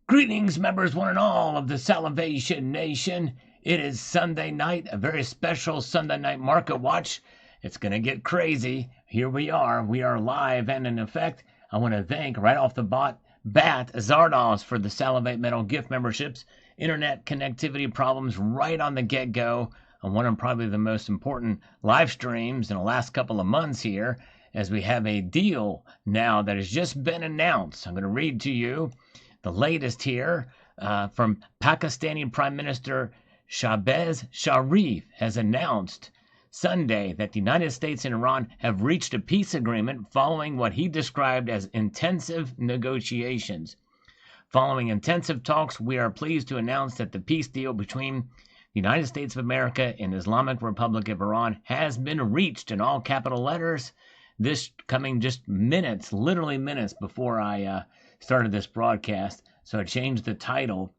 Greetings, members, one and all of the Salivation Nation. It is Sunday night, a very special Sunday night market watch. It's going to get crazy. Here we are. We are live and in effect. I want to thank right off the bat Zardos for the Salivate Metal gift memberships. Internet connectivity problems right on the get-go on one of probably the most important live streams in the last couple of months here, as we have a deal now that has just been announced. I'm going to read to you the latest here from Pakistani Prime Minister Shahbaz Sharif has announced Sunday that the United States and Iran have reached a peace agreement following what he described as intensive negotiations. Following intensive talks, we are pleased to announce that the peace deal between the United States of America and Islamic Republic of Iran has been reached, in all capital letters. This coming just minutes, literally minutes before I started this broadcast, so I changed the title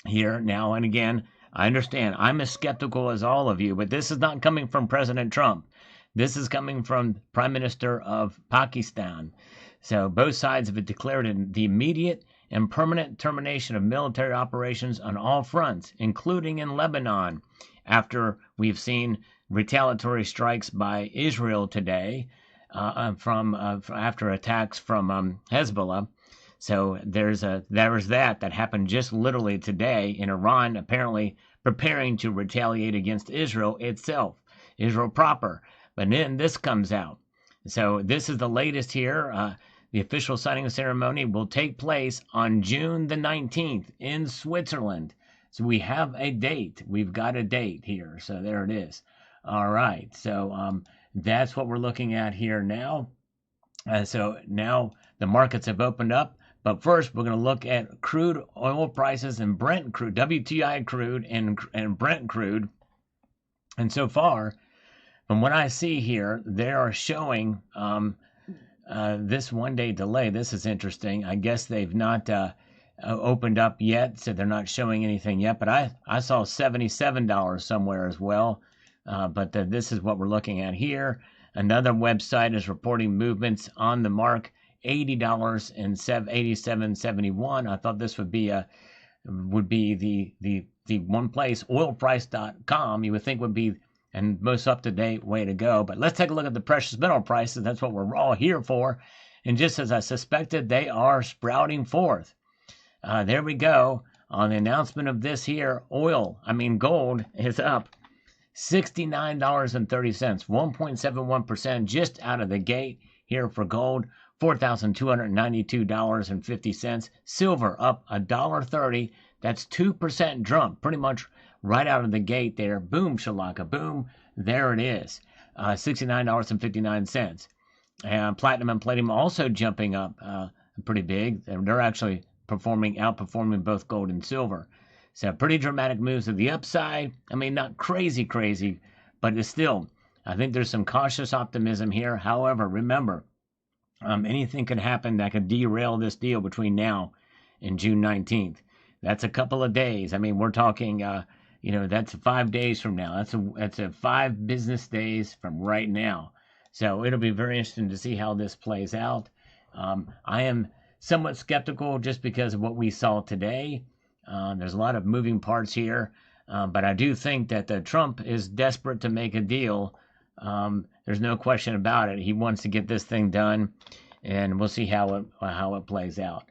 here now. And again, I understand I'm as skeptical as all of you, but this is not coming from President Trump. This is coming from Prime Minister of Pakistan. So both sides have declared the immediate and permanent termination of military operations on all fronts, including in Lebanon, after we've seen retaliatory strikes by Israel today after attacks from Hezbollah. So there's that happened just literally today in Iran, apparently preparing to retaliate against Israel itself, Israel proper. But then this comes out. So this is the latest here. The official signing ceremony will take place on June the 19th in Switzerland. So we have a date. We've got a date here. So there it is. All right. So that's what we're looking at here now. So now the markets have opened up. But first, we're going to look at crude oil prices and Brent crude, WTI crude and Brent crude. And so far, from what I see here, they are showing this one-day delay. This is interesting. I guess they've not opened up yet, so they're not showing anything yet. But I saw $77 somewhere as well. But this is what we're looking at here. Another website is reporting movements on the mark. $80 and $87.71. I thought this would be the one place, oilprice.com, you would think would be and most up-to-date way to go. But let's take a look at the precious metal prices. That's what we're all here for. And just as I suspected, they are sprouting forth. There we go. On the announcement of this here, gold is up $69.30, 1.71% just out of the gate here for gold. $4,292.50. Silver up $1.30. That's 2% jump, pretty much right out of the gate there. Boom, shalaka, boom. There it is. $69.59. And platinum and palladium also jumping up pretty big. They're actually outperforming both gold and silver. So pretty dramatic moves to the upside. I mean, not crazy, but it's still, I think there's some cautious optimism here. However, remember, anything could happen that could derail this deal between now and June 19th. That's a couple of days. I mean, we're talking, that's 5 days from now. That's a 5 business days from right now. So it'll be very interesting to see how this plays out. I am somewhat skeptical just because of what we saw today. There's a lot of moving parts here, but I do think that Trump is desperate to make a deal. There's no question about it. He wants to get this thing done, and we'll see how it plays out.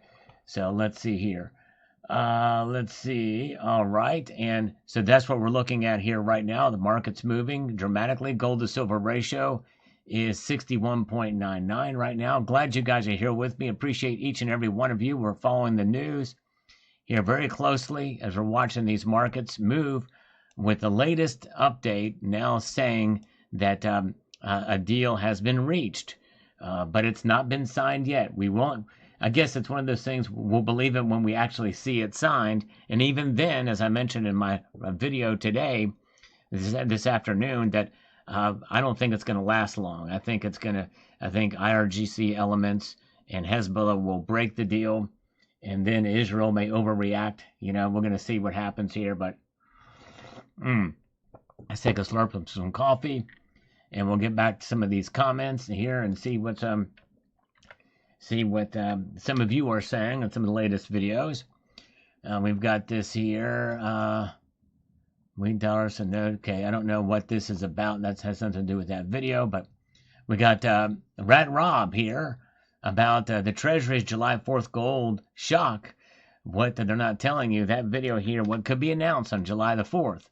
So let's see here. Let's see. All right, and so that's what we're looking at here right now. The market's moving dramatically. Gold to silver ratio is 61.99 right now. Glad you guys are here with me. Appreciate each and every one of you. We're following the news here very closely as we're watching these markets move, with the latest update now saying that a deal has been reached, but it's not been signed yet. I guess it's one of those things, we'll believe it when we actually see it signed. And even then, as I mentioned in my video today, this afternoon, that I don't think it's going to last long. I think IRGC elements and Hezbollah will break the deal, and then Israel may overreact. We're going to see what happens here, but let's take a slurp of some coffee. And we'll get back to some of these comments here and see what some of you are saying on some of the latest videos. We've got this here. Wheat dollars and okay, I don't know what this is about. That has something to do with that video, but we got Rat Rob here about the Treasury's July 4th gold shock. What they're not telling you, that video here, what could be announced on July the 4th.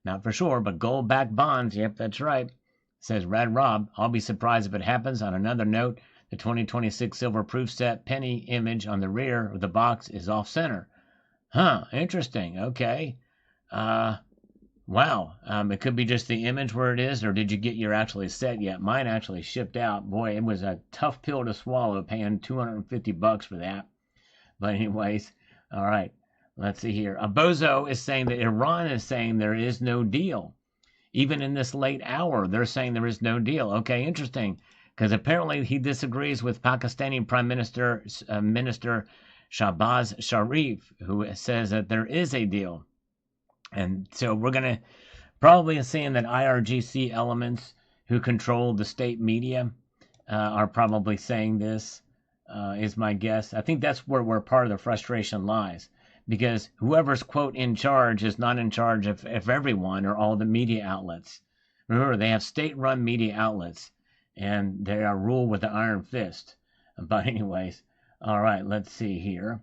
Not for sure, but gold-backed bonds, yep, that's right. Says Rad Rob, I'll be surprised if it happens. On another note, the 2026 silver proof set penny image on the rear of the box is off-center. Huh, interesting, okay. Wow, it could be just the image where it is, or did you get your actually set yet? Mine actually shipped out. Boy, it was a tough pill to swallow, paying $250 for that. But anyways, all right, let's see here. A bozo is saying that Iran is saying there is no deal. Even in this late hour, they're saying there is no deal. Okay, interesting, because apparently he disagrees with Pakistani Prime Minister Shahbaz Sharif, who says that there is a deal. And so we're going to probably seeing that IRGC elements who control the state media are probably saying this, is my guess. I think that's where part of the frustration lies, because whoever's, quote, in charge is not in charge of everyone or all the media outlets. Remember, they have state-run media outlets, and they are ruled with the iron fist. But anyways, all right, let's see here.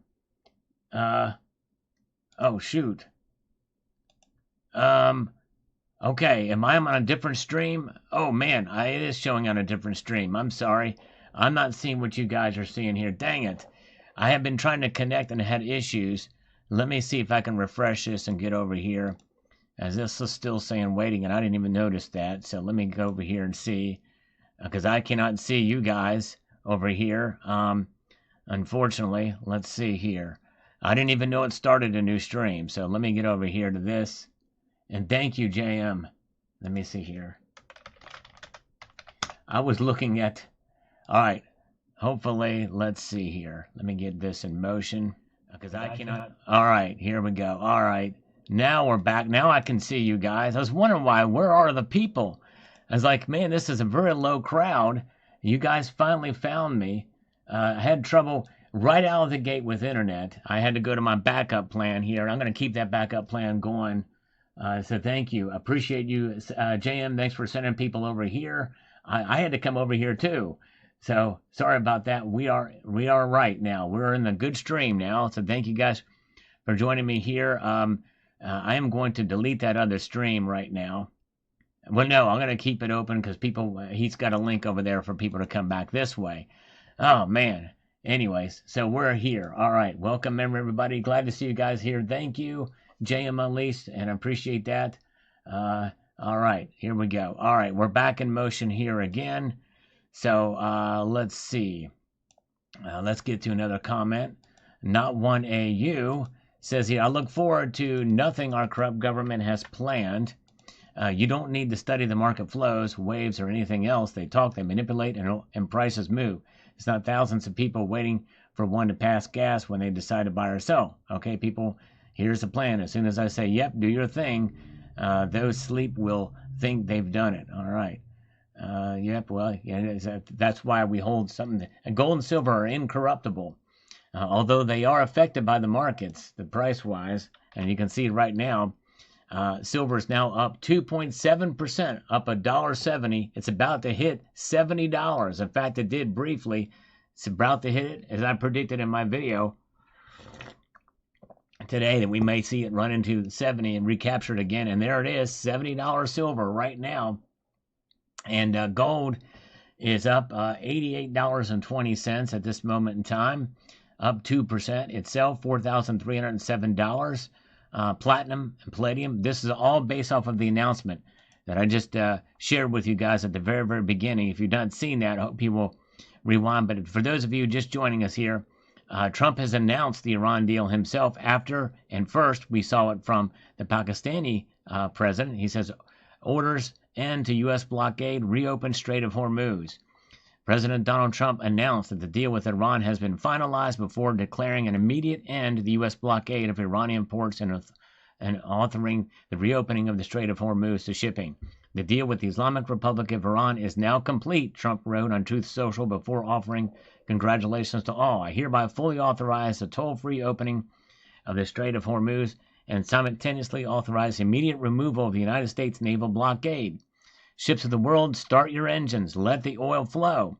Oh, shoot. Okay, am I on a different stream? Oh man, it is showing on a different stream. I'm sorry. I'm not seeing what you guys are seeing here. Dang it. I have been trying to connect and had issues. Let me see if I can refresh this and get over here. As this is still saying waiting, and I didn't even notice that. So let me go over here and see. Because I cannot see you guys over here. Unfortunately, let's see here. I didn't even know it started a new stream. So let me get over here to this. And thank you, JM. Let me see here. I was looking at... All right. Hopefully, let's see here. Let me get this in motion. Because I cannot... All right. Here we go. All right. Now we're back. Now I can see you guys. I was wondering why. Where are the people? I was like, man, this is a very low crowd. You guys finally found me. I had trouble right out of the gate with internet. I had to go to my backup plan here. I'm going to keep that backup plan going. So thank you. Appreciate you. JM, thanks for sending people over here. I had to come over here too. So sorry about that. We are right now. We're in the good stream now. So thank you guys for joining me here. I am going to delete that other stream right now. Well, no, I'm going to keep it open because he's got a link over there for people to come back this way. Oh, man. Anyways, so we're here. All right. Welcome, everybody. Glad to see you guys here. Thank you, JM Unleashed, and I appreciate that. All right. Here we go. All right. We're back in motion here again. So let's see. Let's get to another comment. Not one AU says here, I look forward to nothing our corrupt government has planned. You don't need to study the market flows, waves, or anything else. They talk, they manipulate, and prices move. It's not thousands of people waiting for one to pass gas when they decide to buy or sell. Okay, people, here's the plan. As soon as I say, yep, do your thing, those sleep will think they've done it. All right. Yep, well, yeah, that's why we hold something. Gold and silver are incorruptible. Although they are affected by the markets, the price-wise, and you can see right now, silver is now up 2.7%, up $1.70. It's about to hit $70. In fact, it did briefly. It's about to hit it, as I predicted in my video today, that we may see it run into 70 and recapture it again. And there it is, $70 silver right now. And gold is up $88.20 at this moment in time, up 2% itself, $4,307. Platinum and palladium, this is all based off of the announcement that I just shared with you guys at the very, very beginning. If you've not seen that, I hope you will rewind. But for those of you just joining us here, Trump has announced the Iran deal himself after, and first we saw it from the Pakistani president. He says, orders end to U.S. blockade, reopen Strait of Hormuz. President Donald Trump announced that the deal with Iran has been finalized before declaring an immediate end to the U.S. blockade of Iranian ports and authoring the reopening of the Strait of Hormuz to shipping. The deal with the Islamic Republic of Iran is now complete, Trump wrote on Truth Social before offering congratulations to all. I hereby fully authorize the toll-free opening of the Strait of Hormuz and simultaneously authorize immediate removal of the United States naval blockade. Ships of the world, start your engines. Let the oil flow.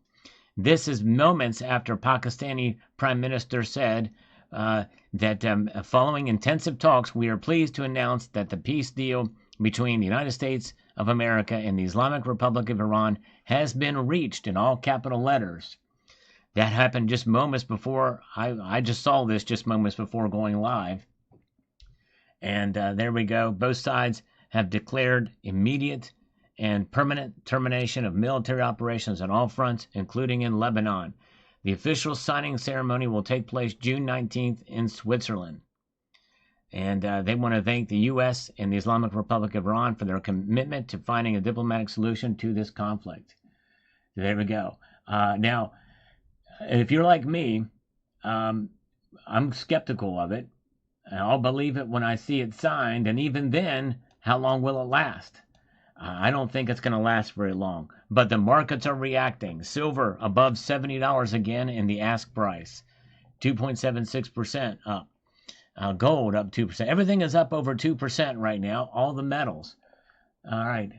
This is moments after Pakistani Prime Minister said that following intensive talks, we are pleased to announce that the peace deal between the United States of America and the Islamic Republic of Iran has been reached, in all capital letters. That happened just moments before. I just saw this just moments before going live. And there we go. Both sides have declared immediate and permanent termination of military operations on all fronts, including in Lebanon. The official signing ceremony will take place June 19th in Switzerland. And they want to thank the U.S. and the Islamic Republic of Iran for their commitment to finding a diplomatic solution to this conflict. There we go. Now, if you're like me, I'm skeptical of it. I'll believe it when I see it signed, and even then, how long will it last? I don't think it's going to last very long. But the markets are reacting. Silver above $70 again in the ask price, 2.76% up. Gold up 2%. Everything is up over 2% right now. All the metals. All right.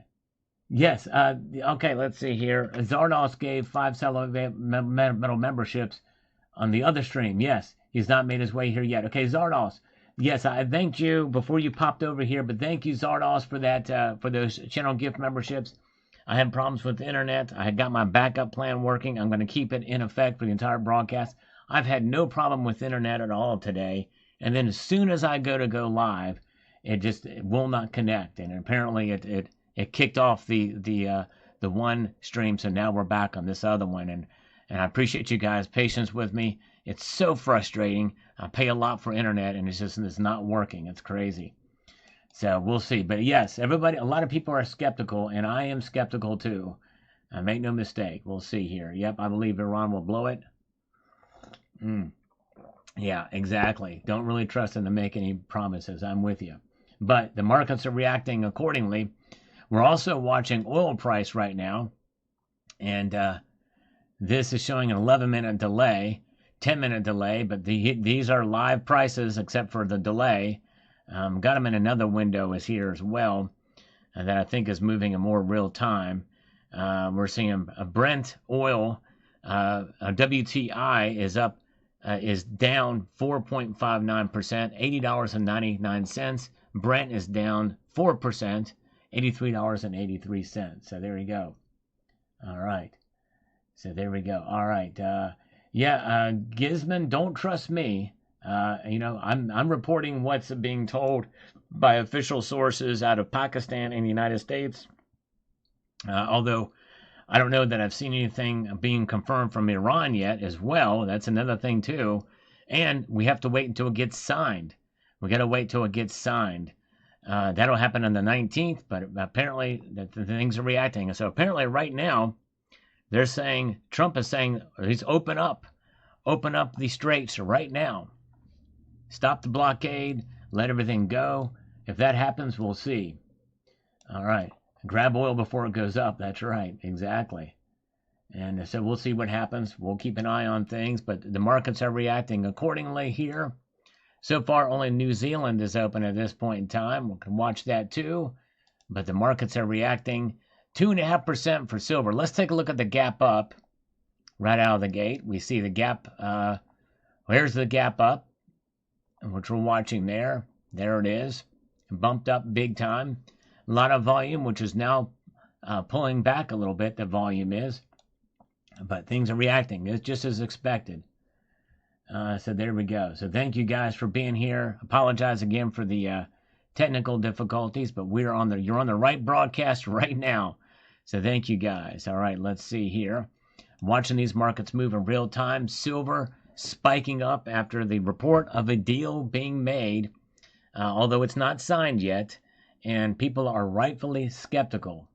Yes. Okay. Let's see here. Zardos gave 5 metal memberships on the other stream. Yes. He's not made his way here yet. Okay, Zardos. Yes, I thanked you before you popped over here, but thank you, Zardos, for that, for those channel gift memberships. I had problems with the internet. I had got my backup plan working. I'm going to keep it in effect for the entire broadcast. I've had no problem with internet at all today. And then as soon as I go live, it will not connect. And apparently it kicked off the one stream. So now we're back on this other one. And I appreciate you guys' patience with me. It's so frustrating. I pay a lot for internet and it's not working. It's crazy. So we'll see. But yes, everybody, a lot of people are skeptical, and I am skeptical too. Make no mistake. We'll see here. Yep, I believe Iran will blow it. Yeah, exactly. Don't really trust them to make any promises. I'm with you. But the markets are reacting accordingly. We're also watching oil price right now. And this is showing an 11-minute delay, 10-minute delay. But these are live prices except for the delay. Got them in another window is here as well, that I think is moving in more real time. We're seeing a Brent oil, a WTI is down 4.59%, $80.99. Brent is down 4%, $83.83. So there you go. All right. So there we go. All right. Gizman, don't trust me. I'm reporting what's being told by official sources out of Pakistan and the United States. Although I don't know that I've seen anything being confirmed from Iran yet as well. That's another thing too. And we have to wait until it gets signed. We got to wait till it gets signed. That'll happen on the 19th, but apparently the things are reacting. So apparently right now they're saying, Trump is saying, he's open up the straits right now. Stop the blockade, let everything go. If that happens, we'll see. All right. Grab oil before it goes up. That's right. Exactly. And so we'll see what happens. We'll keep an eye on things, but the markets are reacting accordingly here. So far, only New Zealand is open at this point in time. We can watch that too. But the markets are reacting. 2.5% for silver. Let's take a look at the gap up right out of the gate. We see the gap. Where's the gap up? Which we're watching there. There it is. Bumped up big time. A lot of volume, which is now pulling back a little bit. The volume is. But things are reacting. It's just as expected. So there we go. So thank you guys for being here. Apologize again for the technical difficulties, but you're on the right broadcast right now. So thank you guys. All right, let's see here. Watching these markets move in real time. Silver spiking up after the report of a deal being made, although it's not signed yet, and people are rightfully skeptical.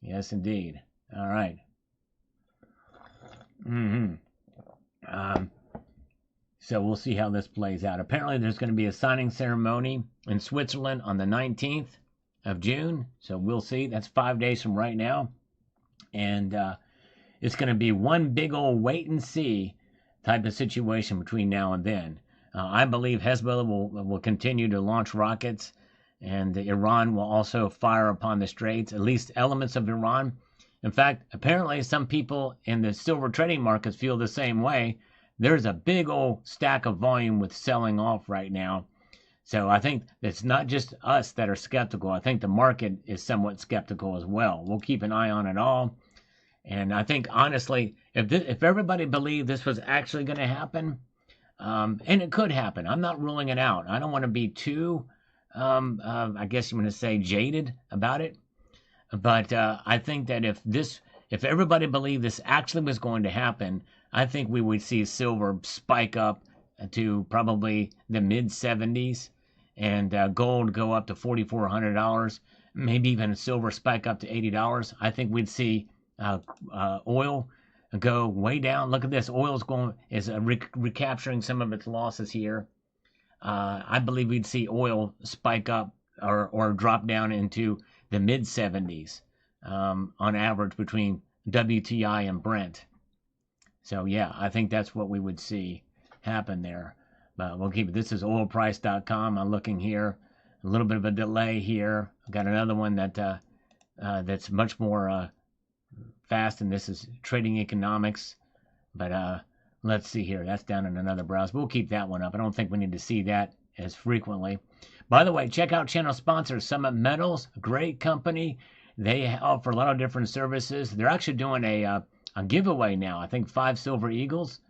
Yes, indeed. All right. So we'll see how this plays out. Apparently, there's going to be a signing ceremony in Switzerland on the 19th of June. So we'll see. That's 5 days from right now. And it's going to be one big old wait and see type of situation between now and then. I believe Hezbollah will continue to launch rockets, and Iran will also fire upon the straits, at least elements of Iran. In fact, apparently some people in the silver trading markets feel the same way. There's a big old stack of volume with selling off right now. So I think it's not just us that are skeptical. I think the market is somewhat skeptical as well. We'll keep an eye on it all. And I think, honestly, if everybody believed this was actually going to happen, and it could happen, I'm not ruling it out. I don't want to be too, I guess you want to say, jaded about it. But I think that if everybody believed this actually was going to happen, I think we would see silver spike up to probably the mid 70s, and gold go up to $4,400, maybe even silver spike up to $80. I think we'd see oil go way down. Look at this. Oil's is recapturing some of its losses here. I believe we'd see oil spike up or drop down into the mid 70s on average between WTI and Brent. So yeah, I think that's what we would see happen there. But we'll keep it. This is oilprice.com. I'm looking here. A little bit of a delay here. I've got another one that's much more fast, and this is trading economics. But let's see here. That's down in another browser. We'll keep that one up. I don't think we need to see that as frequently. By the way, check out channel sponsors, Summit Metals, a great company. They offer a lot of different services. They're actually doing a giveaway now. I think 5 Silver Eagles.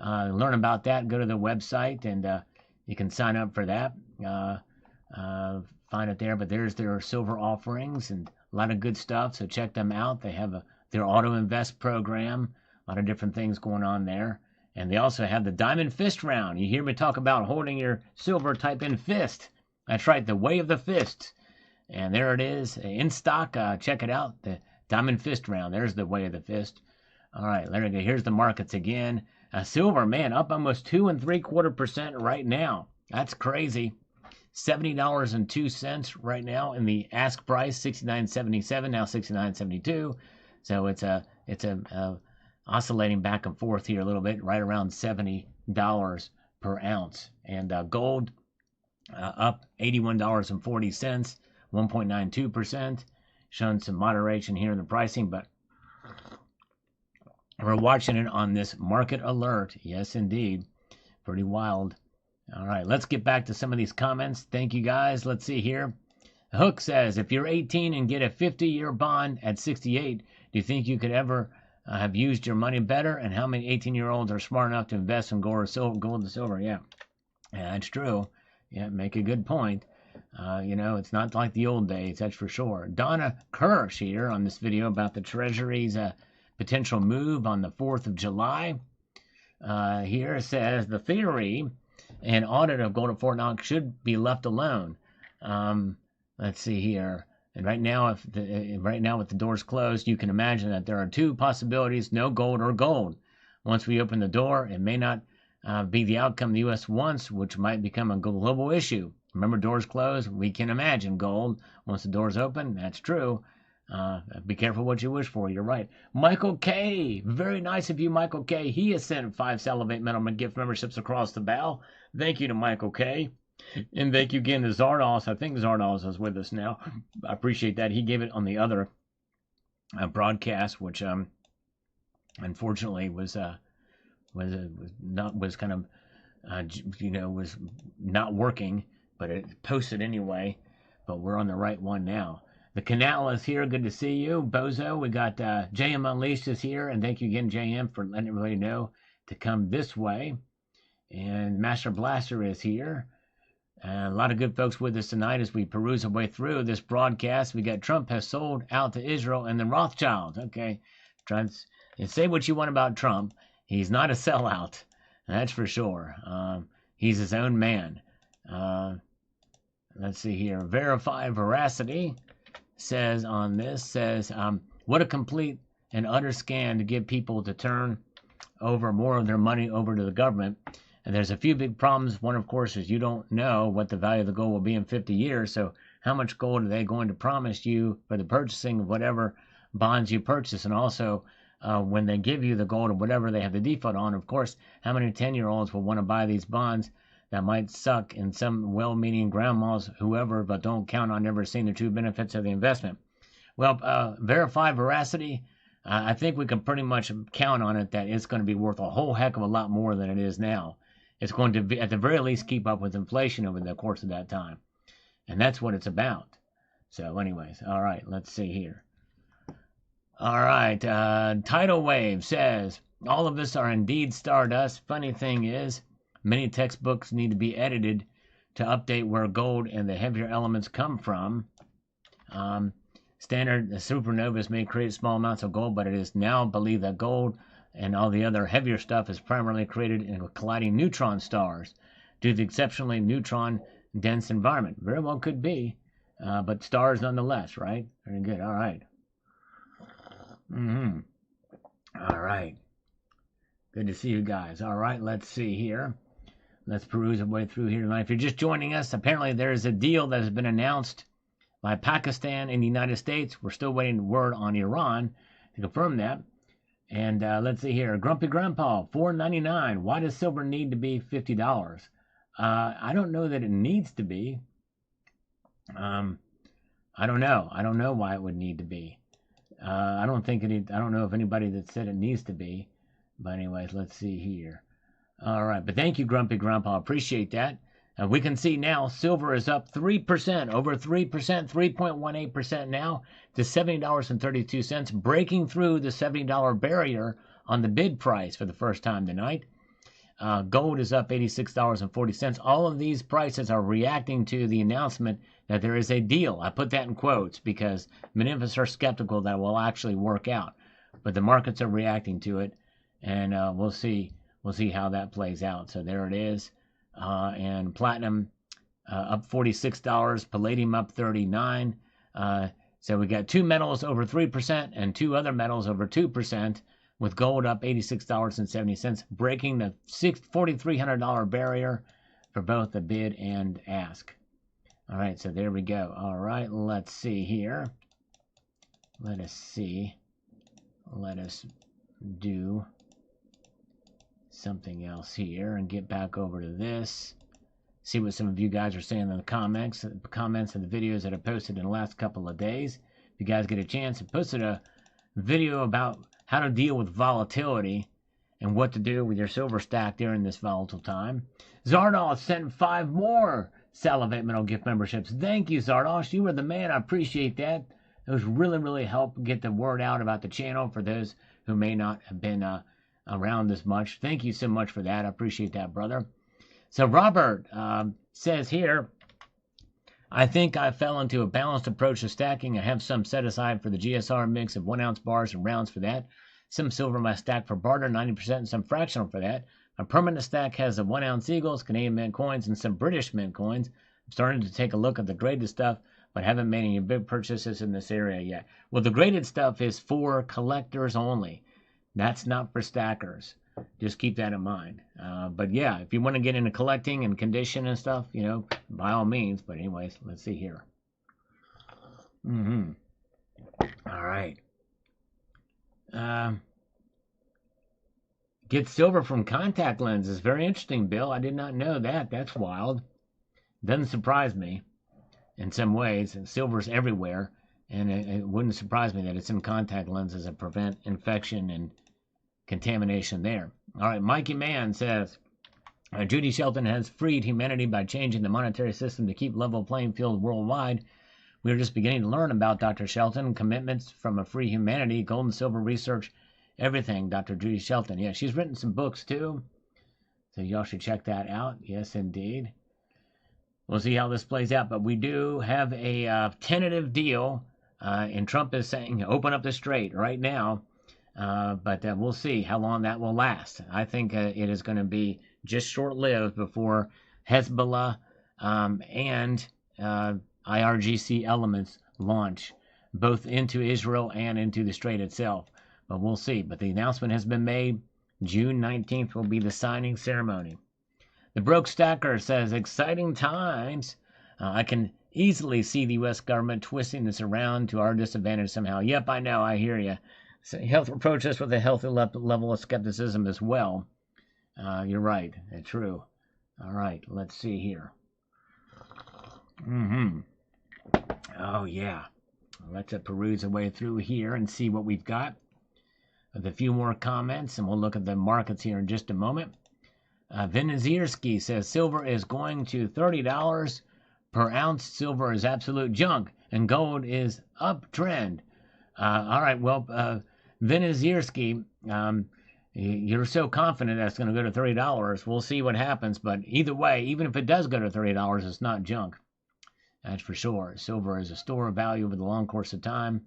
Learn about that. Go to their website, and you can sign up for that. Find it there. But there's their silver offerings and a lot of good stuff. So check them out. They have their auto invest program. A lot of different things going on there. And they also have the Diamond Fist round. You hear me talk about holding your silver, type in fist. That's right, the way of the fist. And there it is in stock. Check it out, the Diamond Fist round. There's the way of the fist. All right, there we go. Here's the markets again. Silver, man, up almost 2 3/4% right now. That's crazy. $70.02 right now in the ask price. $69.77 now, $69.72. So it's oscillating back and forth here a little bit, right around $70 per ounce. And gold up $81.40, 1.92%, showing some moderation here in the pricing, but we're watching it on this market alert. Yes, indeed. Pretty wild. All right, let's get back to some of these comments. Thank you, guys. Let's see here. Hook says, if you're 18 and get a 50-year bond at 68, do you think you could ever have used your money better? And how many 18-year-olds are smart enough to invest in gold and silver? Yeah, that's true. Yeah, make a good point. It's not like the old days, that's for sure. Donna Kirsch here on this video about the Treasury's potential move on the 4th of July. Here says, the theory and audit of gold at Fort Knox should be left alone. Let's see here. And right now, with the doors closed, you can imagine that there are 2 possibilities: no gold or gold. Once we open the door, it may not be the outcome the U.S. wants, which might become a global issue. Remember, doors closed, we can imagine gold. Once the doors open, that's true. Be careful what you wish for. You're right. Michael K. Very nice of you, Michael K. He has sent 5 Salivate Metal gift memberships across the bow. Thank you to Michael K. And thank you again to Zardos. I think Zardos is with us now. I appreciate that. He gave it on the other broadcast, which unfortunately was not working, but it posted anyway. But we're on the right one now. The Canal is here. Good to see you, Bozo. We got JM Unleashed is here, and thank you again, JM, for letting everybody know to come this way. And Master Blaster is here. A lot of good folks with us tonight as we peruse our way through this broadcast. We got Trump has sold out to Israel and the Rothschilds. Okay, say what you want about Trump. He's not a sellout, that's for sure. He's his own man. Let's see here. Verify Veracity says on this, what a complete and utter scam to get people to turn over more of their money over to the government. And there's a few big problems. One, of course, is you don't know what the value of the gold will be in 50 years. So how much gold are they going to promise you for the purchasing of whatever bonds you purchase? And also, when they give you the gold or whatever they have the default on, of course, how many 10-year-olds will want to buy these bonds that might suck in some well-meaning grandmas, whoever, but don't count on ever seeing the true benefits of the investment. Well, verify veracity. I think we can pretty much count on it that it's going to be worth a whole heck of a lot more than it is now. It's going to be, at the very least, keep up with inflation over the course of that time. And that's what it's about. So anyways, all right, let's see here. All right, Tidal Wave says, all of us are indeed stardust. Funny thing is, many textbooks need to be edited to update where gold and the heavier elements come from. Standard supernovas may create small amounts of gold, but it is now believed that gold and all the other heavier stuff is primarily created in colliding neutron stars due to the exceptionally neutron-dense environment. Very well could be, but stars nonetheless, right? Very good. All right. All right. Good to see you guys. All right, let's see here. Let's peruse our way through here tonight. If you're just joining us, apparently there is a deal that has been announced by Pakistan and the United States. We're still waiting word on Iran to confirm that. And let's see here. Grumpy Grandpa, $4.99. Why does silver need to be $50? I don't know that it needs to be. I don't know. I don't know why it would need to be. I don't know if anybody that said it needs to be. But anyways, let's see here. All right. But thank you, Grumpy Grandpa. Appreciate that. And we can see now silver is up 3%, over 3%, 3.18% now to $70.32, breaking through the $70 barrier on the bid price for the first time tonight. Gold is up $86.40. All of these prices are reacting to the announcement that there is a deal. I put that in quotes because many of us are skeptical that it will actually work out. But the markets are reacting to it, and we'll see how that plays out. So there it is. And platinum up $46, palladium up $39. So we got two metals over 3% and two other metals over 2%, with gold up $86.70, breaking the $4,300 barrier for both the bid and ask. All right, so there we go. All right, let's see here. Let us see. Let us do something else here and get back over to this. See what some of you guys are saying in the comments of the videos that I posted in the last couple of days. If you guys get a chance, I posted a video about how to deal with volatility and what to do with your silver stack during this volatile time. Zardoz sent 5 more Salivate Metal gift memberships. Thank you, Zardoz. You were the man. I appreciate that. Those really help get the word out about the channel for those who may not have been around as much. Thank you so much for that. I appreciate that, brother. So Robert says here, I think I fell into a balanced approach to stacking. I have some set aside for the GSR mix of 1 ounce bars and rounds for that. Some silver in my stack for barter, 90%, and some fractional for that. My permanent stack has the 1 ounce Eagles, Canadian Mint coins, and some British Mint coins. I'm starting to take a look at the graded stuff, but haven't made any big purchases in this area yet. Well, the graded stuff is for collectors only. That's not for stackers. Just keep that in mind. But yeah, if you want to get into collecting and condition and stuff, you know, by all means. But anyways, let's see here. All right. Get silver from contact lenses. Very interesting, Bill. I did not know that. That's wild. Doesn't surprise me in some ways. And silver's everywhere. And it wouldn't surprise me that it's in contact lenses that prevent infection and contamination there. All right, Mikey Mann says, Judy Shelton has freed humanity by changing the monetary system to keep level playing field worldwide. We are just beginning to learn about Dr. Shelton, commitments from a free humanity, gold and silver research, everything, Dr. Judy Shelton. Yeah, she's written some books too, so y'all should check that out. Yes, indeed. We'll see how this plays out, but we do have a tentative deal, and Trump is saying open up the strait right now. But we'll see how long that will last. I think it is going to be just short-lived before Hezbollah and IRGC elements launch, both into Israel and into the strait itself. But we'll see. But the announcement has been made. June 19th will be the signing ceremony. The Broke Stacker says, exciting times. I can easily see the U.S. government twisting this around to our disadvantage somehow. Yep, I know. I hear you. So health approach this with a healthy level of skepticism as well. You're right. True. All right, let's see here. Oh, yeah. Let's peruse our way through here and see what we've got. With a few more comments, and we'll look at the markets here in just a moment. Venezierski says silver is going to $30 per ounce. Silver is absolute junk, and gold is uptrend. All right, well, Venezierski, you're so confident that's going to go to $30. We'll see what happens, but either way, even if it does go to $30, it's not junk. That's for sure. Silver is a store of value over the long course of time.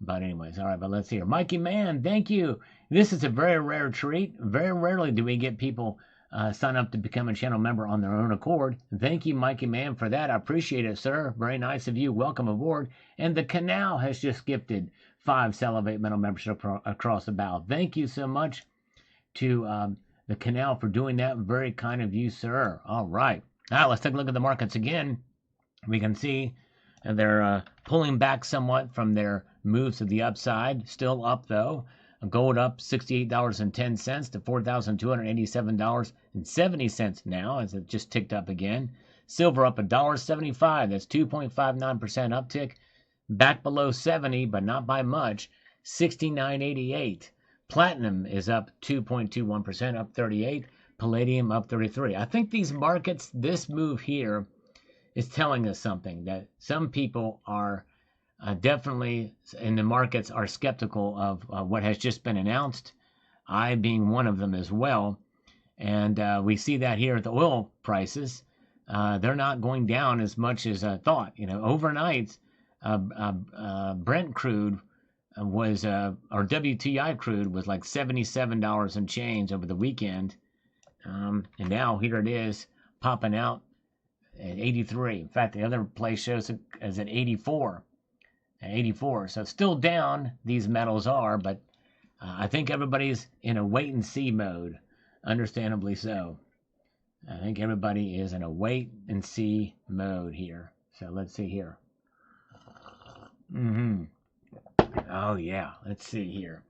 But anyways, all right, but let's see here. Mikey Man, thank you. This is a very rare treat. Very rarely do we get people sign up to become a channel member on their own accord. Thank you, Mikey Man, for that. I appreciate it, sir. Very nice of you. Welcome aboard. And the Canal has just gifted 5 Salivate Metal membership across the bow. Thank you so much to the Canal for doing that. Very kind of you, sir. All right. Now let's take a look at the markets again. We can see they're pulling back somewhat from their moves to the upside. Still up, though. Gold up $68.10 to $4,287.70 now, as it just ticked up again. Silver up $1.75. That's 2.59% uptick. Back below 70, but not by much. 69.88. Platinum is up 2.21%, up 38. Palladium up 33. I think these markets, this move here, is telling us something, that some people are definitely in the markets are skeptical of what has just been announced. I being one of them as well. And we see that here at the oil prices. They're not going down as much as I thought. You know, overnight, Brent crude was, or WTI crude was like $77 and change over the weekend. And now here it is popping out at 83. In fact, the other place shows it as at 84. 84. So still down, these metals are, but I think everybody's in a wait and see mode. Understandably so. I think everybody is in a wait and see mode here. So let's see here. Oh yeah, let's see here.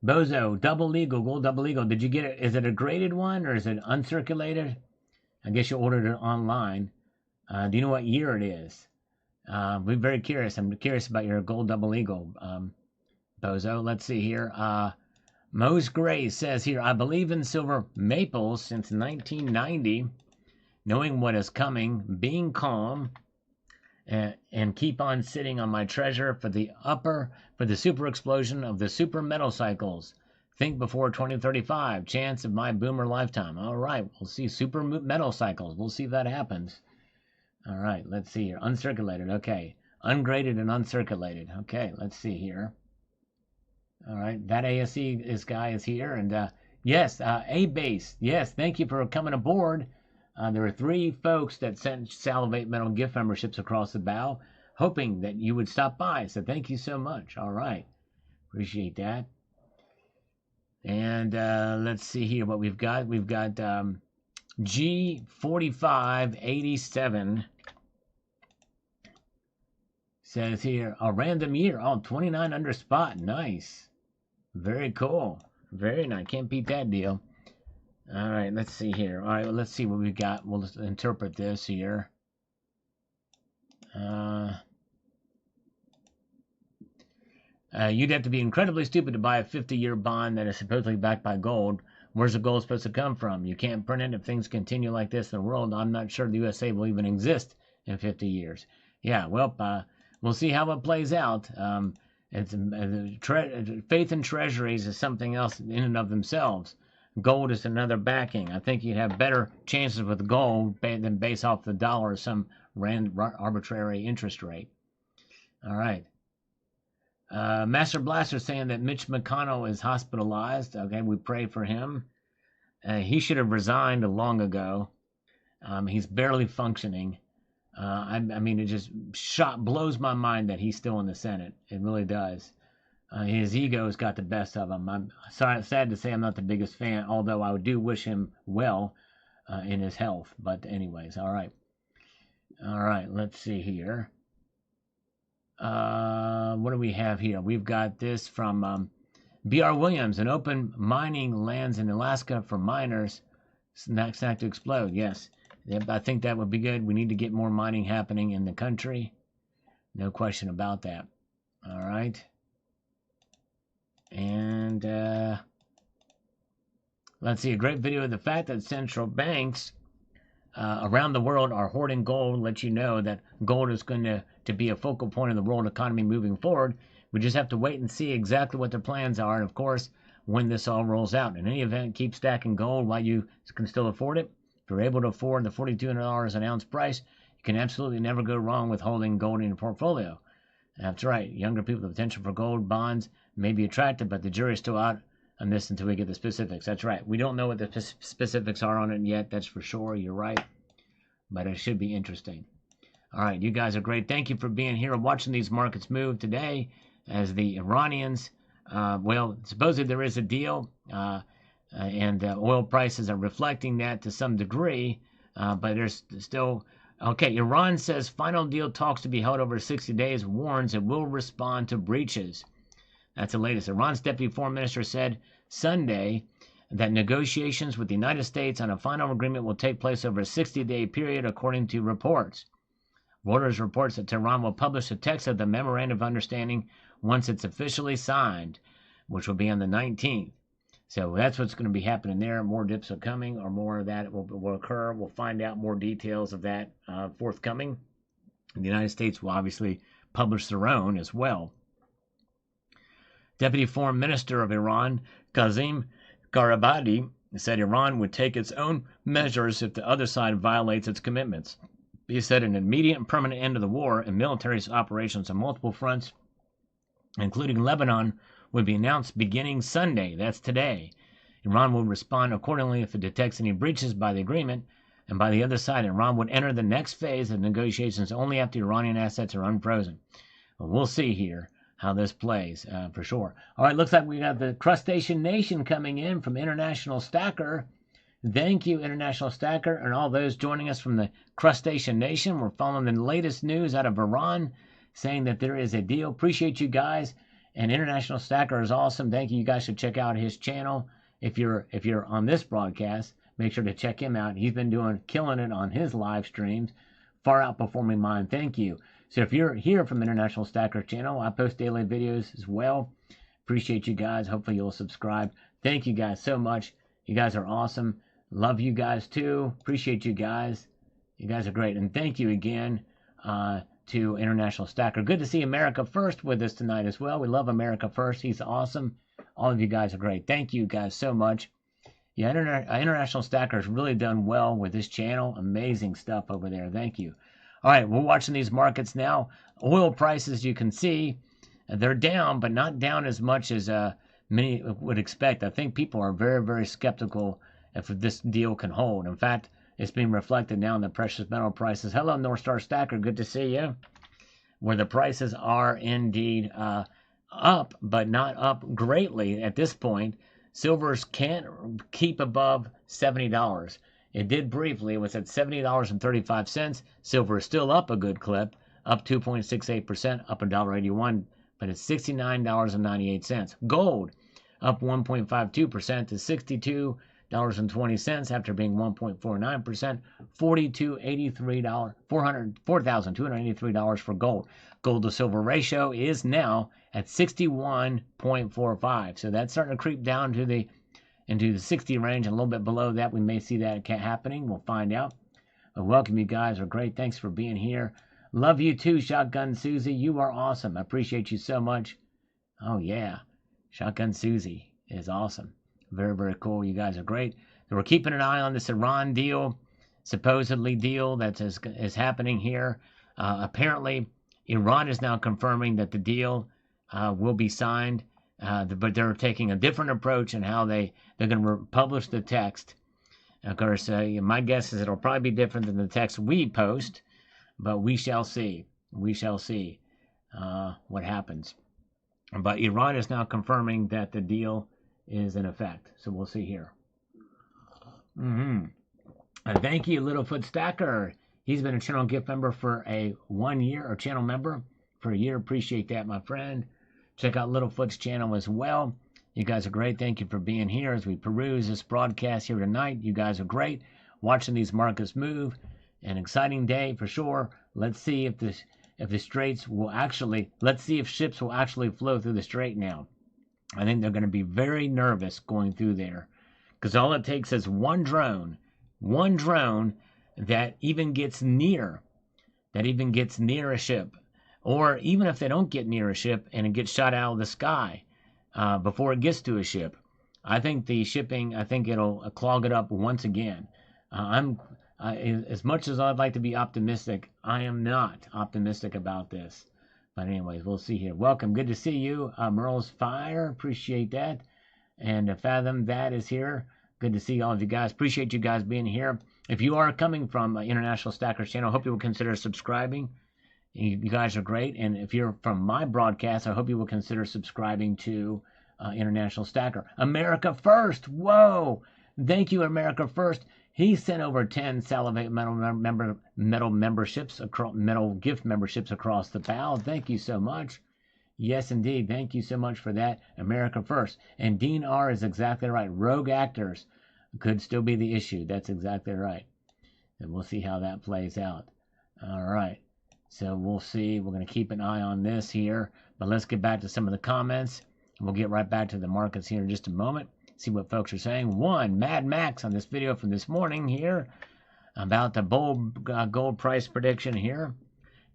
Bozo, double legal, gold double legal. Did you get it? Is it a graded one or is it uncirculated? I guess you ordered it online. Do you know what year it is? We're very curious. I'm curious about your gold double eagle, Bozo. Let's see here. Mose Gray says here, I believe in silver maples since 1990, knowing what is coming, being calm, and keep on sitting on my treasure for the super explosion of the super metal cycles. Think before 2035. Chance of my boomer lifetime. All right, we'll see super metal cycles. We'll see if that happens. All right, let's see here. Uncirculated, okay. Ungraded and uncirculated. Okay, let's see here. All right, that ASE guy is here. And yes, A-Base. Yes, thank you for coming aboard. There were 3 folks that sent Salivate Metal gift memberships across the bow, hoping that you would stop by. So thank you so much. All right, appreciate that. And let's see here what we've got. We've got G4587. Says here, a random year. Oh, 29 under spot. Nice. Very cool. Very nice. Can't beat that deal. All right, let's see here. All right, well, let's see what we got. We'll just interpret this here. You'd have to be incredibly stupid to buy a 50-year bond that is supposedly backed by gold. Where's the gold supposed to come from? You can't print it if things continue like this in the world. I'm not sure the USA will even exist in 50 years. Yeah, well, we'll see how it plays out. Faith in treasuries is something else in and of themselves. Gold is another backing. I think you'd have better chances with gold than base off the dollar or some arbitrary interest rate. All right. Master Blaster saying that Mitch McConnell is hospitalized. Okay, we pray for him. He should have resigned long ago. He's barely functioning. I mean, it just blows my mind that he's still in the Senate. It really does. His ego's got the best of him. I'm sad to say I'm not the biggest fan, although I do wish him well in his health. But anyways, all right. All right, let's see here. What do we have here? We've got this from B.R. Williams. An open mining lands in Alaska for miners Snack to explode. Yes. Yep, I think that would be good. We need to get more mining happening in the country. No question about that. All right. And let's see. A great video of the fact that central banks around the world are hoarding gold. Let you know that gold is going to be a focal point of the world economy moving forward. We just have to wait and see exactly what their plans are. And of course, when this all rolls out. In any event, keep stacking gold while you can still afford it. If you're able to afford the $4,200 an ounce price, you can absolutely never go wrong with holding gold in your portfolio. That's right. Younger people, the potential for gold bonds may be attractive, but the jury's still out on this until we get the specifics. That's right. We don't know what the specifics are on it yet. That's for sure. You're right. But it should be interesting. All right. You guys are great. Thank you for being here and watching these markets move today as the Iranians, well, supposedly there is a deal, and oil prices are reflecting that to some degree, but there's still... Okay, Iran says final deal talks to be held over 60 days, warns it will respond to breaches. That's the latest. Iran's deputy foreign minister said Sunday that negotiations with the United States on a final agreement will take place over a 60-day period, according to reports. Reuters reports that Tehran will publish the text of the memorandum of understanding once it's officially signed, which will be on the 19th. So that's what's going to be happening there. More dips are coming, or more of that will occur. We'll find out more details of that forthcoming. The United States will obviously publish their own as well. Deputy Foreign Minister of Iran, Kazim Garibati, said Iran would take its own measures if the other side violates its commitments. He said an immediate and permanent end of the war and military operations on multiple fronts, including Lebanon, would be announced beginning Sunday. That's today. Iran will respond accordingly if it detects any breaches by the agreement, and by the other side, Iran would enter the next phase of negotiations only after Iranian assets are unfrozen. Well, we'll see here how this plays, for sure. All right, looks like we got the Crustacean Nation coming in from International Stacker. Thank you, International Stacker, and all those joining us from the Crustacean Nation. We're following the latest news out of Iran, saying that there is a deal. Appreciate you guys. And International Stacker is awesome. Thank you. You guys should check out his channel. If you're on this broadcast, make sure to check him out. He's been killing it on his live streams, far outperforming mine. Thank you. So if you're here from International Stacker channel, I post daily videos as well. Appreciate you guys. Hopefully you'll subscribe. Thank you guys so much. You guys are awesome. Love you guys too. Appreciate you guys. You guys are great. And thank you again to International Stacker. Good to see America First with us tonight as well. We love America First. He's awesome. All of you guys are great. Thank you guys so much. Yeah, International Stacker has really done well with this channel. Amazing stuff over there. Thank you. All right, we're watching these markets now. Oil prices, you can see, they're down, but not down as much as many would expect. I think people are very, very skeptical if this deal can hold. In fact, it's being reflected now in the precious metal prices. Hello, North Star Stacker. Good to see you. Where the prices are indeed up, but not up greatly at this point. Silvers can't keep above $70. It did briefly. It was at $70.35. Silver is still up a good clip, up 2.68%, up $1.81, but it's $69.98. Gold up 1.52% to $62.20 after being 1.49%, $4,283 for gold. Gold to silver ratio is now at 61.45. So that's starting to creep down to into the 60 range, and a little bit below that. We may see that happening. We'll find out. But welcome, you guys are great. Thanks for being here. Love you too, Shotgun Susie. You are awesome. I appreciate you so much. Oh yeah, Shotgun Susie is awesome. Very, very cool. You guys are great. So we're keeping an eye on this Iran deal, supposedly deal that is happening here. Apparently, Iran is now confirming that the deal will be signed, but they're taking a different approach in how they're going to publish the text. Of course, my guess is it'll probably be different than the text we post, but we shall see. We shall see what happens. But Iran is now confirming that the deal is in effect. So we'll see here. Thank you, Littlefoot Stacker. He's been a channel gift member for 1 year, or channel member for a year. Appreciate that, my friend. Check out Littlefoot's channel as well. You guys are great. Thank you for being here as we peruse this broadcast here tonight. You guys are great. Watching these markets move. An exciting day for sure. Let's see if the straits will actually, let's see if ships will actually flow through the strait now. I think they're going to be very nervous going through there, because all it takes is one drone that even gets near a ship, or even if they don't get near a ship and it gets shot out of the sky before it gets to a ship. I think it'll clog it up once again. As much as I'd like to be optimistic, I am not optimistic about this. But anyways, we'll see here. Welcome. Good to see you. Merle's Fire. Appreciate that. And Fathom that is here. Good to see all of you guys. Appreciate you guys being here. If you are coming from International Stackers channel, I hope you will consider subscribing. You guys are great. And if you're from my broadcast, I hope you will consider subscribing to International Stacker. America First. Whoa. Thank you, America First. He sent over 10 Salivate metal memberships, metal gift memberships across the bow. Thank you so much. Yes, indeed. Thank you so much for that. America First. And Dean R is exactly right. Rogue actors could still be the issue. That's exactly right. And we'll see how that plays out. All right. So we'll see. We're going to keep an eye on this here. But let's get back to some of the comments. We'll get right back to the markets here in just a moment. See what folks are saying. One, Mad Max on this video from this morning here about the gold price prediction here.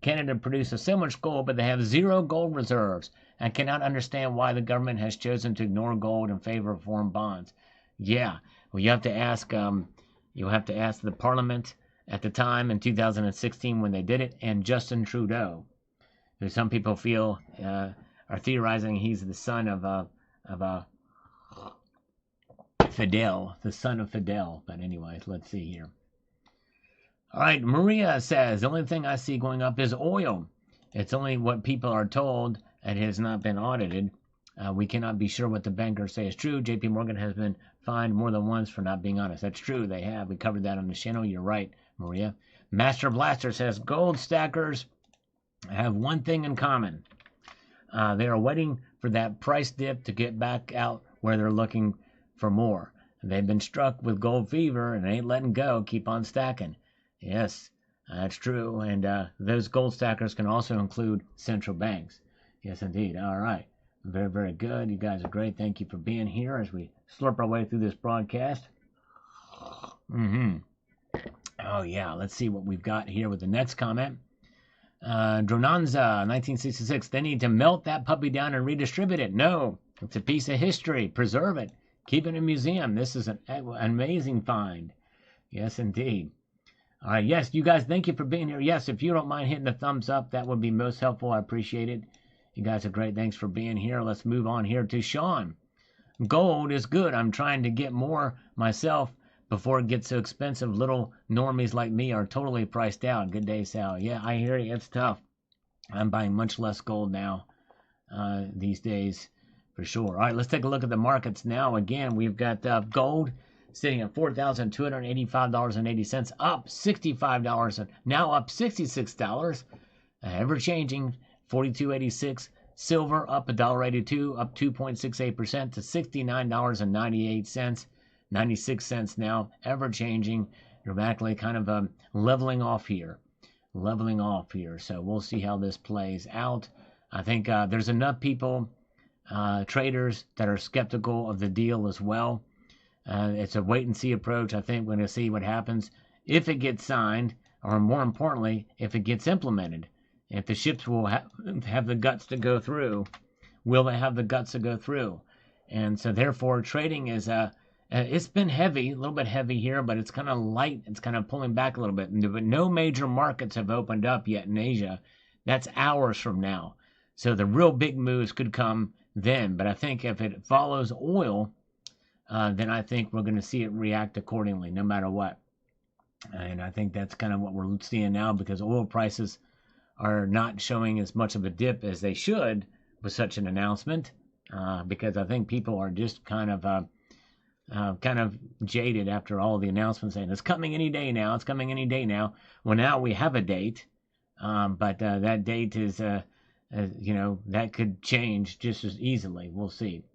Canada produces so much gold, but they have zero gold reserves. I cannot understand why the government has chosen to ignore gold in favor of foreign bonds. Yeah, well, you have to ask the Parliament at the time in 2016 when they did it, and Justin Trudeau, who some people feel are theorizing he's the son of Fidel, the son of Fidel. But anyways, let's see here. All right, Maria says, the only thing I see going up is oil. It's only what people are told, and it has not been audited. We cannot be sure what the bankers say is true. JP Morgan has been fined more than once for not being honest. That's true, they have. We covered that on the channel. You're right, Maria. Master Blaster says, gold stackers have one thing in common. They are waiting for that price dip to get back out where they're looking for more. They've been struck with gold fever and ain't letting go. Keep on stacking. Yes, that's true. And those gold stackers can also include central banks. Yes, indeed. All right. Very, very good. You guys are great. Thank you for being here as we slurp our way through this broadcast. Oh, yeah. Let's see what we've got here with the next comment. Dronanza, 1966. They need to melt that puppy down and redistribute it. No, it's a piece of history. Preserve it. Keep it in a museum. This is an amazing find. Yes, indeed. All right. Yes, you guys, thank you for being here. Yes, if you don't mind hitting the thumbs up, that would be most helpful. I appreciate it. You guys are great. Thanks for being here. Let's move on here to Sean. Gold is good. I'm trying to get more myself before it gets so expensive. Little normies like me are totally priced out. Good day, Sal. Yeah, I hear you. It's tough. I'm buying much less gold now these days. For sure. All right, let's take a look at the markets now. Again, we've got gold sitting at $4,285.80, up $65, now up $66, ever changing, $42.86. Silver up $1.82, up 2.68% to $69.98, 96 cents now, ever changing, dramatically, kind of leveling off here. So we'll see how this plays out. I think there's enough people. Traders that are skeptical of the deal as well. It's a wait-and-see approach. I think we're going to see what happens if it gets signed, or more importantly, if it gets implemented. If the ships will have the guts to go through, will they have the guts to go through? And so, therefore, trading is it's been heavy, a little bit heavy here, but it's kind of light. It's kind of pulling back a little bit. But no major markets have opened up yet in Asia. That's hours from now. So the real big moves could come then, but I think if it follows oil, then I think we're going to see it react accordingly, no matter what. And I think that's kind of what we're seeing now, because oil prices are not showing as much of a dip as they should with such an announcement, because I think people are just kind of jaded after all the announcements saying it's coming any day now. It's coming any day now. Well, now we have a date, but that date is. That could change just as easily. We'll see.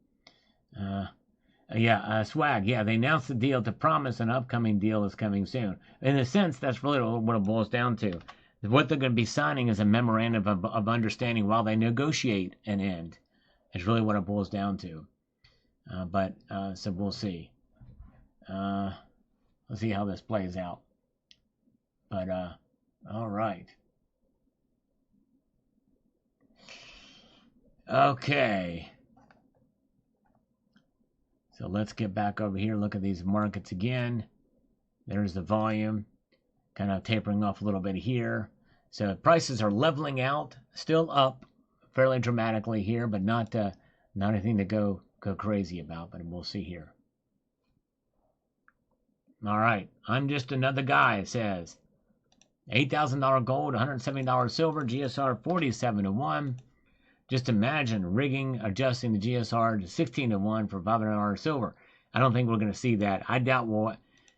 Swag. Yeah, they announced the deal to promise an upcoming deal is coming soon. In a sense, that's really what it boils down to. What they're going to be signing is a memorandum of understanding while they negotiate an end. It's really what it boils down to. So we'll see. Let's see how this plays out. But, all right. Okay. So let's get back over here. Look at these markets again. There's the volume. Kind of tapering off a little bit here. So prices are leveling out. Still up fairly dramatically here, but not anything to go crazy about. But we'll see here. All right. I'm just another guy, it says. $8,000 gold, $170 silver, GSR 47 to 1. Just imagine rigging, adjusting the GSR to 16 to 1 for $500 silver. I don't think we're going to see that. I doubt we'll.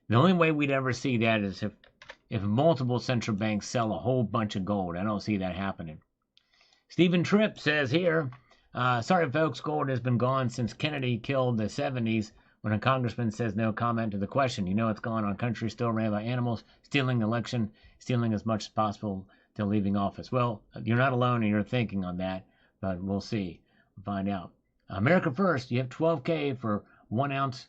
The only way we'd ever see that is if multiple central banks sell a whole bunch of gold. I don't see that happening. Stephen Tripp says here, sorry folks, gold has been gone since Kennedy killed the 70s. When a congressman says no comment to the question, you know it's gone. Our country still ran by animals, stealing election, stealing as much as possible till leaving office. Well, you're not alone in your thinking on that. But we'll see. We'll find out. America First, you have $12K for 1 ounce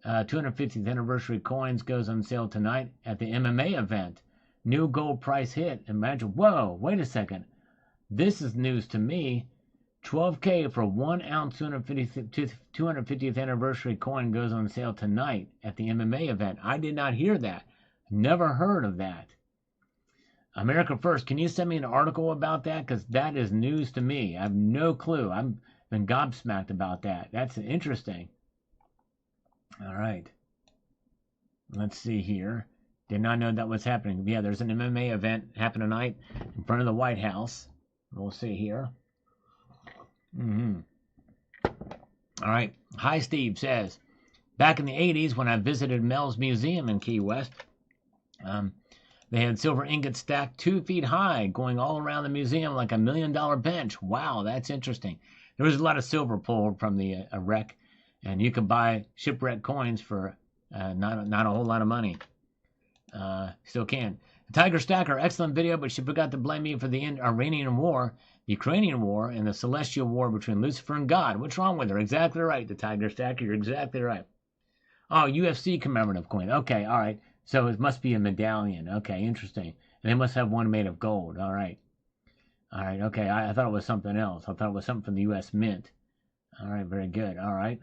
250th anniversary coins goes on sale tonight at the MMA event. New gold price hit. Imagine, whoa, wait a second. This is news to me. $12K for 1 ounce 250th anniversary coin goes on sale tonight at the MMA event. I did not hear that. Never heard of that. America First, can you send me an article about that? Because that is news to me. I have no clue. I've been gobsmacked about that. That's interesting. All right. Let's see here. Did not know that was happening. Yeah, there's an MMA event happening tonight in front of the White House. We'll see here. All right. Hi, Steve says, back in the 80s when I visited Mel's Museum in Key West, they had silver ingots stacked 2 feet high, going all around the museum like $1 million bench. Wow, that's interesting. There was a lot of silver pulled from the wreck, and you could buy shipwreck coins for not a whole lot of money. Still can. Tiger Stacker, excellent video, but she forgot to blame me for the Iranian war, the Ukrainian war, and the celestial war between Lucifer and God. What's wrong with her? Exactly right, the Tiger Stacker. You're exactly right. Oh, UFC commemorative coin. Okay, all right. So it must be a medallion. Okay, interesting. And they must have one made of gold. All right. All right, okay. I thought it was something else. I thought it was something from the U.S. Mint. All right, very good. All right.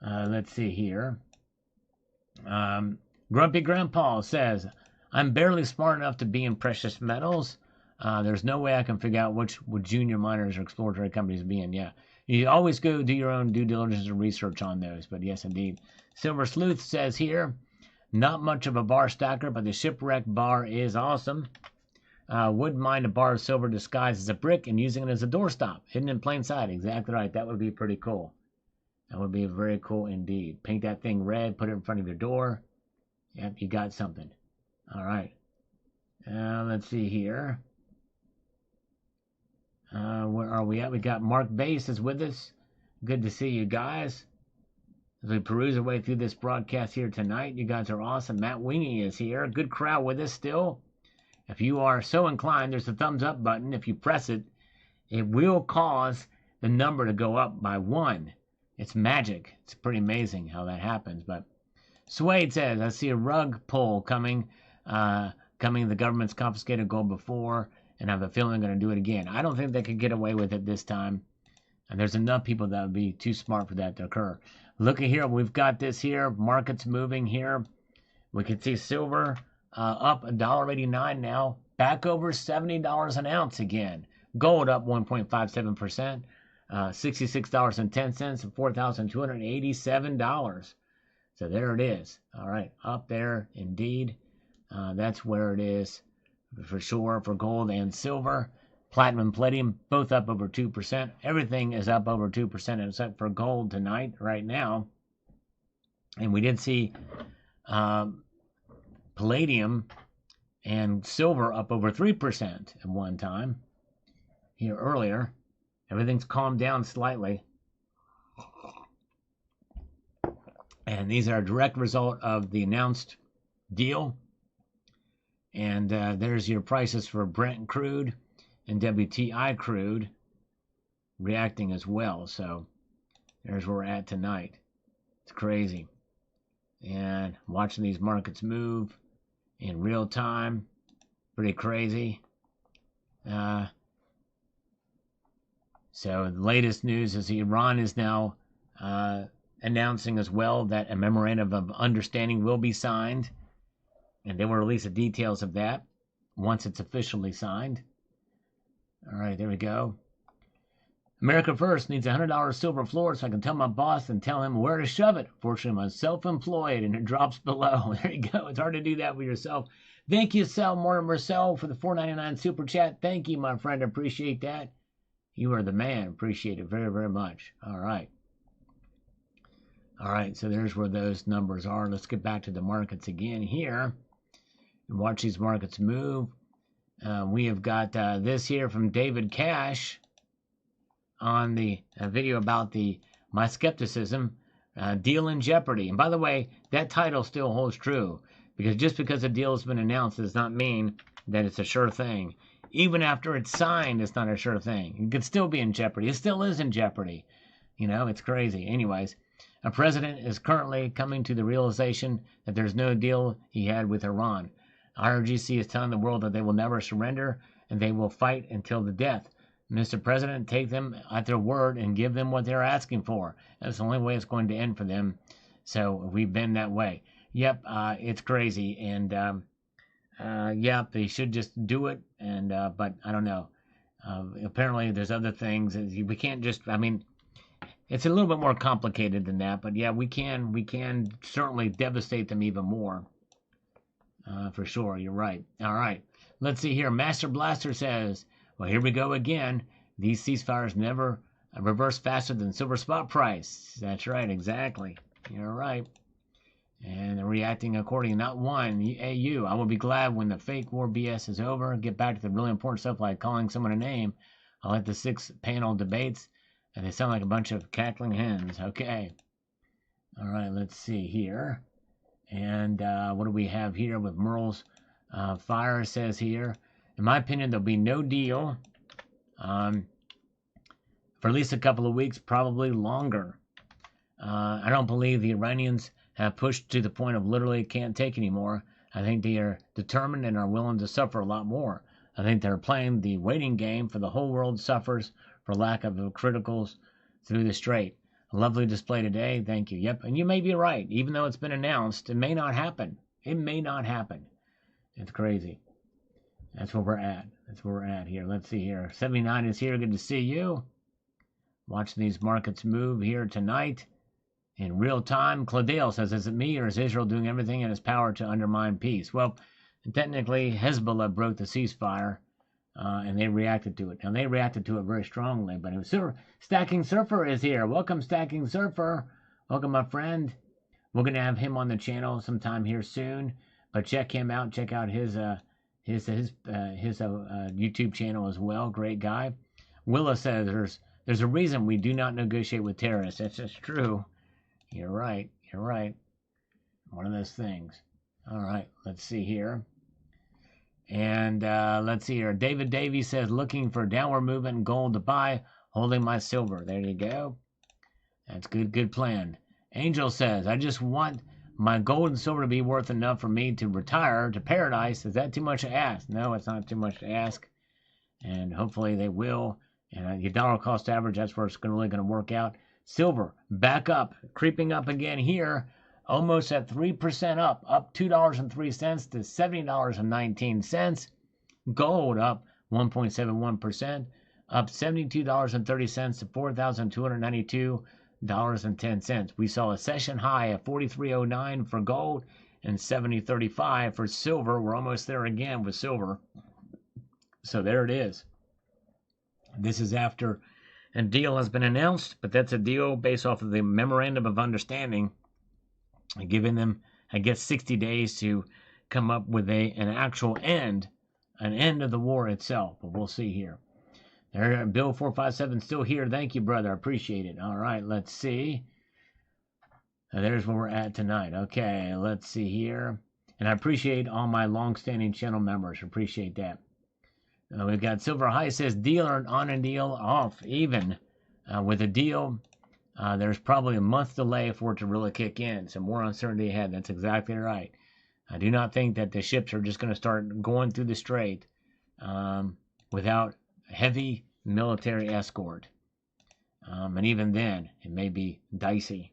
Let's see here. Grumpy Grandpa says, I'm barely smart enough to be in precious metals. There's no way I can figure out which junior miners or exploratory companies be in. Yeah. You always go do your own due diligence and research on those. But yes, indeed. Silver Sleuth says here, not much of a bar stacker, but the shipwreck bar is awesome. Wouldn't mind a bar of silver disguised as a brick and using it as a doorstop, hidden in plain sight. Exactly right. That would be pretty cool. That would be very cool indeed. Paint that thing red, put it in front of your door. Yep, you got something. All right. Let's see here. Where are we at? We got Mark Bass is with us. Good to see you guys. As we peruse our way through this broadcast here tonight, you guys are awesome. Matt Wingy is here. Good crowd with us still. If you are so inclined, there's a thumbs up button. If you press it, it will cause the number to go up by 1. It's magic. It's pretty amazing how that happens. But Suede says, I see a rug pull coming. The government's confiscated gold before, and I have a feeling they're going to do it again. I don't think they could get away with it this time. And there's enough people that would be too smart for that to occur. Look at here. We've got this here. Markets moving here. We can see silver up $1.89 now. Back over $70 an ounce again. Gold up 1.57%. $66.10 and $4,287. So there it is. All right. Up there indeed. That's where it is for sure for gold and silver. Platinum and palladium both up over 2%. Everything is up over 2% except for gold tonight, right now. And we did see palladium and silver up over 3% at one time here earlier. Everything's calmed down slightly. And these are a direct result of the announced deal. And there's your prices for Brent crude and WTI crude reacting as well. So there's where we're at tonight. It's crazy. And watching these markets move in real time, pretty crazy. So the latest news is Iran is now announcing as well that a memorandum of understanding will be signed, and they will release the details of that once it's officially signed. All right, there we go. America First needs $100 silver floor so I can tell my boss and tell him where to shove it. Fortunately, I'm self-employed, and it drops below. There you go. It's hard to do that with yourself. Thank you, Sal Mortimer Sal, for the $4.99 super chat. Thank you, my friend. I appreciate that. You are the man. Appreciate it very, very much. All right. All right, so there's where those numbers are. Let's get back to the markets again here and watch these markets move. We have got this here from David Cash on the video about my skepticism, deal in jeopardy. And by the way, that title still holds true, because just because a deal has been announced does not mean that it's a sure thing. Even after it's signed, it's not a sure thing. It could still be in jeopardy. It still is in jeopardy. You know, it's crazy. Anyways, a president is currently coming to the realization that there's no deal he had with Iran. IRGC is telling the world that they will never surrender and they will fight until the death. Mr. President, take them at their word and give them what they're asking for. That's the only way it's going to end for them. So we've been that way. Yep, it's crazy. And yep, they should just do it. And but I don't know. Apparently there's other things. We can't just, I mean, it's a little bit more complicated than that. But yeah, we can certainly devastate them even more. For sure, you're right. All right, let's see here. Master Blaster says, well, here we go again. These ceasefires never reverse faster than silver spot price. That's right, exactly. You're right. And they're reacting accordingly. Not one. AU. I will be glad when the fake war BS is over. Get back to the really important stuff like calling someone a name. I like the 6-panel debates, and they sound like a bunch of cackling hens. Okay. All right, let's see here. And what do we have here with Merle's fire says here? In my opinion, there'll be no deal for at least a couple of weeks, probably longer. I don't believe the Iranians have pushed to the point of literally can't take anymore. I think they are determined and are willing to suffer a lot more. I think they're playing the waiting game for the whole world suffers for lack of criticals through the strait. A lovely display today. Thank you. Yep, and you may be right. Even though it's been announced, it may not happen. It may not happen. It's crazy. That's where we're at. That's where we're at here. Let's see here. 79 is here. Good to see you. Watching these markets move here tonight in real time. Claudale says, is it me or is Israel doing everything in its power to undermine peace? Well, technically, Hezbollah broke the ceasefire, and they reacted to it. And they reacted to it very strongly. But it was Stacking Surfer is here. Welcome, Stacking Surfer. Welcome, my friend. We're going to have him on the channel sometime here soon. But check him out. Check out his YouTube channel as well. Great guy. Willa says there's a reason we do not negotiate with terrorists. That's just true. You're right. You're right. One of those things. All right. Let's see here. And let's see here. David Davies says looking for downward movement in gold to buy, holding my silver. There you go. That's good. Good plan. Angel says I just want my gold and silver to be worth enough for me to retire to paradise. Is that too much to ask? No, it's not too much to ask. And hopefully they will. And your dollar cost average, that's where it's really going to work out. Silver, back up, creeping up again here. Almost at 3% up $2.03 to $70.19. Gold up 1.71%, up $72.30 to $4,292.10. We saw a session high of 43.09 for gold and 70.35 for silver. We're almost there again with silver. So there it is. This is after a deal has been announced, but that's a deal based off of the memorandum of understanding, giving them, I guess, 60 days to come up with an actual end, an end of the war itself. But we'll see here. There, Bill 457 still here. Thank you, brother. I appreciate it. All right, let's see. There's where we're at tonight. Okay, let's see here. And I appreciate all my long-standing channel members. Appreciate that. We've got Silver High says deal or on a deal, off, even. With a deal, there's probably a month delay for it to really kick in. So more uncertainty ahead. That's exactly right. I do not think that the ships are just going to start going through the strait without heavy military escort. And even then, it may be dicey.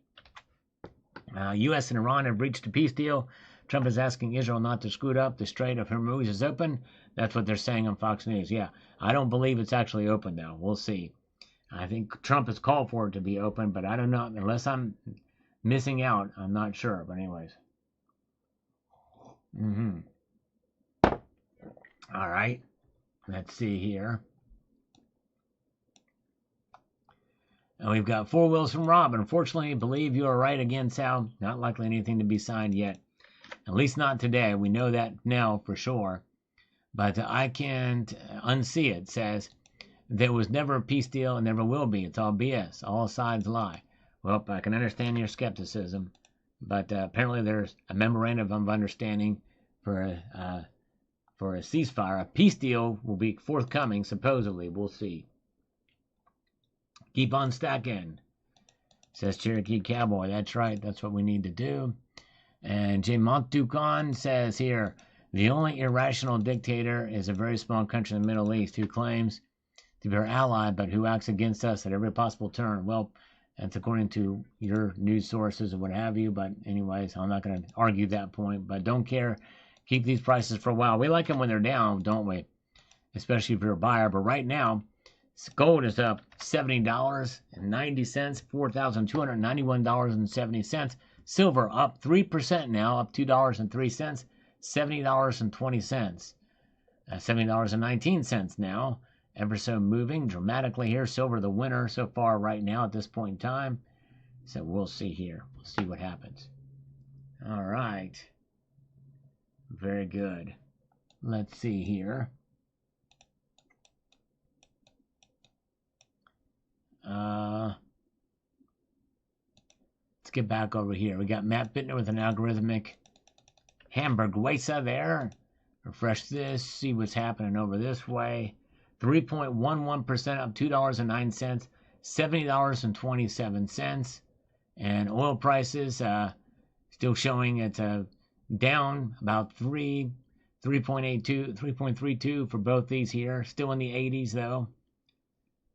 U.S. and Iran have reached a peace deal. Trump is asking Israel not to screw it up. The Strait of Hormuz is open. That's what they're saying on Fox News. Yeah, I don't believe it's actually open, though. We'll see. I think Trump has called for it to be open, but I don't know. Unless I'm missing out, I'm not sure. But anyways. All right. Let's see here. And we've got 4 wheels from Rob. Unfortunately, believe you are right again, Sal. Not likely anything to be signed yet. At least not today. We know that now for sure. But I can't unsee it. Says, there was never a peace deal and never will be. It's all BS. All sides lie. Well, I can understand your skepticism. But apparently there's a memorandum of understanding for a ceasefire. A peace deal will be forthcoming, supposedly. We'll see. Keep on stacking, says Cherokee Cowboy. That's right. That's what we need to do. And J. Montducon says here, the only irrational dictator is a very small country in the Middle East who claims to be our ally, but who acts against us at every possible turn. Well, that's according to your news sources or what have you. But anyways, I'm not going to argue that point. But don't care. Keep these prices for a while. We like them when they're down, don't we? Especially if you're a buyer. But right now, gold is up $70.90, $4,291.70. Silver up 3% now, up $2.03, $70.20. $70.19 now. Ever so moving dramatically here. Silver the winner so far right now at this point in time. So we'll see here. We'll see what happens. All right. Very good. Let's see here. Let's get back over here. We got Matt Bittner with an algorithmic Hamburguesa there. Refresh this. See what's happening over this way. 3.11% up $2.09. $70.27. And oil prices still showing it's down about 3.32 for both these here. Still in the 80s though.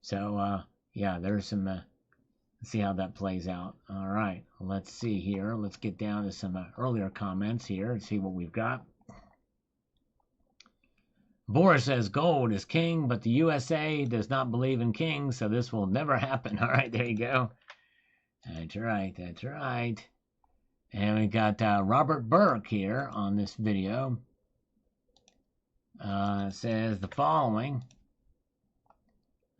So yeah, there's some. Let's see how that plays out. All right, let's see here. Let's get down to some earlier comments here and see what we've got. Boris says gold is king, but the USA does not believe in kings, so this will never happen. All right, there you go. That's right. That's right. And we got Robert Burke here on this video. Says the following.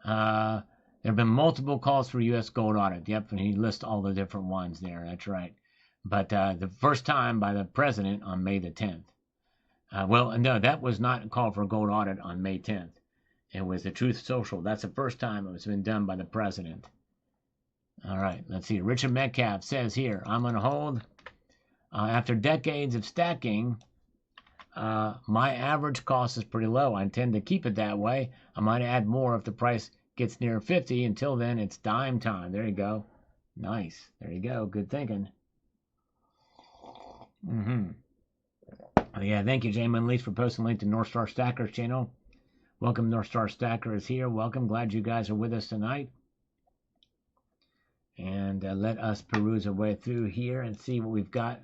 There have been multiple calls for U.S. gold audit. Yep, and he lists all the different ones there. That's right. But the first time by the president on May the 10th. Well, no, that was not a call for a gold audit on May 10th. It was the Truth Social. That's the first time it was been done by the president. All right, let's see. Richard Metcalf says here, I'm going to hold. After decades of stacking, my average cost is pretty low. I intend to keep it that way. I might add more if the price gets near 50. Until then, it's dime time. There you go. Nice. There you go. Good thinking. Yeah, thank you, Jamin Leach, for posting a link to North Star Stacker's channel. Welcome, North Star Stacker is here. Welcome. Glad you guys are with us tonight. And let us peruse our way through here and see what we've got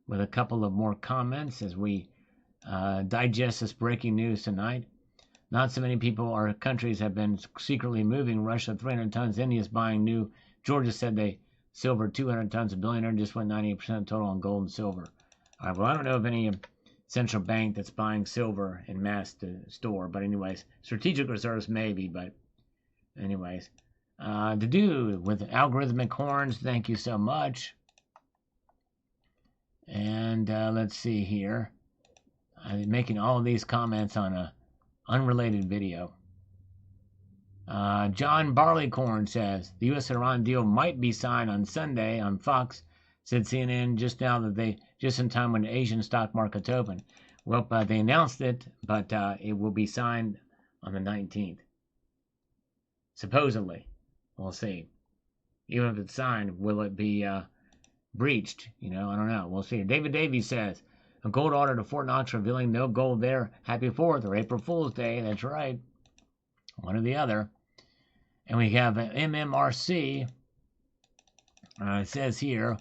with a couple of more comments as we digest this breaking news tonight. Not so many people or countries have been secretly moving. Russia 300 tons. India's buying new. Georgia said they silver 200 tons. A billionaire just went 98% total on gold and silver. All right, well, I don't know of any central bank that's buying silver in mass to store. But anyways, strategic reserves maybe. But anyways, the dude with algorithmic horns, thank you so much. And let's see here. I'm making all of these comments on a unrelated video. John Barleycorn says the U.S. Iran deal might be signed on Sunday on Fox. said CNN just now that just in time when the Asian stock market's open. Well, they announced it, but it will be signed on the 19th. Supposedly. We'll see. Even if it's signed, will it be breached? I don't know. We'll see. David Davies says, a gold order to Fort Knox revealing no gold there. Happy 4th or April Fool's Day. That's right. One or the other. And we have MMRC. It says here,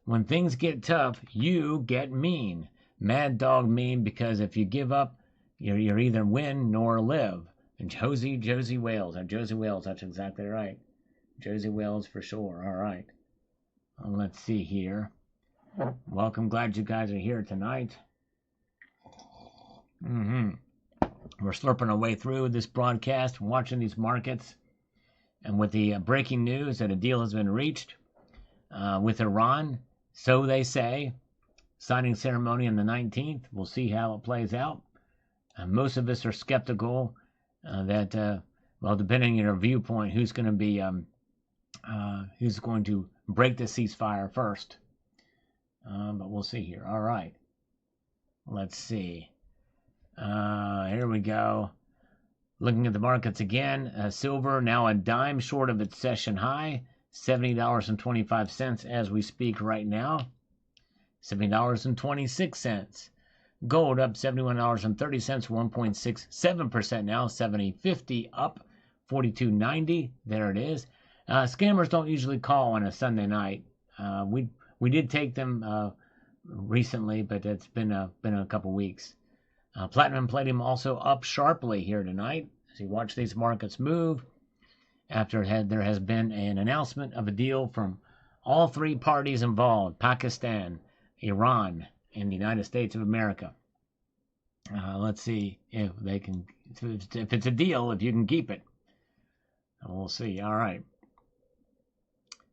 when things get tough, you get mean. Mad dog mean because if you give up, you're either win nor live. And Josie Wales. Josie Wales, that's exactly right. Josie Wales for sure. All right. Let's see here. Welcome. Glad you guys are here tonight. We're slurping our way through this broadcast, watching these markets. And with the breaking news that a deal has been reached with Iran, so they say, signing ceremony on the 19th. We'll see how it plays out. Most of us are skeptical that, well, depending on your viewpoint, who's going to break the ceasefire first. But we'll see here. All right. Let's see. Here we go. Looking at the markets again. Silver now a dime short of its session high. $70.25 as we speak right now. $70.26. Gold up $71.30, 1.67% now. 70.50 up, 42.90. There it is. Scammers don't usually call on a Sunday night. We did take them recently, but it's been a couple weeks. Platinum and palladium also up sharply here tonight as you watch these markets move. After there has been an announcement of a deal from all three parties involved: Pakistan, Iran, and the United States of America. Let's see if they can, if it's a deal, if you can keep it. We'll see. All right.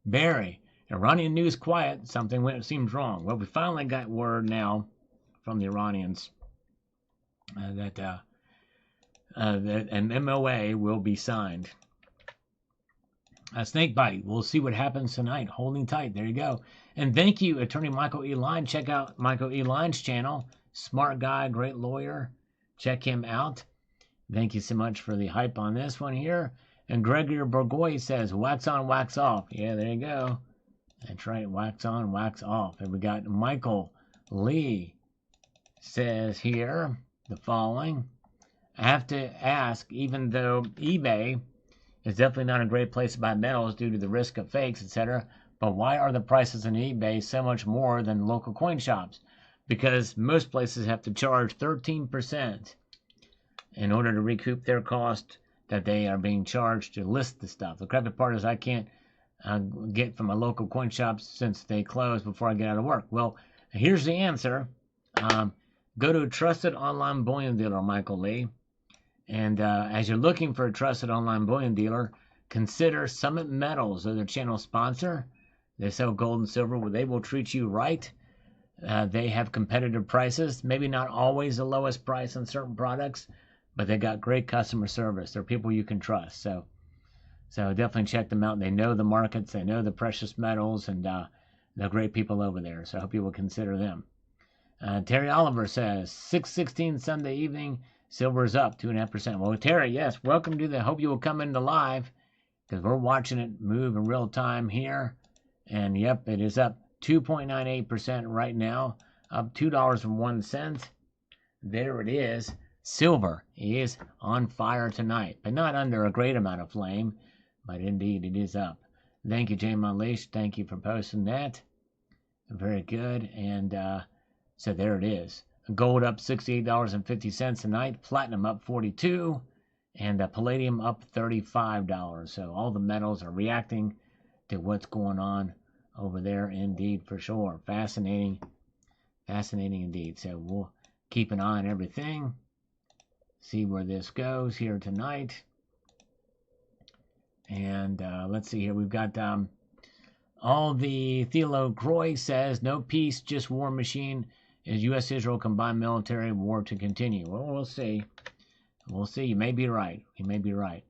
Barry, Iranian news quiet. Something seems wrong. Well, we finally got word now from the Iranians that an MOA will be signed. Snake bite. We'll see what happens tonight. Holding tight. There you go. And thank you, Attorney Michael E. Line. Check out Michael E. Line's channel. Smart guy, great lawyer. Check him out. Thank you so much for the hype on this one here. And Gregory Burgoy says, wax on, wax off. Yeah, there you go. That's right. Wax on, wax off. And we got Michael Lee says here the following. I have to ask, even though eBay is definitely not a great place to buy metals due to the risk of fakes, etc., but why are the prices on eBay so much more than local coin shops? Because most places have to charge 13% in order to recoup their cost that they are being charged to list the stuff. The crappy part is I can't get from a local coin shop since they close before I get out of work. Well, here's the answer. Go to a trusted online bullion dealer, Michael Lee. And as you're looking for a trusted online bullion dealer, consider Summit Metals. They're their channel sponsor. They sell gold and silver where they will treat you right. They have competitive prices, maybe not always the lowest price on certain products, but they got great customer service. They're people you can trust. So definitely check them out. They know the markets. They know the precious metals, and they're great people over there. So I hope you will consider them. Terry Oliver says, 6:16 Sunday evening, silver is up 2.5%. Well, Terry, yes, welcome to hope you will come into live because we're watching it move in real time here. And yep, it is up 2.98% right now, up $2.01. There it is. Silver is on fire tonight, but not under a great amount of flame, but indeed it is up. Thank you, James Unleashed. Thank you for posting that. Very good. And so there it is. Gold up $68.50 tonight. Platinum up $42, and palladium up $35. So all the metals are reacting to what's going on over there, indeed, for sure. Fascinating indeed. So we'll keep an eye on everything, see where this goes here tonight. And let's see here. We've got all the Thelo Croy says, no peace, just war machine. Is U.S.-Israel combined military war to continue? Well, we'll see. We'll see. You may be right. You may be right.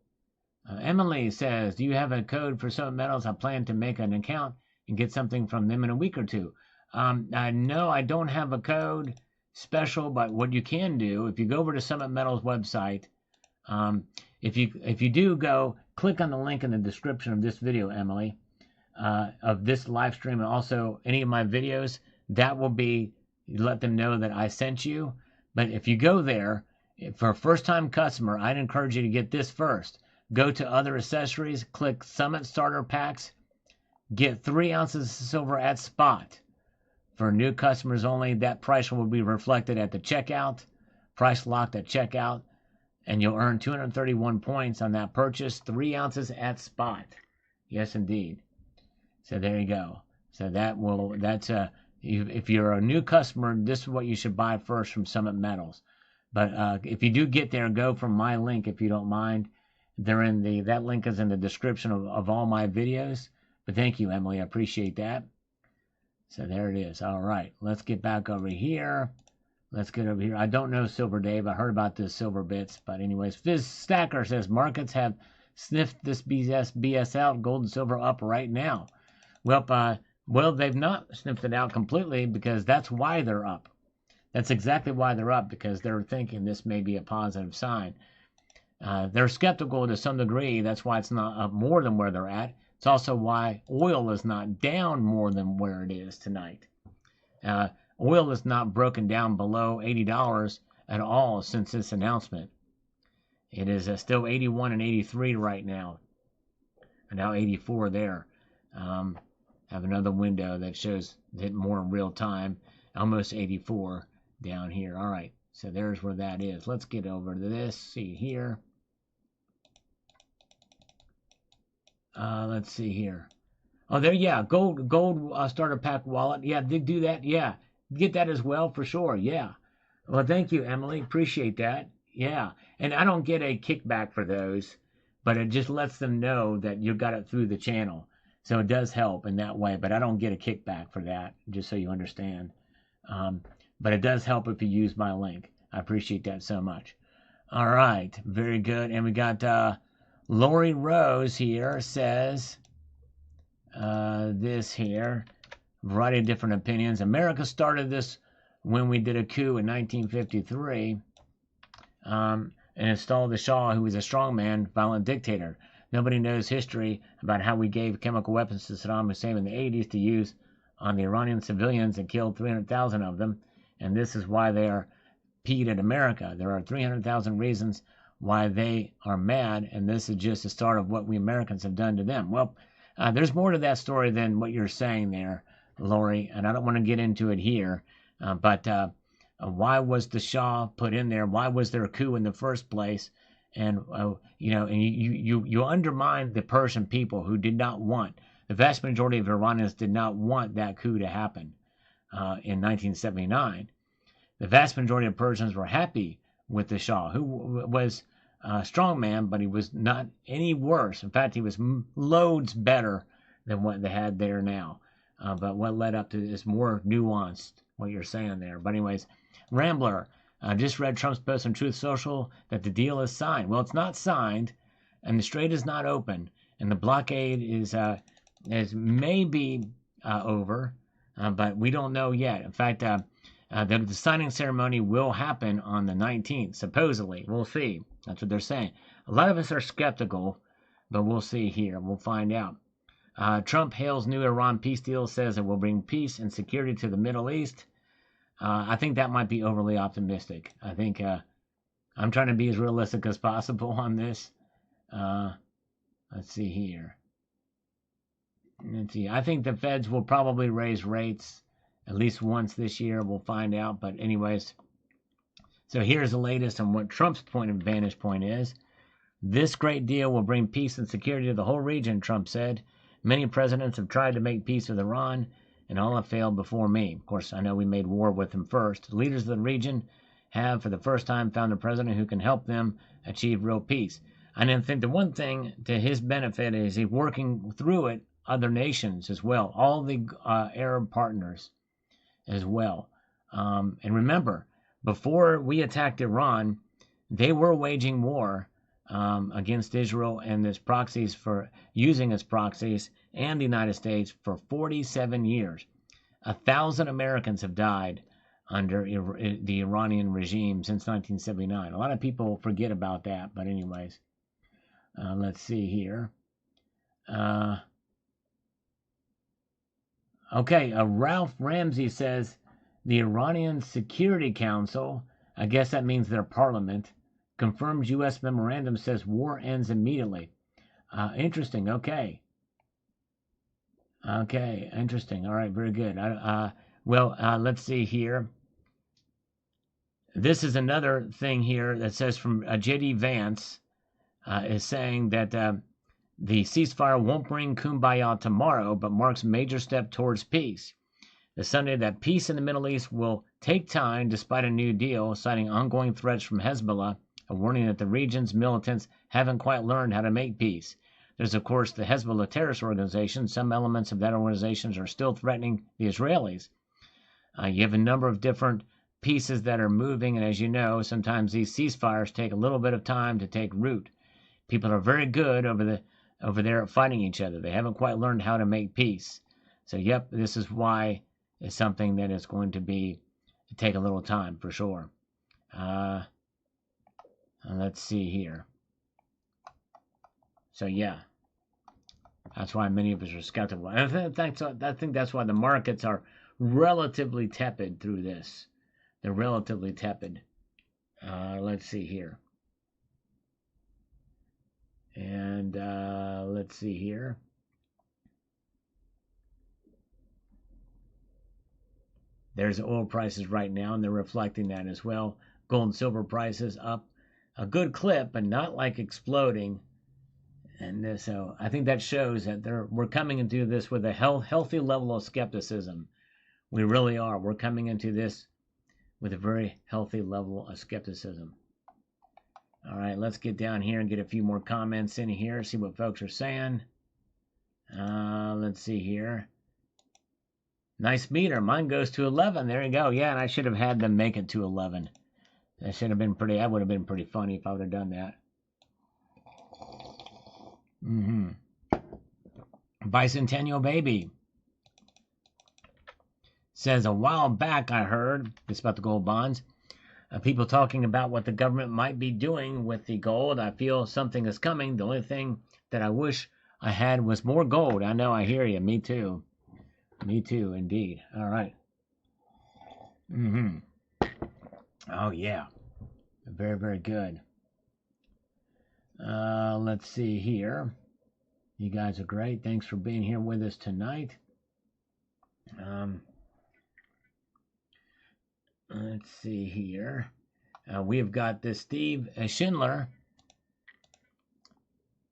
Emily says, do you have a code for some metals? I plan to make an account and get something from them in a week or two. No, I don't have a code special, but what you can do, if you go over to Summit Metals website, if you do go, click on the link in the description of this video, Emily, of this live stream, and also any of my videos, that will be, you let them know that I sent you. But if you go there, for a first-time customer, I'd encourage you to get this first. Go to other accessories, click Summit Starter Packs, get 3 ounces of silver at spot. For new customers only, that price will be reflected at the checkout, price locked at checkout, and you'll earn 231 points on that purchase, 3 ounces at spot. Yes, indeed. So there you go. So if you're a new customer, this is what you should buy first from Summit Metals. But if you do get there, go from my link if you don't mind. That link is in the description of all my videos. But thank you, Emily. I appreciate that. So there it is. All right. Let's get back over here. Let's get over here. I don't know Silver Dave. I heard about this silver bits. But anyways, Fizz Stacker says markets have sniffed this BS out. Gold and silver up right now. Well, they've not sniffed it out completely, because that's why they're up. That's exactly why they're up, because they're thinking this may be a positive sign. They're skeptical to some degree. That's why it's not up more than where they're at. It's also why oil is not down more than where it is tonight. Oil is not broken down below $80 at all since this announcement. It is still 81 and 83 right now. And now 84 there. Have another window that shows it more in real time. Almost 84 down here. All right. So there's where that is. Let's get over to this. See here. Let's see here. Oh, there, yeah. Gold starter pack wallet. Yeah, they do that. Yeah. Get that as well for sure. Yeah. Well, thank you, Emily. Appreciate that. Yeah. And I don't get a kickback for those, but it just lets them know that you got it through the channel. So it does help in that way, but I don't get a kickback for that, just so you understand. But it does help if you use my link. I appreciate that so much. All right. Very good. And we got Lori Rose here says this here. Variety of different opinions. America started this when we did a coup in 1953 and installed the Shah, who was a strongman, violent dictator. Nobody knows history about how we gave chemical weapons to Saddam Hussein in the 80s to use on the Iranian civilians and killed 300,000 of them. And this is why they are peed at America. There are 300,000 reasons why they are mad, and this is just the start of what we Americans have done to them. Well, there's more to that story than what you're saying there, Lori, and I don't want to get into it here. But why was the Shah put in there? Why was there a coup in the first place? And you undermine the Persian people who did not want. The vast majority of Iranians did not want that coup to happen in 1979. The vast majority of Persians were happy with the Shah, who was a strong man, but he was not any worse. In fact, he was loads better than what they had there now. But what led up to is more nuanced, what you're saying there. But anyways, Rambler, just read Trump's post on Truth Social that the deal is signed. Well, it's not signed, and the strait is not open, and the blockade is maybe over, but we don't know yet. In fact, the signing ceremony will happen on the 19th, supposedly. We'll see. That's what they're saying. A lot of us are skeptical, but we'll see here. We'll find out. Trump hails new Iran peace deal, says it will bring peace and security to the Middle East. I think that might be overly optimistic. I think I'm trying to be as realistic as possible on this. Let's see here. Let's see. I think the Feds will probably raise rates at least once this year. We'll find out. But anyways, so here's the latest on what Trump's vantage point is. This great deal will bring peace and security to the whole region, Trump said. Many presidents have tried to make peace with Iran, and all have failed before me. Of course, I know we made war with them first. The leaders of the region have, for the first time, found a president who can help them achieve real peace. And I think the one thing to his benefit is he's working through it other nations as well, all the Arab partners as well. And remember, before we attacked Iran, they were waging war against Israel and its proxies for using its proxies and the United States for 47 years. 1,000 Americans have died under the Iranian regime since 1979. A lot of people forget about that, but anyways, let's see here. Okay, Ralph Ramsey says the Iranian Security Council, I guess that means their parliament, confirms U.S. memorandum says war ends immediately. Interesting. Okay. Okay, interesting. All right, very good. Let's see here. This is another thing here that says from J.D. Vance is saying that the ceasefire won't bring kumbaya tomorrow, but marks major step towards peace. The Sunday that peace in the Middle East will take time despite a new deal, citing ongoing threats from Hezbollah, a warning that the region's militants haven't quite learned how to make peace. There's, of course, the Hezbollah terrorist organization. Some elements of that organization are still threatening the Israelis. You have a number of different pieces that are moving, and as you know, sometimes these ceasefires take a little bit of time to take root. People are very good over there at fighting each other. They haven't quite learned how to make peace. So, yep, this is why it's something that is going to take a little time for sure. Let's see here. So, yeah, that's why many of us are skeptical. And I think that's why the markets are relatively tepid through this. They're relatively tepid. Let's see here. And let's see here. There's oil prices right now, and they're reflecting that as well. Gold and silver prices up a good clip, but not like exploding. And so I think that shows that we're coming into this with a healthy level of skepticism. We really are. We're coming into this with a very healthy level of skepticism. All right, let's get down here and get a few more comments in here, see what folks are saying. Let's see here. Nice meter. Mine goes to 11. There you go. Yeah, and I should have had them make it to 11. That would have been pretty funny if I would have done that. Bicentennial Baby says, a while back I heard, it's about the gold bonds, people talking about what the government might be doing with the gold. I feel something is coming. The only thing that I wish I had was more gold. I know, I hear you. Me too. Me too, indeed. All right. Oh, yeah. Very, very good. Let's see here. You guys are great. Thanks for being here with us tonight. Let's see here. We've got this Steve Schindler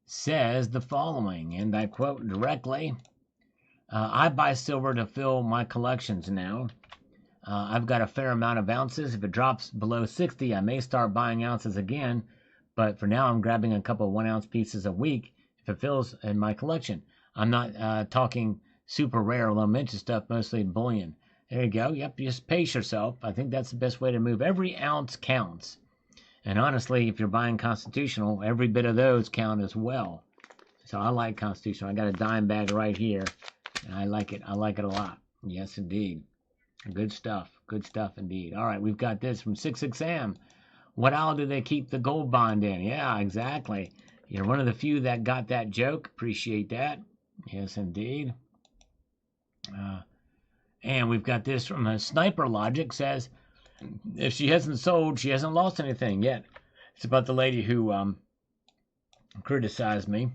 says the following, and I quote directly, I buy silver to fill my collections now. I've got a fair amount of ounces. If it drops below 60, I may start buying ounces again, but for now I'm grabbing a couple of 1 ounce pieces a week if it fills in my collection. I'm not talking super rare, low mintage stuff, mostly bullion. There you go. Yep, just pace yourself. I think that's the best way to move. Every ounce counts. And honestly, if you're buying constitutional, every bit of those count as well. So I like constitutional. I got a dime bag right here, and I like it. I like it a lot. Yes, indeed. Good stuff. Good stuff indeed. All right, we've got this from 66am. What aisle do they keep the gold bond in? Yeah, exactly. You're one of the few that got that joke. Appreciate that. Yes, indeed. And we've got this from a Sniper Logic says, if she hasn't sold, she hasn't lost anything yet. It's about the lady who criticized me.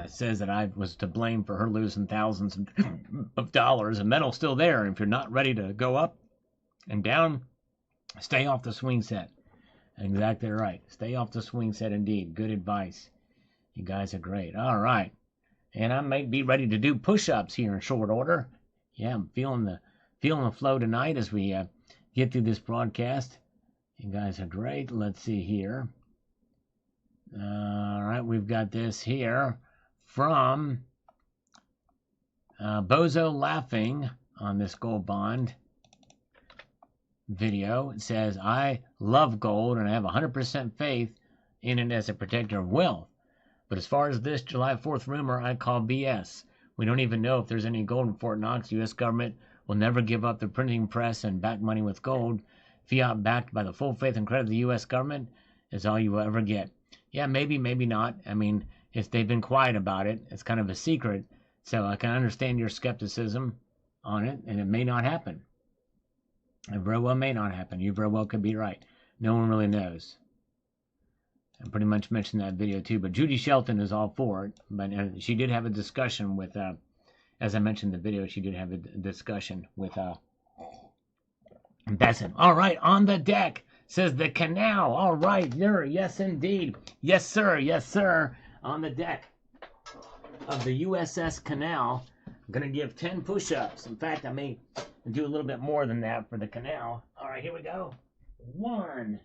Says that I was to blame for her losing thousands of dollars. And metal's still there. And if you're not ready to go up and down, stay off the swing set. Exactly right. Stay off the swing set indeed. Good advice. You guys are great. All right. And I might be ready to do push-ups here in short order. Yeah, I'm feeling the flow tonight as we get through this broadcast. You guys are great. Let's see here. All right, we've got this here from Bozo Laughing on this gold bond video. It says, I love gold and I have 100% faith in it as a protector of wealth. But as far as this July 4th rumor, I call BS. We don't even know if there's any gold in Fort Knox. The U.S. government will never give up the printing press and back money with gold. Fiat backed by the full faith and credit of the U.S. government is all you will ever get. Yeah, maybe, maybe not. I mean, if they've been quiet about it, it's kind of a secret. So I can understand your skepticism on it, and it may not happen. It very well may not happen. You very well could be right. No one really knows. I pretty much mentioned that video too, but Judy Shelton is all for it. But she did have a discussion with, as I mentioned in the video, she did have a discussion with Besson. All right, on the deck, says the canal. All right, yes indeed. Yes, sir. Yes, sir. On the deck of the USS Canal, I'm going to give 10 push-ups. In fact, I may do a little bit more than that for the canal. All right, here we go. 1,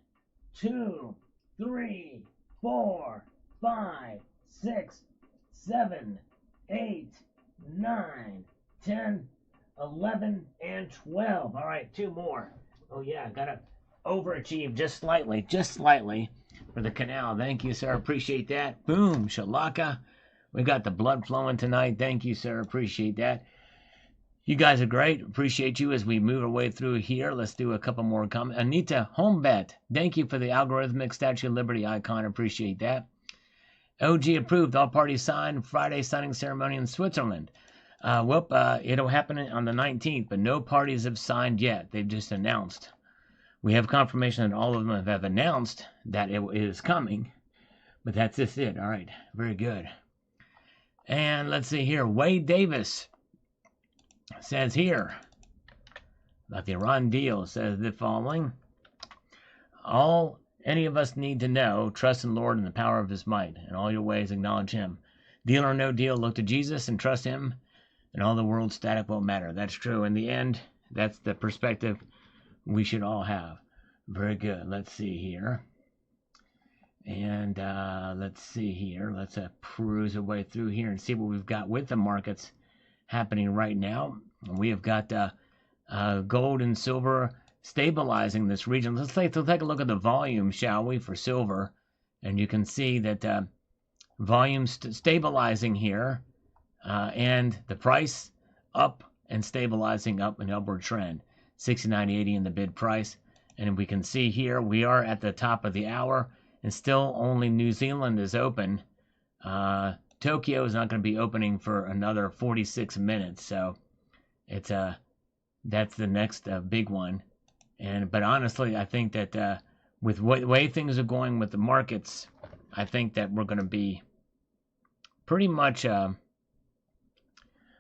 2, 3, 4, 5, 6, 7, 8, 9, 10, 11, and 12. All right, 2 more. Oh, yeah, got to overachieve just slightly for the canal. Thank you, sir. Appreciate that. Boom, shalaka. We got the blood flowing tonight. Thank you, sir. Appreciate that. You guys are great. Appreciate you as we move our way through here. Let's do a couple more comments. Anita Homebet, thank you for the algorithmic Statue of Liberty icon. Appreciate that. OG approved. All parties signed. Friday signing ceremony in Switzerland. It'll happen on the 19th, but no parties have signed yet. They've just announced. We have confirmation that all of them have announced that it is coming, but that's just it. All right, very good. And let's see here. Wade Davis says here about the Iran deal, says the following. All any of us need to know, trust in the Lord and the power of his might. In all your ways acknowledge him. Deal or no deal, look to Jesus and trust him, and all the world's static won't matter. That's true. In the end, that's the perspective we should all have. Very good. Let's see here. And let's see here. Let's peruse our way through here and see what we've got with the markets happening right now. We have got gold and silver stabilizing this region. Let's take a look at the volume, shall we, for silver. And you can see that volume stabilizing here, and the price up and stabilizing up an upward trend. 69.80 in the bid price. And we can see here we are at the top of the hour, and still only New Zealand is open. Tokyo is not going to be opening for another 46 minutes, so it's that's the next big one. But honestly, I think that with the way things are going with the markets, I think that we're going to be pretty much.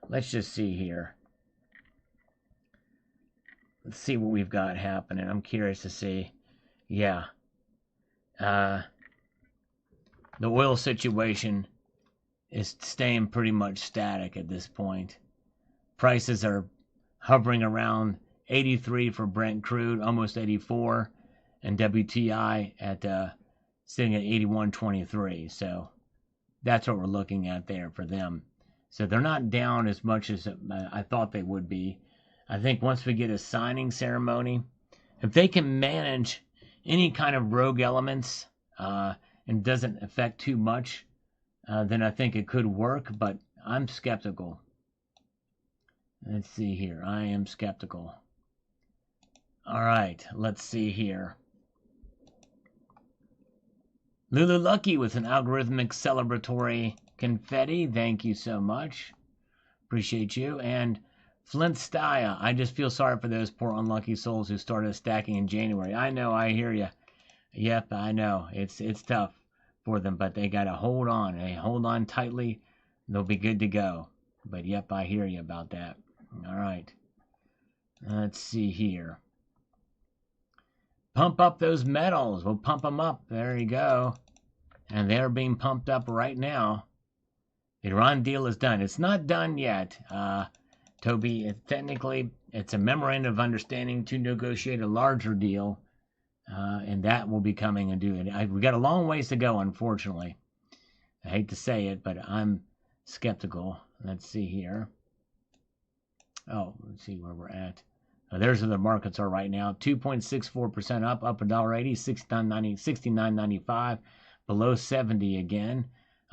Let's just see here. Let's see what we've got happening. I'm curious to see. Yeah. The oil situation is staying pretty much static at this point. Prices are hovering around 83 for Brent crude, almost 84, and WTI at sitting at 81.23. So that's what we're looking at there for them. So they're not down as much as I thought they would be. I think once we get a signing ceremony, if they can manage any kind of rogue elements and doesn't affect too much, then I think it could work, but I'm skeptical. Let's see here. I am skeptical. All right, let's see here. Lulu Lucky with an algorithmic celebratory confetti. Thank you so much. Appreciate you. And Flint Stya, I just feel sorry for those poor unlucky souls who started stacking in January. I know, I hear you. Yep, I know. It's tough for them, but they got to hold on. They hold on tightly. They'll be good to go. But yep, I hear you about that. All right. Let's see here. Pump up those metals. We'll pump them up. There you go. And they're being pumped up right now. The Iran deal is done. It's not done yet. Toby, technically, it's a memorandum of understanding to negotiate a larger deal, and that will be coming and doing. We got a long ways to go, unfortunately. I hate to say it, but I'm skeptical. Let's see here. Oh, let's see where we're at. There's where the markets are right now. 2.64% up $1.80, 69.95. below 70 again.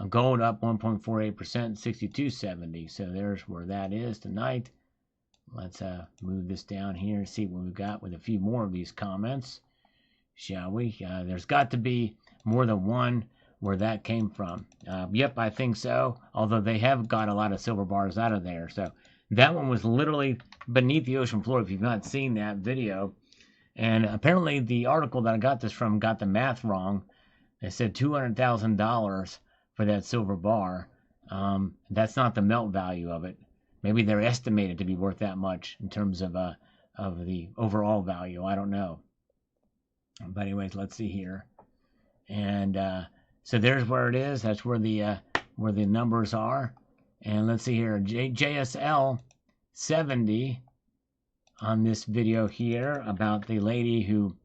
Gold up 1.48%, 62.70. So there's where that is tonight. Let's move this down here and see what we've got with a few more of these comments, shall we? There's got to be more than one where that came from. Yep, I think so, although they have got a lot of silver bars out of there. So that one was literally beneath the ocean floor, if you've not seen that video. And apparently the article that I got this from got the math wrong. They said $200,000 for that silver bar. That's not the melt value of it. Maybe they're estimated to be worth that much in terms of the overall value. I don't know. But anyways, let's see here. And so there's where it is. That's where the numbers are. And let's see here. JSL 70 on this video here about the lady who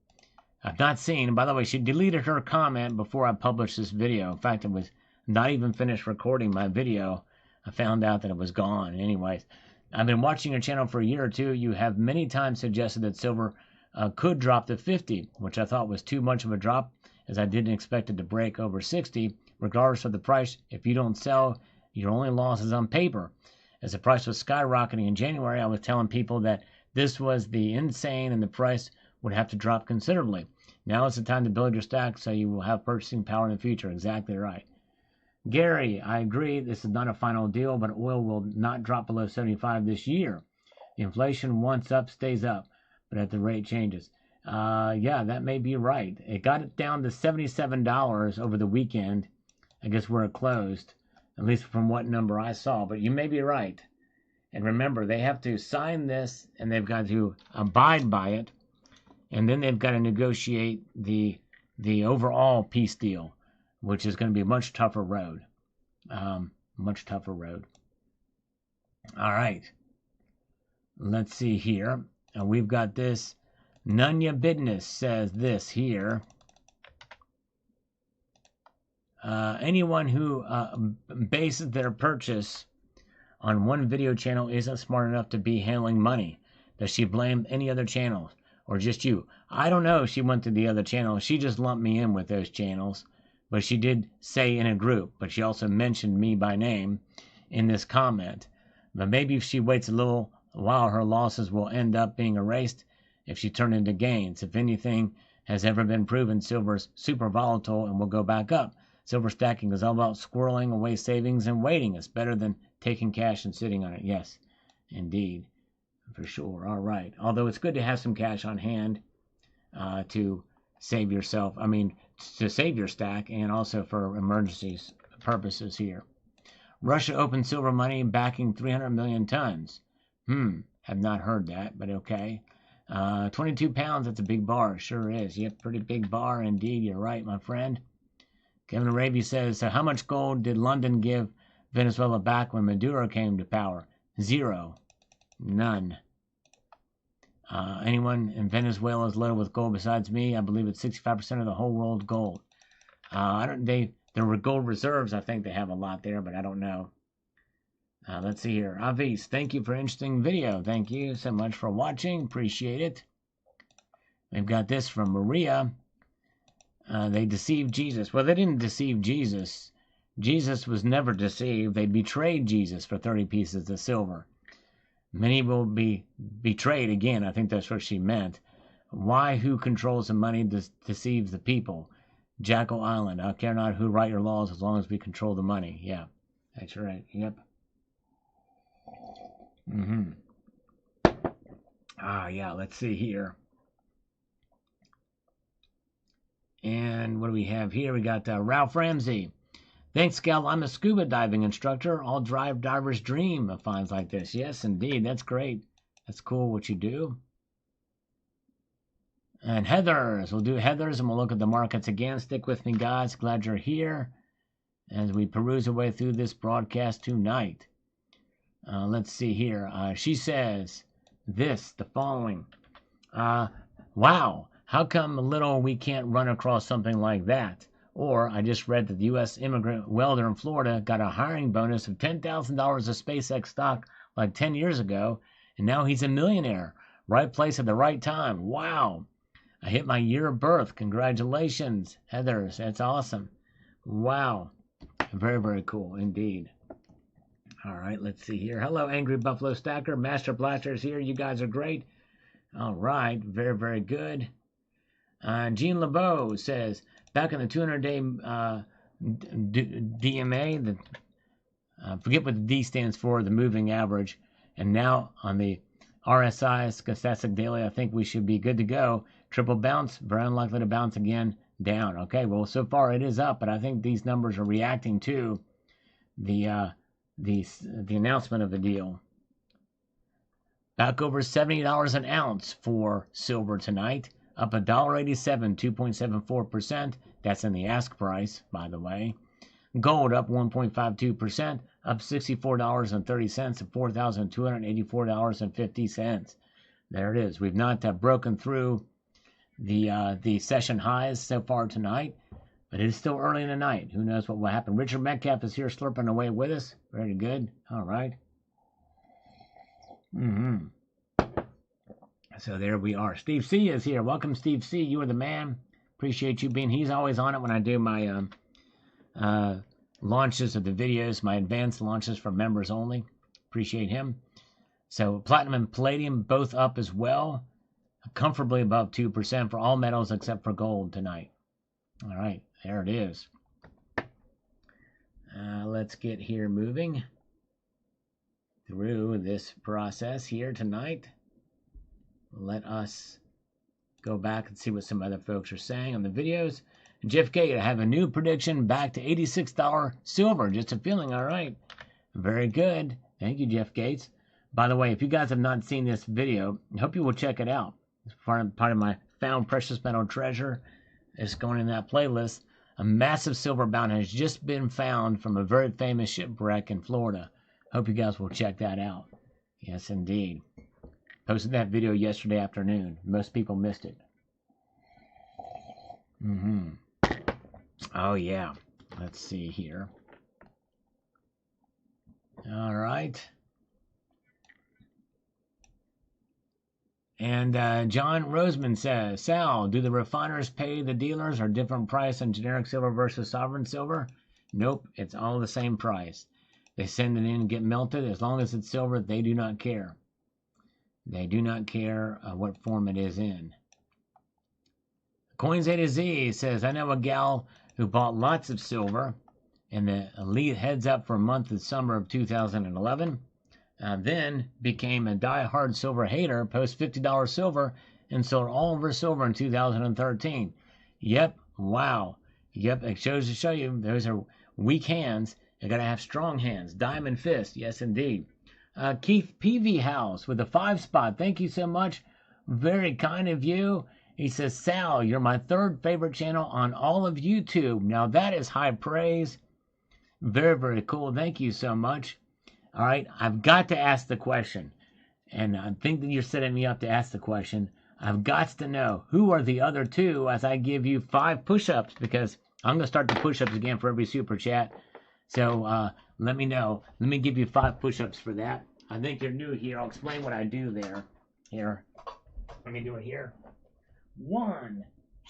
I've not seen. And by the way, she deleted her comment before I published this video. In fact, it was not even finished recording my video. I found out that it was gone. Anyways, I've been watching your channel for a year or two. You have many times suggested that silver could drop to 50, which I thought was too much of a drop, as I didn't expect it to break over 60. Regardless of the price, if you don't sell, your only loss is on paper. As the price was skyrocketing in January, I was telling people that this was the insane and the price would have to drop considerably. Now is the time to build your stack so you will have purchasing power in the future. Exactly right. Gary, I agree. This is not a final deal, but oil will not drop below 75 this year. The inflation once up stays up, but at the rate changes. Yeah, that may be right. It got it down to $77 over the weekend. I guess where it closed, at least from what number I saw. But you may be right. And remember, they have to sign this, and they've got to abide by it, and then they've got to negotiate the overall peace deal, which is going to be a much tougher road. Much tougher road. All right. Let's see here. We've got this. Nunya Business says this here. Anyone who bases their purchase on one video channel isn't smart enough to be handling money. Does she blame any other channels or just you? I don't know if she went to the other channels. She just lumped me in with those channels. But she did say in a group, but she also mentioned me by name in this comment. But maybe if she waits a little while, her losses will end up being erased if she turns into gains. If anything has ever been proven, silver's super volatile and will go back up. Silver stacking is all about squirreling away savings and waiting. It's better than taking cash and sitting on it. Yes, indeed, for sure. All right. Although it's good to have some cash on hand to save yourself. I mean, to save your stack and also for emergencies purposes here. Russia opened silver money backing 300 million tons. Have not heard that, but okay. 22 pounds, that's a big bar. Sure is. Yep, pretty big bar indeed. You're right, my friend. Kevin Arabia says, so how much gold did London give Venezuela back when Maduro came to power? 0. None. Anyone in Venezuela is loaded with gold besides me? I believe it's 65% of the whole world gold. There were gold reserves. I think they have a lot there, but I don't know. Let's see here. Avis, thank you for an interesting video. Thank you so much for watching. Appreciate it. We've got this from Maria. They deceived Jesus. Well, they didn't deceive Jesus. Jesus was never deceived. They betrayed Jesus for 30 pieces of silver. Many will be betrayed again. I think that's what she meant. Why? Who controls the money deceives the people. Jackal Island. I care not who write your laws as long as we control the money. Yeah, that's right. Yep. Yeah, let's see here. And what do we have here? We got Ralph Ramsey. Thanks, Gal. I'm a scuba diving instructor. All divers dream of finds like this. Yes, indeed. That's great. That's cool what you do. And Heathers. We'll do Heathers and we'll look at the markets again. Stick with me, guys. Glad you're here as we peruse our way through this broadcast tonight. Let's see here. She says the following. Wow. How come little we can't run across something like that? Or I just read that the U.S. immigrant welder in Florida got a hiring bonus of $10,000 of SpaceX stock like 10 years ago, and now he's a millionaire. Right place at the right time. Wow. I hit my year of birth. Congratulations, Heathers. That's awesome. Wow. Very, very cool indeed. All right, let's see here. Hello, Angry Buffalo Stacker. Master Blaster is here. You guys are great. All right, very, very good. Jean LeBeau says, back in the 200-day DMA, forget what the D stands for, the moving average, and now on the RSI, Stochastic Daily, I think we should be good to go. Triple bounce, very unlikely to bounce again down. Okay, well, so far it is up, but I think these numbers are reacting to the announcement of the deal. Back over $70 an ounce for silver tonight, up $1.87, 2.74%. That's in the ask price, by the way. Gold up 1.52%, up $64.30 to $4,284.50. There it is. We've not broken through the session highs so far tonight, but it is still early in the night. Who knows what will happen? Richard Metcalf is here slurping away with us. Very good. All right. So there we are. Steve C is here. Welcome, Steve C. You are the man. Appreciate you being. He's always on it when I do my launches of the videos, my advanced launches for members only. Appreciate him. So platinum and palladium both up as well, comfortably above 2% for all metals except for gold tonight. All right, there it is. Let's get here moving through this process here tonight. Let us go back and see what some other folks are saying on the videos. Jeff Gate, I have a new prediction back to $86 silver. Just a feeling, all right. Very good. Thank you, Jeff Gates. By the way, if you guys have not seen this video, I hope you will check it out. It's part of my Found Precious Metal Treasure. It's going in that playlist. A massive silver bounty has just been found from a very famous shipwreck in Florida. Hope you guys will check that out. Yes, indeed. Posted that video yesterday afternoon. Most people missed it. Oh, yeah. Let's see here. All right. And John Roseman says, Sal, do the refiners pay the dealers a different price on generic silver versus sovereign silver? Nope, it's all the same price. They send it in and get melted. As long as it's silver, they do not care. They do not care what form it is in. Coins A to Z says, I know a gal who bought lots of silver in the elite heads up for a month in summer of 2011. Then became a die-hard silver hater, post $50 silver, and sold all of her silver in 2013. Yep, wow. Yep, it shows to show you those are weak hands. You gotta have strong hands. Diamond fist, yes indeed. Keith PV House with a 5 spot. Thank you so much. Very kind of you. He says, Sal, you're my third favorite channel on all of YouTube. Now that is high praise. Very, very cool. Thank you so much. All right, I've got to ask the question, and I think that you're setting me up to ask the question. I've got to know who are the other two as I give you 5 push-ups, because I'm going to start the push-ups again for every super chat. So let me know. Let me give you 5 push-ups for that. I think you're new here. I'll explain what I do there. Here, let me do it here. 1,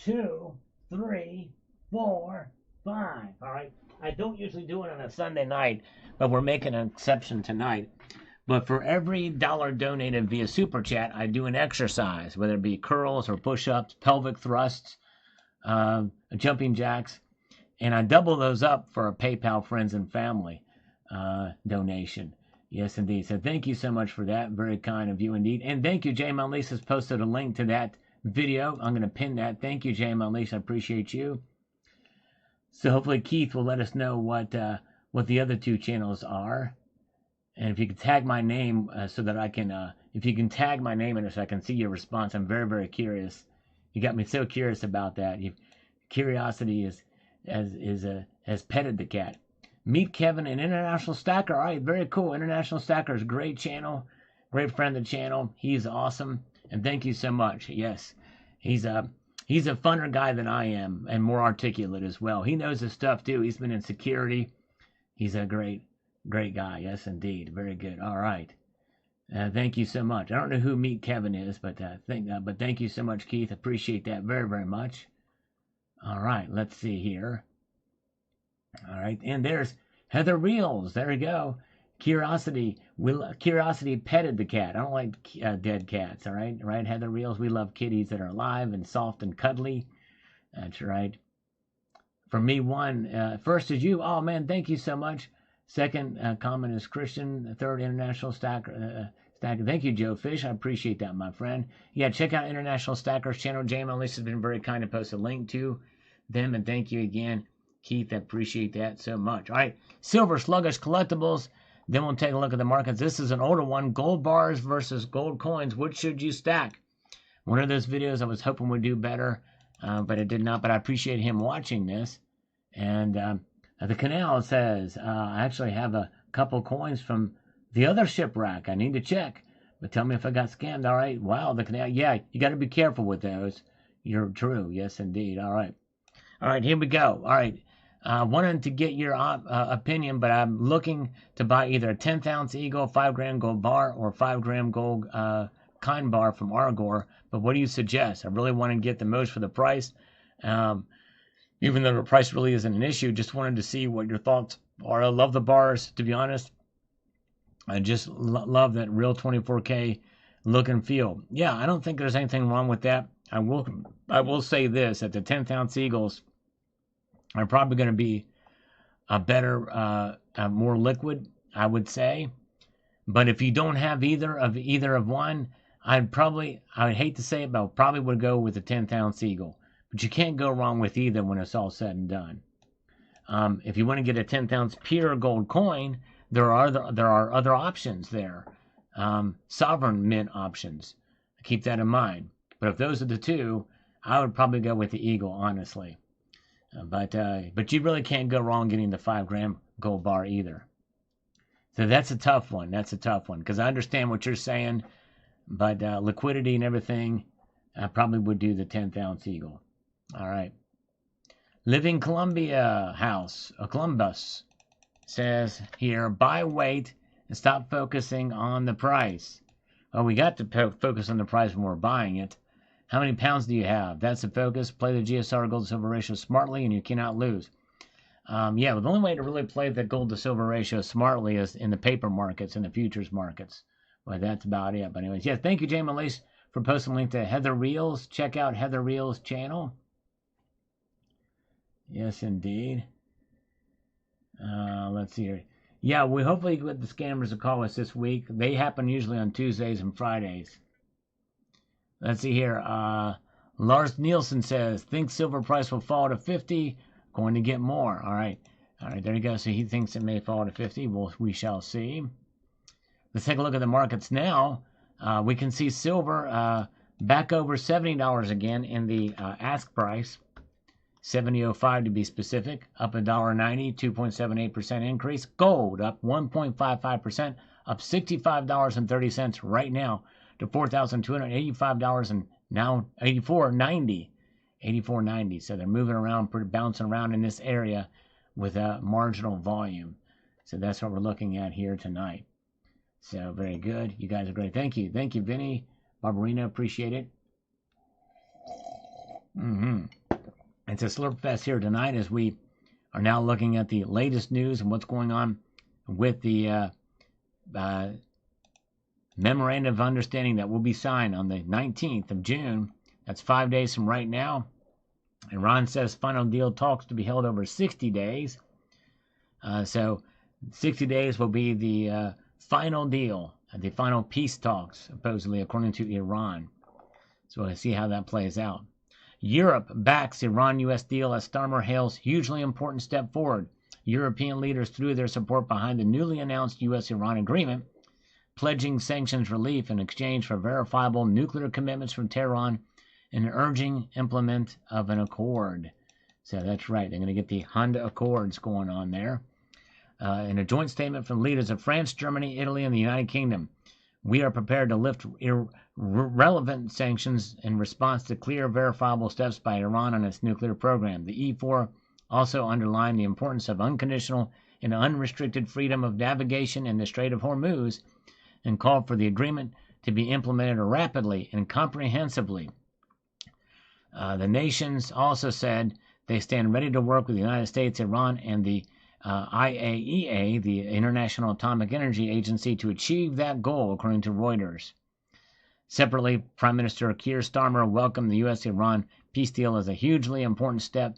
2, 3, 4, 5. All right. I don't usually do it on a Sunday night, but we're making an exception tonight. But for every dollar donated via Super Chat, I do an exercise, whether it be curls or push-ups, pelvic thrusts, jumping jacks, and I double those up for a PayPal friends and family donation. Yes, indeed. So thank you so much for that. Very kind of you indeed. And thank you, Jay Monlease has posted a link to that video. I'm going to pin that. Thank you, Jay Monlease. I appreciate you. So hopefully Keith will let us know what the other 2 channels are, and if you can tag my name so that I can, if you can tag my name in it so I can see your response. I'm very, very curious. You got me so curious about that. Curiosity has petted the cat. Meet Kevin, an international stacker. All right, very cool. International stacker is a great channel, great friend of the channel. He's awesome, and thank you so much. Yes, he's a funner guy than I am, and more articulate as well. He knows his stuff too. He's been in security. He's a great guy. Yes, indeed. Very good. All right. Thank you so much. I don't know who Meet Kevin is, but thank you so much, Keith. Appreciate that very, very much. All right. Let's see here. All right, and there's Heather Reels. There we go. Curiosity petted the cat. I don't like dead cats. All right, right. Heather Reels. We love kitties that are alive and soft and cuddly. That's right. For me, one. First is you. Oh man, thank you so much. Second comment is Christian. Third, International Stacker. Thank you, Joe Fish. I appreciate that, my friend. Yeah, check out International Stackers channel. James Ellis has been very kind to post a link to them, and thank you again, Keith. I appreciate that so much. All right, silver sluggish collectibles. Then we'll take a look at the markets. This is an older one. Gold bars versus gold coins. Which should you stack? One of those videos I was hoping would do better, but it did not. But I appreciate him watching this. And the canal says, I actually have a couple coins from the other shipwreck. I need to check. But tell me if I got scammed. All right. Wow, the canal. Yeah, you got to be careful with those. You're true. Yes, indeed. All right. All right, here we go. All right. Wanted to get your opinion, but I'm looking to buy either a 10th ounce Eagle, 5 gram gold bar, or 5 gram gold kind bar from Argor. But what do you suggest? I really want to get the most for the price. Even though the price really isn't an issue, just wanted to see what your thoughts are. I love the bars, to be honest. I just love that real 24K look and feel. Yeah, I don't think there's anything wrong with that. I will say this, that the 10th ounce Eagles are probably going to be a better, more liquid, I would say. But if you don't have either of one, I would hate to say it, but I probably would go with the 10th ounce Eagle. But you can't go wrong with either when it's all said and done. If you want to get a 10th ounce pure gold coin, there are other options there. Sovereign mint options. Keep that in mind. But if those are the two, I would probably go with the Eagle, honestly. But you really can't go wrong getting the 5 gram gold bar either. So that's a tough one. Because I understand what you're saying, but liquidity and everything, I probably would do the 10th ounce Eagle. All right. Living Columbia House, Columbus, says here, buy weight and stop focusing on the price. Well, we got to focus on the price when we're buying it. How many pounds do you have? That's the focus. Play the GSR gold to silver ratio smartly, and you cannot lose. Yeah, the only way to really play the gold to silver ratio smartly is in the paper markets and the futures markets. Well, that's about it. But anyways, yeah, thank you, James Elise, for posting a link to Heather Reels. Check out Heather Reels' channel. Yes, indeed. Let's see here. Yeah, we hopefully get the scammers to call us this week. They happen usually on Tuesdays and Fridays. Let's see here. Lars Nielsen says, think silver price will fall to 50. Going to get more. All right. All right, there you go. So he thinks it may fall to 50. Well, we shall see. Let's take a look at the markets now. We can see silver back over $70 again in the ask price. $70.05 to be specific. Up $1.90, 2.78% increase. Gold up 1.55%, up $65.30 right now to $4,285 and now $84.90. So they're moving around, bouncing around in this area with a marginal volume. So that's what we're looking at here tonight. So very good. You guys are great. Thank you. Thank you, Vinny. Barbarina, appreciate it. It's a slurp fest here tonight as we are now looking at the latest news and what's going on with the memorandum of understanding that will be signed on the 19th of June. That's 5 days from right now. Iran says final deal talks to be held over 60 days. So 60 days will be the final deal, the final peace talks, supposedly, according to Iran. So we'll see how that plays out. Europe backs Iran-U.S. deal as Starmer hails hugely important step forward. European leaders threw their support behind the newly announced U.S.-Iran agreement, pledging sanctions relief in exchange for verifiable nuclear commitments from Tehran and urging implement of an accord. So that's right. They're going to get the Honda Accords going on there. In a joint statement from leaders of France, Germany, Italy, and the United Kingdom, we are prepared to lift relevant sanctions in response to clear, verifiable steps by Iran on its nuclear program. The E4 also underlined the importance of unconditional and unrestricted freedom of navigation in the Strait of Hormuz and called for the agreement to be implemented rapidly and comprehensively. The nations also said They stand ready to work with the United States, Iran, and the IAEA, the International Atomic Energy Agency, to achieve that goal, according to Reuters. Separately, Prime Minister Keir Starmer welcomed the U.S.-Iran peace deal as a hugely important step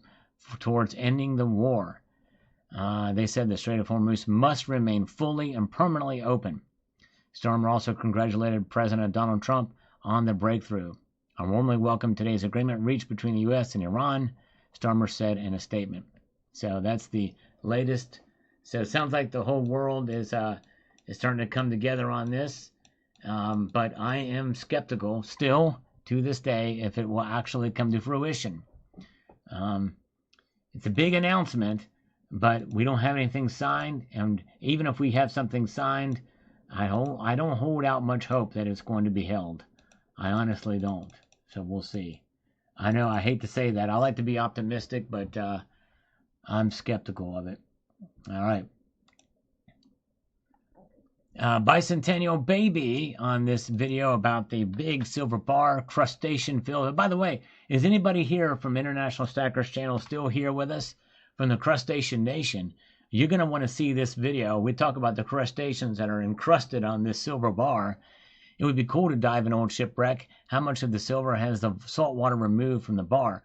towards ending the war. They said the Strait of Hormuz must remain fully and permanently open. Starmer also congratulated President Donald Trump on the breakthrough. I warmly welcome today's agreement reached between the U.S. and Iran, Starmer said in a statement. So that's the latest. So it sounds like the whole world is starting to come together on this. But I am skeptical still to this day if it will actually come to fruition. It's a big announcement, but we don't have anything signed. And even if we have something signed, I don't hold out much hope that it's going to be held. I honestly don't. So we'll see. I know I hate to say that. I like to be optimistic, but I'm skeptical of it. All right. Bicentennial Baby on this video about the big silver bar crustacean field. By the way, is anybody here from International Stackers channel still here with us from the Crustacean Nation? You're going to want to see this video. We talk about the crustaceans that are encrusted on this silver bar. It would be cool to dive an old shipwreck. How much of the silver has the salt water removed from the bar?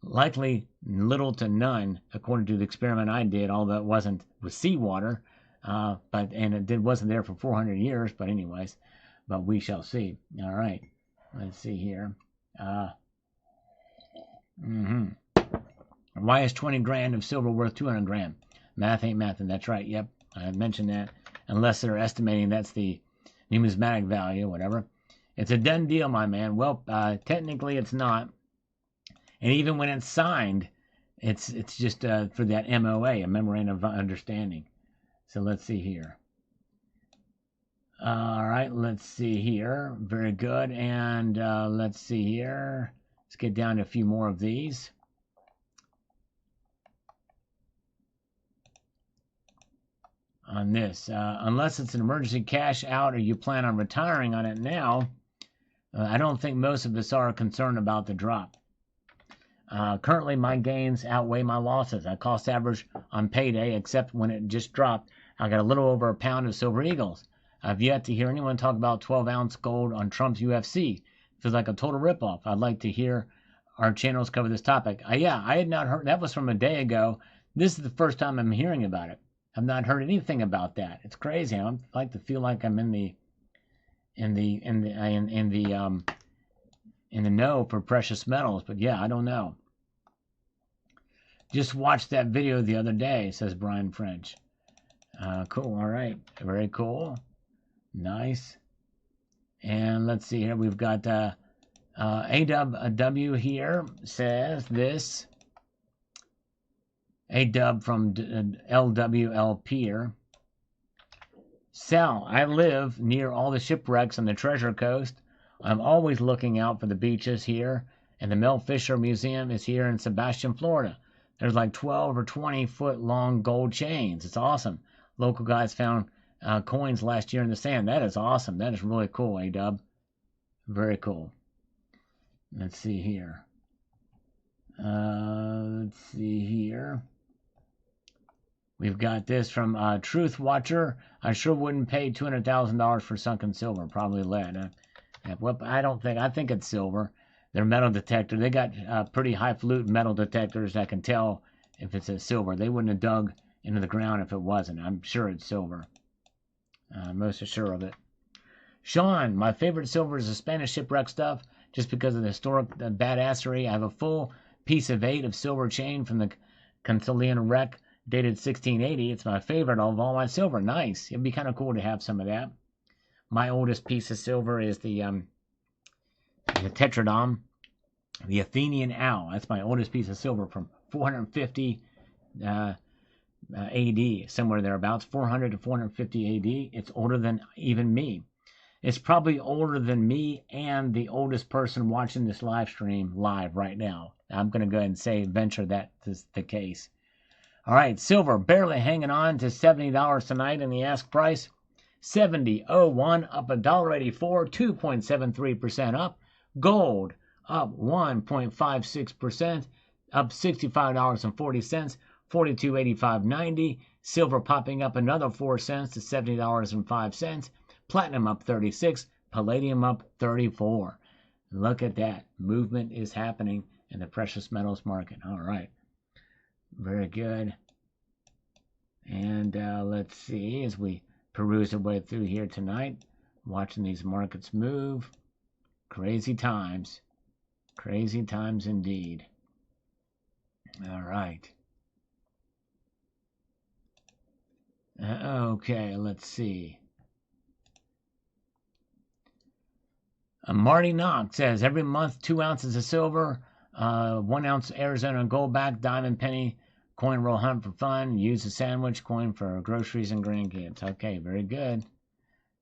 Likely little to none, according to the experiment I did, although it wasn't with seawater. It wasn't there for 400 years, but anyways, but we shall see. All right, let's see here. Why is 20 grand of silver worth 200 grand? Math ain't mathing. That's right. Yep, I mentioned that. Unless they're estimating that's the numismatic value, whatever. It's a done deal, my man. Well, technically it's not. And even when it's signed, it's just for that MOA, a memorandum of understanding. So let's see here. All right, let's see here. Very good. And let's see here. Let's get down to a few more of these. On this, unless it's an emergency cash out or you plan on retiring on it now, I don't think most of us are concerned about the drop. Currently, my gains outweigh my losses. I cost average on payday, except when it just dropped. I got a little over a pound of Silver Eagles. I've yet to hear anyone talk about 12-ounce gold on Trump's UFC. Feels like a total ripoff. I'd like to hear our channels cover this topic. Yeah, I had not heard. That was from a day ago. This is the first time I'm hearing about it. I've not heard anything about that. It's crazy. I like to feel like I'm in the know for precious metals, but yeah, I don't know. Just watched that video the other day, says Brian French. Cool. All right. Very cool. Nice. And let's see here. We've got AW here says this. AW from LWL Pier. Sal, I live near all the shipwrecks on the Treasure Coast. I'm always looking out for the beaches here, and the Mel Fisher Museum is here in Sebastian, Florida. There's like 12 or 20-foot long gold chains. It's awesome. Local guys found coins last year in the sand. That is awesome. That is really cool, A-Dub. Very cool. Let's see here. Let's see here. We've got this from Truth Watcher. I sure wouldn't pay $200,000 for sunken silver. Probably lead. I think it's silver. Their metal detector. They got pretty highfalutin metal detectors that can tell if it's a silver. They wouldn't have dug into the ground if it wasn't. I'm sure it's silver. Most sure of it. Sean, my favorite silver is the Spanish shipwreck stuff, just because of the historic badassery. I have a full piece of 8 of silver chain from the Cancillian wreck, dated 1680. It's my favorite of all my silver. Nice. It'd be kind of cool to have some of that. My oldest piece of silver is the Tetradon, the Athenian owl. That's my oldest piece of silver from 450 AD, somewhere thereabouts, 400 to 450 AD. It's older than even me. It's probably older than me and the oldest person watching this live stream live right now. I'm going to go ahead and venture that is the case. All right, silver barely hanging on to $70 tonight in the ask price. $70.01, up $1.84, 2.73% up. Gold up 1.56%, up $65.40, 42.85.90. Silver popping up another 4 cents to $70.05. Platinum up 36, palladium up 34. Look at that. Movement is happening in the precious metals market. All right. Very good. And let's see, as we peruse our way through here tonight, watching these markets move. Crazy times. Crazy times indeed. All right. Okay, let's see. Marty Knox says, every month 2 ounces of silver, 1 ounce Arizona goldback, diamond penny, coin roll hunt for fun, use a sandwich, coin for groceries and grandkids. Okay, very good.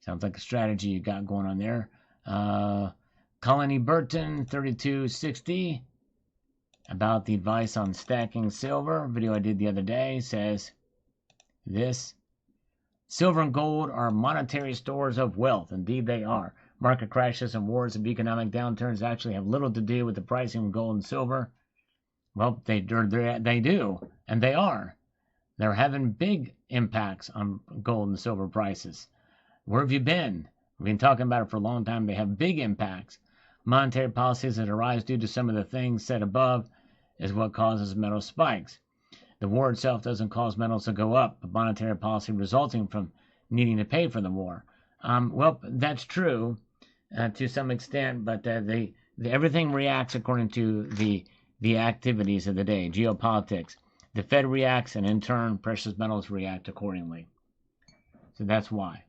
Sounds like a strategy you got going on there. Colony Burton, 3260, about the advice on stacking silver, video I did the other day, says this: silver and gold are monetary stores of wealth. Indeed they are. Market crashes and wars of economic downturns actually have little to do with the pricing of gold and silver. Well, they do, and they are. They're having big impacts on gold and silver prices. Where have you been? We've been talking about it for a long time. They have big impacts. Monetary policies that arise due to some of the things said above is what causes metal spikes. The war itself doesn't cause metals to go up, but monetary policy resulting from needing to pay for the war. Well, that's true to some extent, but everything reacts according to the activities of the day, geopolitics. The Fed reacts, and in turn, precious metals react accordingly. So that's why.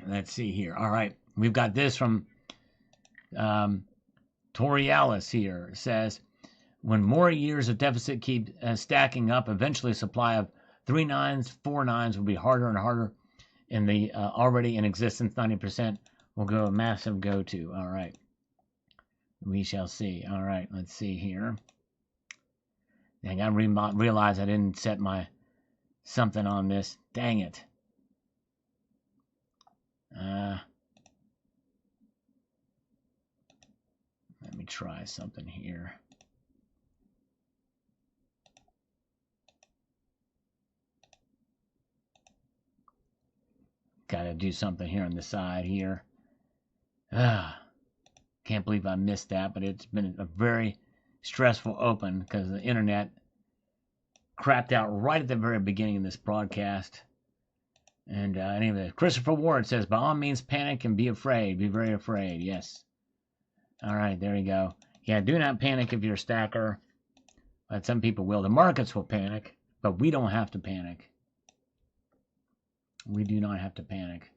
Let's see here. All right, we've got this from Torialis here. It says, when more years of deficit keep stacking up, eventually a supply of 3 nines, 4 nines will be harder and harder, and the already in existence 90% will go a massive go-to. All right. We shall see. All right, let's see here. Dang, I realized I didn't set my something on this. Dang it. Let me try something here. Got to do something here on the side here. Can't believe I missed that, but it's been a very stressful open because the internet crapped out right at the very beginning of this broadcast. And anyway, Christopher Ward says, by all means, panic and be afraid. Be very afraid. Yes. All right, there you go. Yeah, do not panic if you're a stacker. But some people will. The markets will panic, but we don't have to panic. We do not have to panic.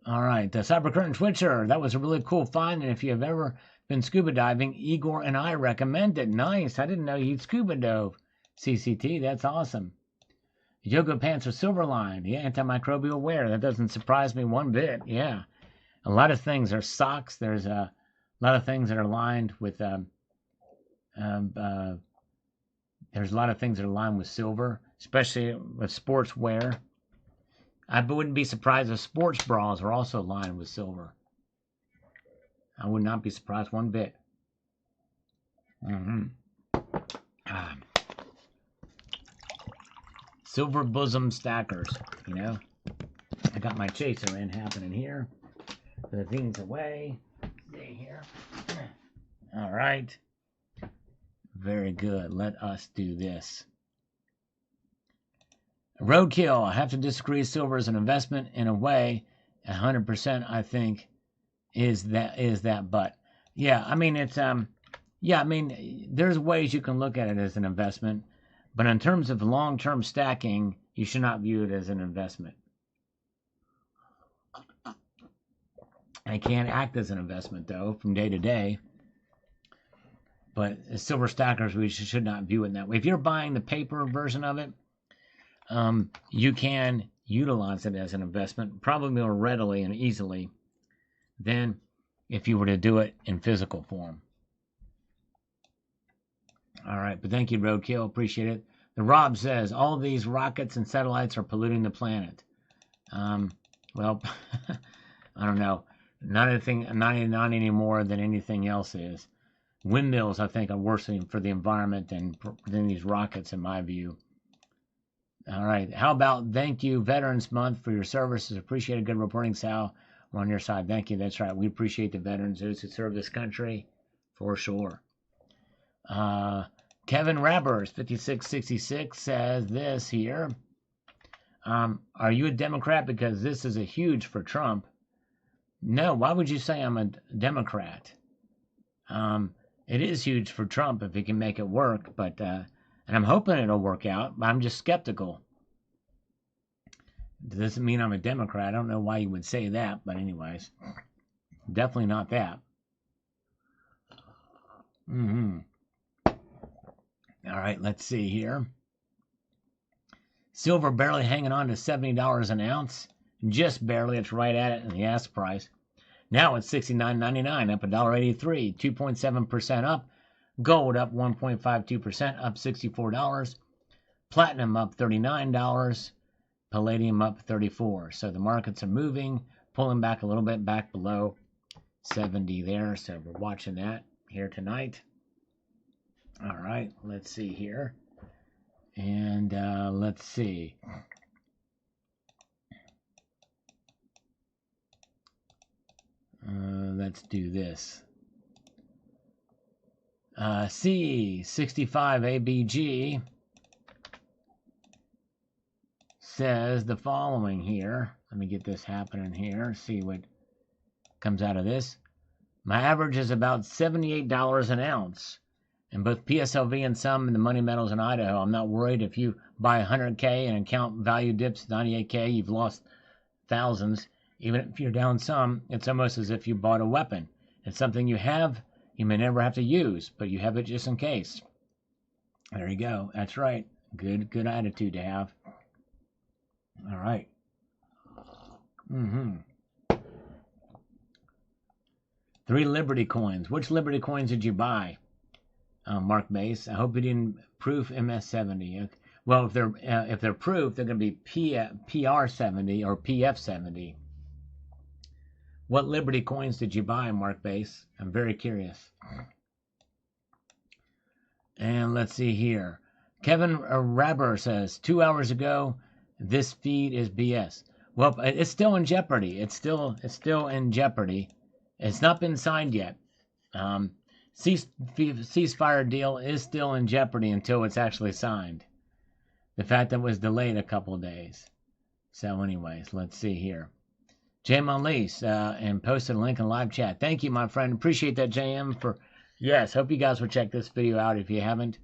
All right, the Cyber Curtain Switcher. That was a really cool find, and if you have ever been scuba diving, Igor and I recommend it. Nice. I didn't know you'd scuba dove. CCT, that's awesome. Yoga pants are silver lined. Yeah, antimicrobial wear. That doesn't surprise me one bit. Yeah. A lot of things are socks. There's a lot of things that are lined with there's a lot of things that are lined with silver, especially with sports wear. I wouldn't be surprised if sports bras are also lined with silver. I would not be surprised one bit. Silver bosom stackers, you know. I got my chaser in happening here. The things away. Stay here. All right. Very good. Let us do this. Roadkill. I have to disagree. Silver is an investment in a way. 100%, I think, is that. But yeah, I mean it's yeah, I mean there's ways you can look at it as an investment, but in terms of long-term stacking, you should not view it as an investment. It can act as an investment though, from day to day. But as silver stackers, we should not view it in that way. If you're buying the paper version of it, you can utilize it as an investment, probably more readily and easily than if you were to do it in physical form. All right, but thank you, Roadkill. Appreciate it. The Rob says, all of these rockets and satellites are polluting the planet. Well, I don't know. Not anything, not any more than anything else is. Windmills, I think, are worse for the environment than these rockets, in my view. All right. How about thank you, Veterans Month, for your services. Appreciate a good reporting, Sal. We're on your side. Thank you. That's right. We appreciate the veterans, those who serve this country, for sure. Kevin Rabbers, 5666, says this here. Are you a Democrat? Because this is a huge for Trump. No, why would you say I'm a Democrat? It is huge for Trump if he can make it work, but and I'm hoping it'll work out, but I'm just skeptical. It doesn't mean I'm a Democrat. I don't know why you would say that, but anyways, definitely not that. All right, let's see here. Silver barely hanging on to $70 an ounce. Just barely. It's right at it in the ask price. Now it's $69.99, up $1.83, 2.7% up. Gold up 1.52%, up $64. Platinum up $39. Palladium up $34. So the markets are moving, pulling back a little bit, back below 70 there. So we're watching that here tonight. All right, let's see here. And let's see. Let's do this. C65ABG says the following here. Let me get this happening here. See what comes out of this. My average is about $78 an ounce. And both PSLV and some in the money metals in Idaho. I'm not worried if you buy 100K and account value dips 98K, you've lost thousands. Even if you're down some, it's almost as if you bought a weapon. It's something you have, you may never have to use, but you have it just in case. There you go. That's right. Good attitude to have. All right. 3 Liberty coins. Which Liberty coins did you buy? Mark Base. I hope you didn't proof MS70. Well, if they're proof, they're going to be PR70 or PF70. What Liberty coins did you buy, Mark Base? I'm very curious. And let's see here. Kevin Rabber says 2 hours ago, this feed is BS. Well, it's still in jeopardy. It's still in jeopardy. It's not been signed yet. Ceasefire deal is still in jeopardy until it's actually signed. The fact that it was delayed a couple of days. So anyways, let's see here. JM Lease and posted a link in live chat. Thank you, my friend. Appreciate that, JM. Yes, hope you guys will check this video out if you haven't.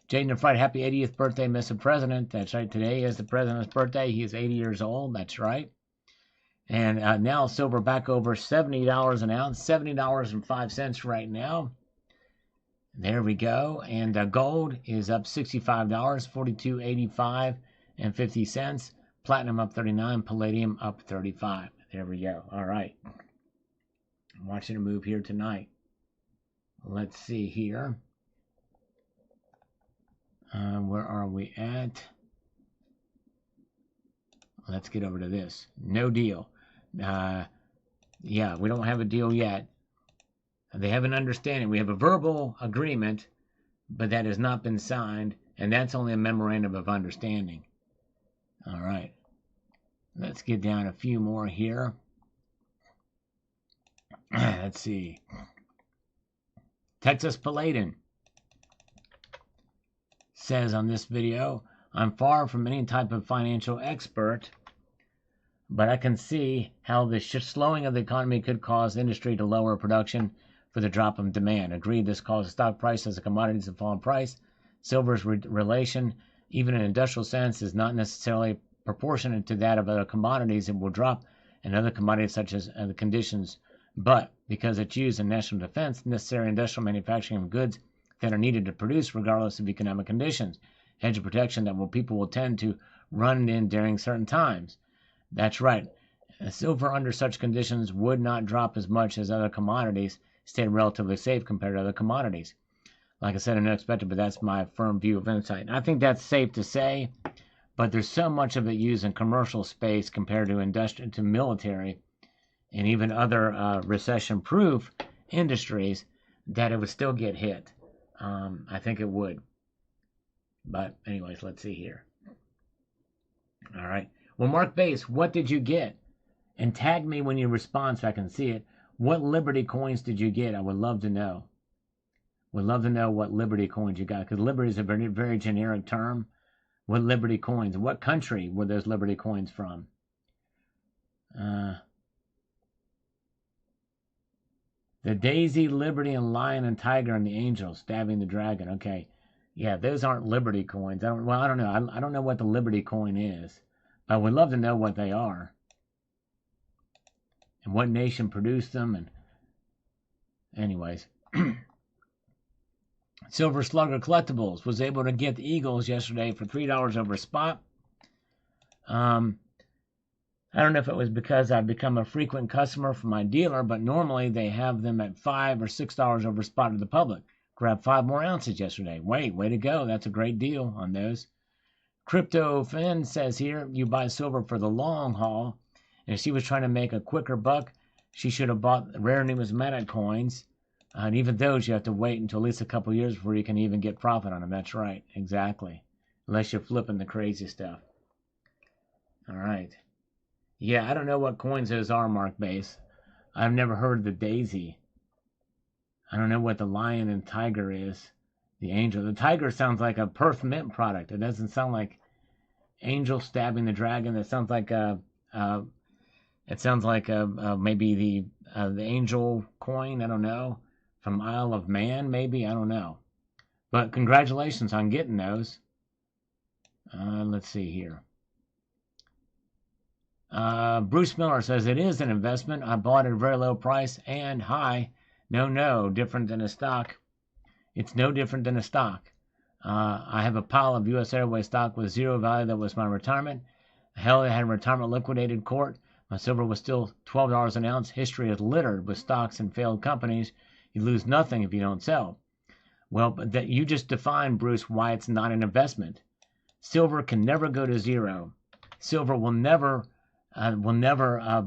Jaden Fright, happy 80th birthday, Mr. President. That's right. Today is the president's birthday. He is 80 years old. That's right. And now silver back over $70 an ounce, $70.05 right now. There we go. And gold is up $65, $42.85 and 50 cents. Platinum up 39, palladium up 35. There we go. All right. I'm watching a move here tonight. Let's see here. Where are we at? Let's get over to this. No deal. Yeah, we don't have a deal yet. They have an understanding. We have a verbal agreement, but that has not been signed, and that's only a memorandum of understanding. All right. Let's get down a few more here. Let's see. Texas Palladium says on this video, I'm far from any type of financial expert, but I can see how the slowing of the economy could cause industry to lower production for the drop in demand. Agreed, this causes stock prices of commodities to fall in price. Silver's relation, even in an industrial sense, is not necessarily proportionate to that of other commodities. It will drop in other commodities such as the conditions, but because it's used in national defense, necessary industrial manufacturing of goods that are needed to produce regardless of economic conditions. Hedge of protection that people will tend to run in during certain times. That's right. Silver under such conditions would not drop as much as other commodities, stay relatively safe compared to other commodities. Like I said, I'm not expected, but that's my firm view of insight. And I think that's safe to say, but there's so much of it used in commercial space compared to industrial, to military. and even other recession-proof industries, that it would still get hit. I think it would. But anyways, let's see here. All right. Well, Mark Base, what did you get? And tag me when you respond so I can see it. What Liberty coins did you get? I would love to know. Would love to know what Liberty coins you got, because Liberty is a very, very generic term. What Liberty coins? What country were those Liberty coins from? The Daisy, Liberty, and Lion and Tiger and the Angel stabbing the dragon. Okay. Yeah, those aren't Liberty coins. I don't know. I don't know what the Liberty coin is. I would love to know what they are. And what nation produced them. And anyways. Silver Slugger Collectibles was able to get the Eagles yesterday for $3 over spot. I don't know if it was because I've become a frequent customer for my dealer, but normally they have them at $5 or $6 over spot to the public. Grabbed 5 more ounces yesterday. Way to go. That's a great deal on those. Crypto Finn says here, you buy silver for the long haul. And if she was trying to make a quicker buck, she should have bought rare numismatic coins. And even those, you have to wait until at least a couple years before you can even get profit on them. That's right. Exactly. Unless you're flipping the crazy stuff. All right. Yeah, I don't know what coins those are, Mark Base. I've never heard of the Daisy. I don't know what the Lion and Tiger is. The Angel. The Tiger sounds like a Perth Mint product. It doesn't sound like Angel stabbing the dragon. It sounds like maybe the Angel coin. I don't know. From Isle of Man, maybe. I don't know. But congratulations on getting those. Let's see here. Bruce Miller says it is an investment. I bought at a very low price and high. No, different than a stock. It's no different than a stock. I have a pile of U.S. Airways stock with zero value that was my retirement. Hell, I had retirement liquidated court. My silver was still $12 an ounce. History is littered with stocks and failed companies. You lose nothing if you don't sell. Well, but that you just defined, Bruce, why it's not an investment. Silver can never go to zero. Silver will never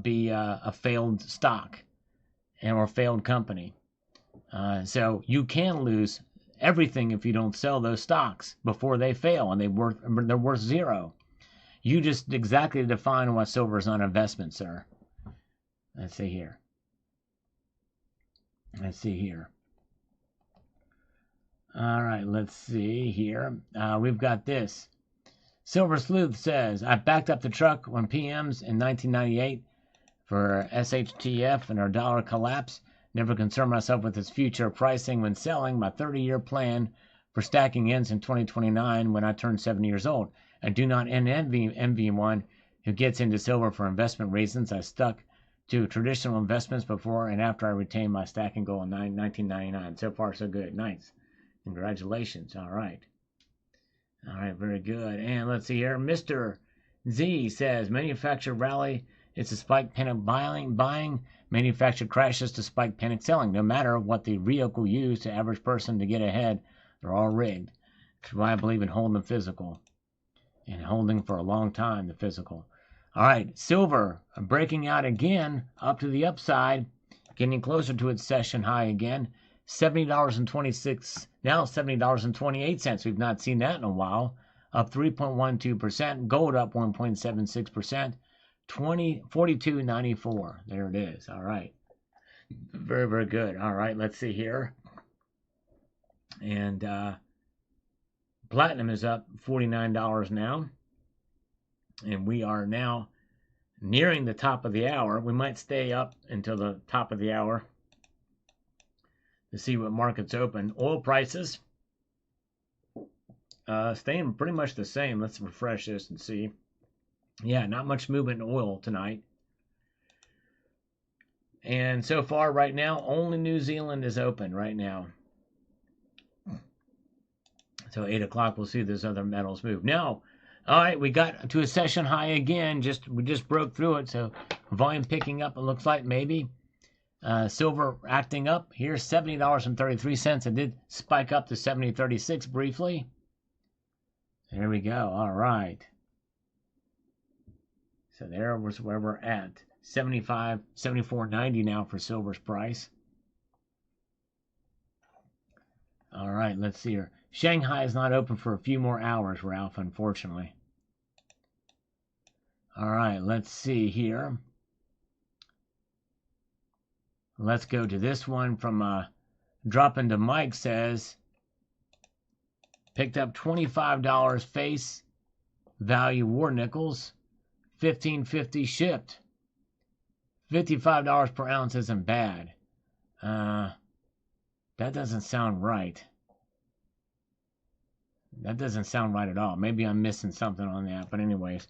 be a failed stock or failed company. So you can lose everything if you don't sell those stocks before they fail and they're worth zero. You just exactly define what silver is not an investment, sir. Let's see here. All right, let's see here. We've got this. Silver Sleuth says, I backed up the truck when PMs in 1998 for SHTF and our dollar collapse. Never concerned myself with its future pricing when selling. My 30-year plan for stacking ends in 2029 when I turn 70 years old. I do not envy one who gets into silver for investment reasons. I stuck to traditional investments before and after I retained my stacking goal in 1999. So far, so good. Nice. Congratulations. All right, very good. And let's see here. Mr. Z says, manufacturer rally. It's a spike panic buying. Manufacturer crashes to spike panic selling. No matter what the vehicle used to average person to get ahead, they're all rigged. That's why I believe in holding the physical. And holding for a long time, the physical. All right, silver breaking out again, up to the upside, getting closer to its session high again. $70.26, now $70.28. We've not seen that in a while. Up 3.12%. Gold up 1.76%. 42.94. There it is. All right. Very, very good. All right, let's see here. And platinum is up $49 now. And we are now nearing the top of the hour. We might stay up until the top of the hour to see what markets open. Oil prices staying pretty much the same. Let's refresh this and see. Yeah, not much movement in oil tonight. And so far right now, only New Zealand is open right now. So 8 o'clock, we'll see those other metals move. Now, all right, we got to a session high again. We just broke through it. So volume picking up, it looks like maybe. Silver acting up here, $70.33. It did spike up to $70.36 briefly. There we go. All right. So there was where we're at. 74.90 now for silver's price. All right, let's see here. Shanghai is not open for a few more hours, Ralph, unfortunately. All right, let's see here. Let's go to this one from Dropping to Mike says, picked up $25 face value war nickels, $15.50 shipped. $55 per ounce isn't bad. That doesn't sound right. That doesn't sound right at all. Maybe I'm missing something on that. But anyways,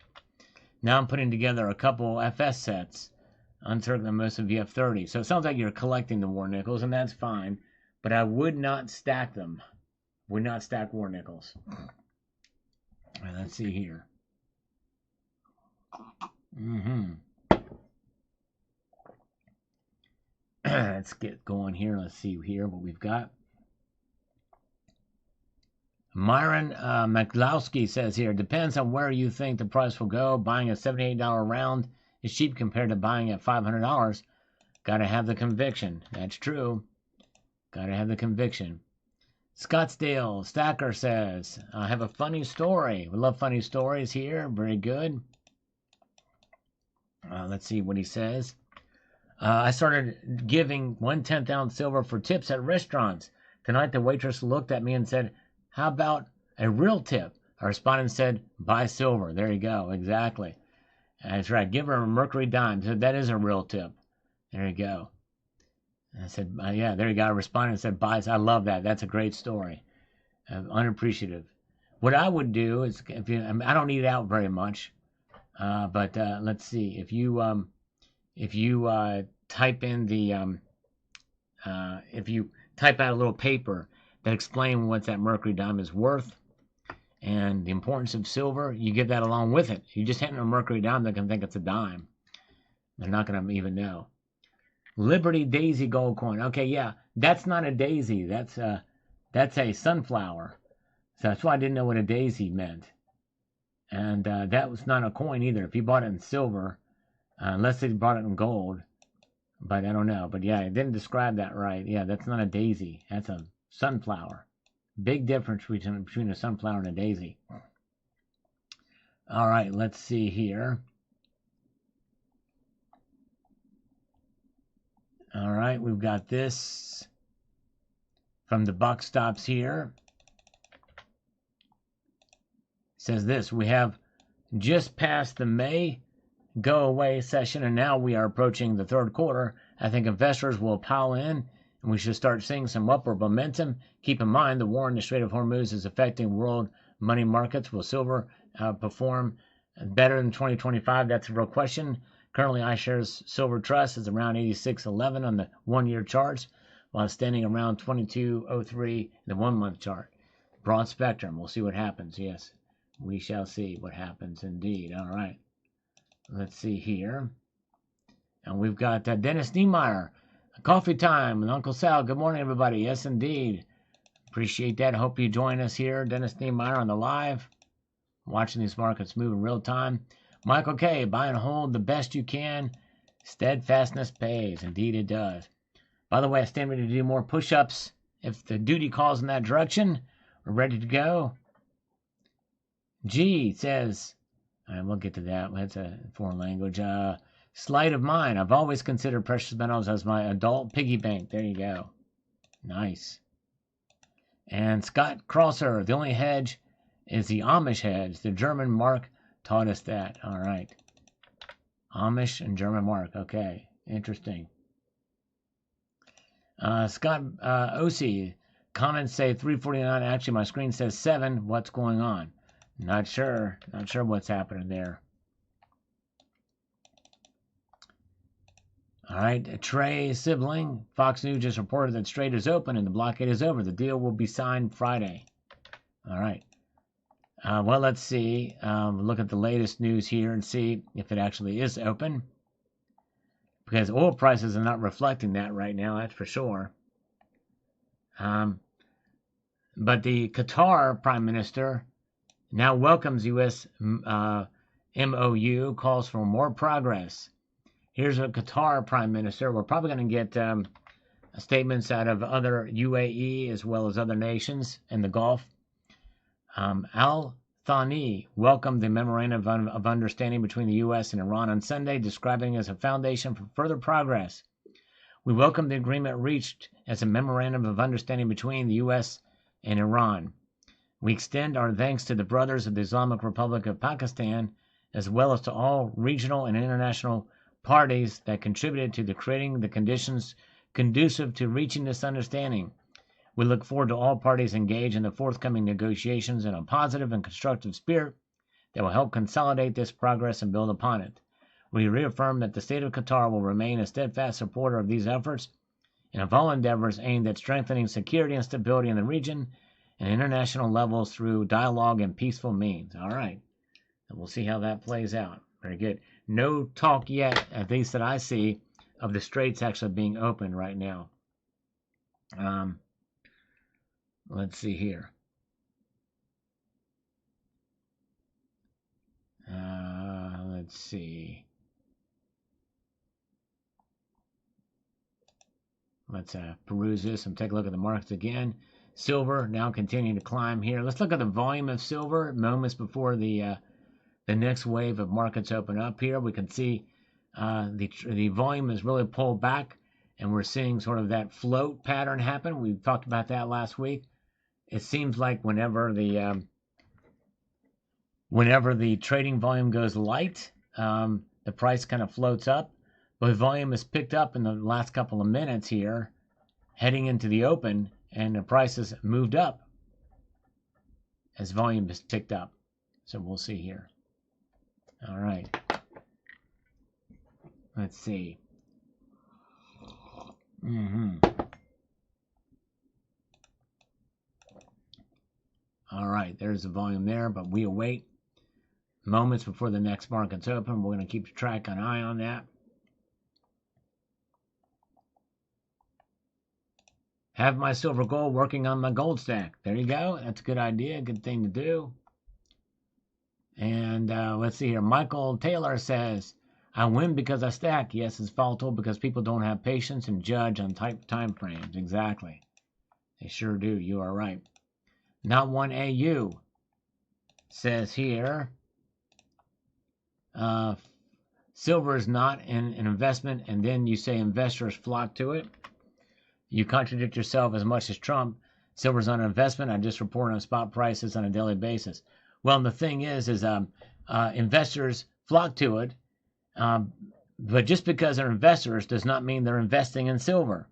now I'm putting together a couple FS sets. Uncertain than most of VF30. So it sounds like you're collecting the war nickels, and that's fine. But I would not stack them. Would not stack war nickels. All right, let's see here. Let's get going here. Let's see here what we've got. Myron McLowski says here, depends on where you think the price will go. Buying a $78 round is cheap compared to buying at $500. Gotta have the conviction. That's true. Gotta have the conviction. Scottsdale Stacker says, I have a funny story. We love funny stories here. Very good. Let's see what he says. I started giving 1/10 ounce silver for tips at restaurants. Tonight the waitress looked at me and said, how about a real tip? I responded and said, buy silver. There you go. Exactly. That's right. Give her a mercury dime. So that is a real tip. There you go. And I said, yeah, there you go. I responded and said, buy. I love that. That's a great story. Unappreciative. What I would do is, I don't eat out very much, but let's see. If you type in the, if you type out a little paper that explains what that mercury dime is worth, and the importance of silver, you give that along with it. You just hand them a mercury dime, they can think it's a dime. They're not going to even know. Liberty Daisy gold coin. Okay, yeah, that's not a daisy. That's a sunflower. So that's why I didn't know what a daisy meant. And that was not a coin either. If you bought it in silver, unless they bought it in gold, but I don't know. But yeah, it didn't describe that right. Yeah, that's not a daisy. That's a sunflower. Big difference between a sunflower and a daisy. All right, let's see here. All right, we've got this from the buck stops here. It says this, we have just passed the May go away session, and now we are approaching the third quarter. I think investors will pile in, and we should start seeing some upward momentum. Keep in mind, the war in the Strait of Hormuz is affecting world money markets. Will silver perform better in 2025? That's a real question. Currently, iShares Silver Trust is around 86.11 on the one-year charts, while standing around 22.03 in the one-month chart. Broad spectrum. We'll see what happens. Yes, we shall see what happens indeed. All right. Let's see here. And we've got Dennis Niemeyer. Coffee time with Uncle Sal. Good morning, everybody. Yes, indeed. Appreciate that. Hope you join us here. Dennis Niemeyer on the live. Watching these markets move in real time. Michael K. Buy and hold the best you can. Steadfastness pays. Indeed it does. By the way, I stand ready to do more push-ups. If the duty calls in that direction, we're ready to go. G says, and we'll get to that. That's a foreign language. Sleight of mine. I've always considered precious metals as my adult piggy bank. There you go. Nice. And Scott Crosser. The only hedge is the Amish hedge. The German mark taught us that. All right. Amish and German mark. Okay. Interesting. Scott Osi. Comments say 349. Actually, my screen says 7. What's going on? Not sure. Not sure what's happening there. All right. Trey Sibling. Fox News just reported that Strait is open and the blockade is over. The deal will be signed Friday. All right. Well, let's see. Look at the latest news here and see if it actually is open. Because oil prices are not reflecting that right now, that's for sure. But the Qatar Prime Minister now welcomes U.S. MOU, calls for more progress. Here's a Qatar prime minister. We're probably going to get statements out of other UAE as well as other nations in the Gulf. Al Thani welcomed the memorandum of understanding between the U.S. and Iran on Sunday, describing it as a foundation for further progress. We welcome the agreement reached as a memorandum of understanding between the U.S. and Iran. We extend our thanks to the brothers of the Islamic Republic of Pakistan, as well as to all regional and international parties that contributed to creating the conditions conducive to reaching this understanding. We look forward to all parties engaged in the forthcoming negotiations in a positive and constructive spirit that will help consolidate this progress and build upon it. We reaffirm that the state of Qatar will remain a steadfast supporter of these efforts and of all endeavors aimed at strengthening security and stability in the region and international levels through dialogue and peaceful means. All right. And we'll see how that plays out. Very good. No talk yet, at least that I see, of the straits actually being open right now. Let's see here. Let's see. Let's peruse this and take a look at the markets again. Silver now continuing to climb here. Let's look at the volume of silver moments before the next wave of markets open up here. We can see the volume is really pulled back, and we're seeing sort of that float pattern happen. We talked about that last week. It seems like whenever the trading volume goes light, the price kind of floats up. But volume has picked up in the last couple of minutes here, heading into the open, and the price has moved up as volume has picked up. So we'll see here. All right. Let's see. All right, there's the volume there, but we await moments before the next market's open. We're going to keep track an eye on that. Have my silver gold working on my gold stack. There you go. That's a good idea, good thing to do. And let's see here. Michael Taylor says, I win because I stack. Yes, it's volatile because people don't have patience and judge on time frames. Exactly. They sure do. You are right. Not one AU says here, silver is not an investment, and then you say investors flock to it. You contradict yourself as much as Trump. Silver's not an investment. I just report on spot prices on a daily basis. Well, the thing is investors flock to it, but just because they're investors does not mean they're investing in silver.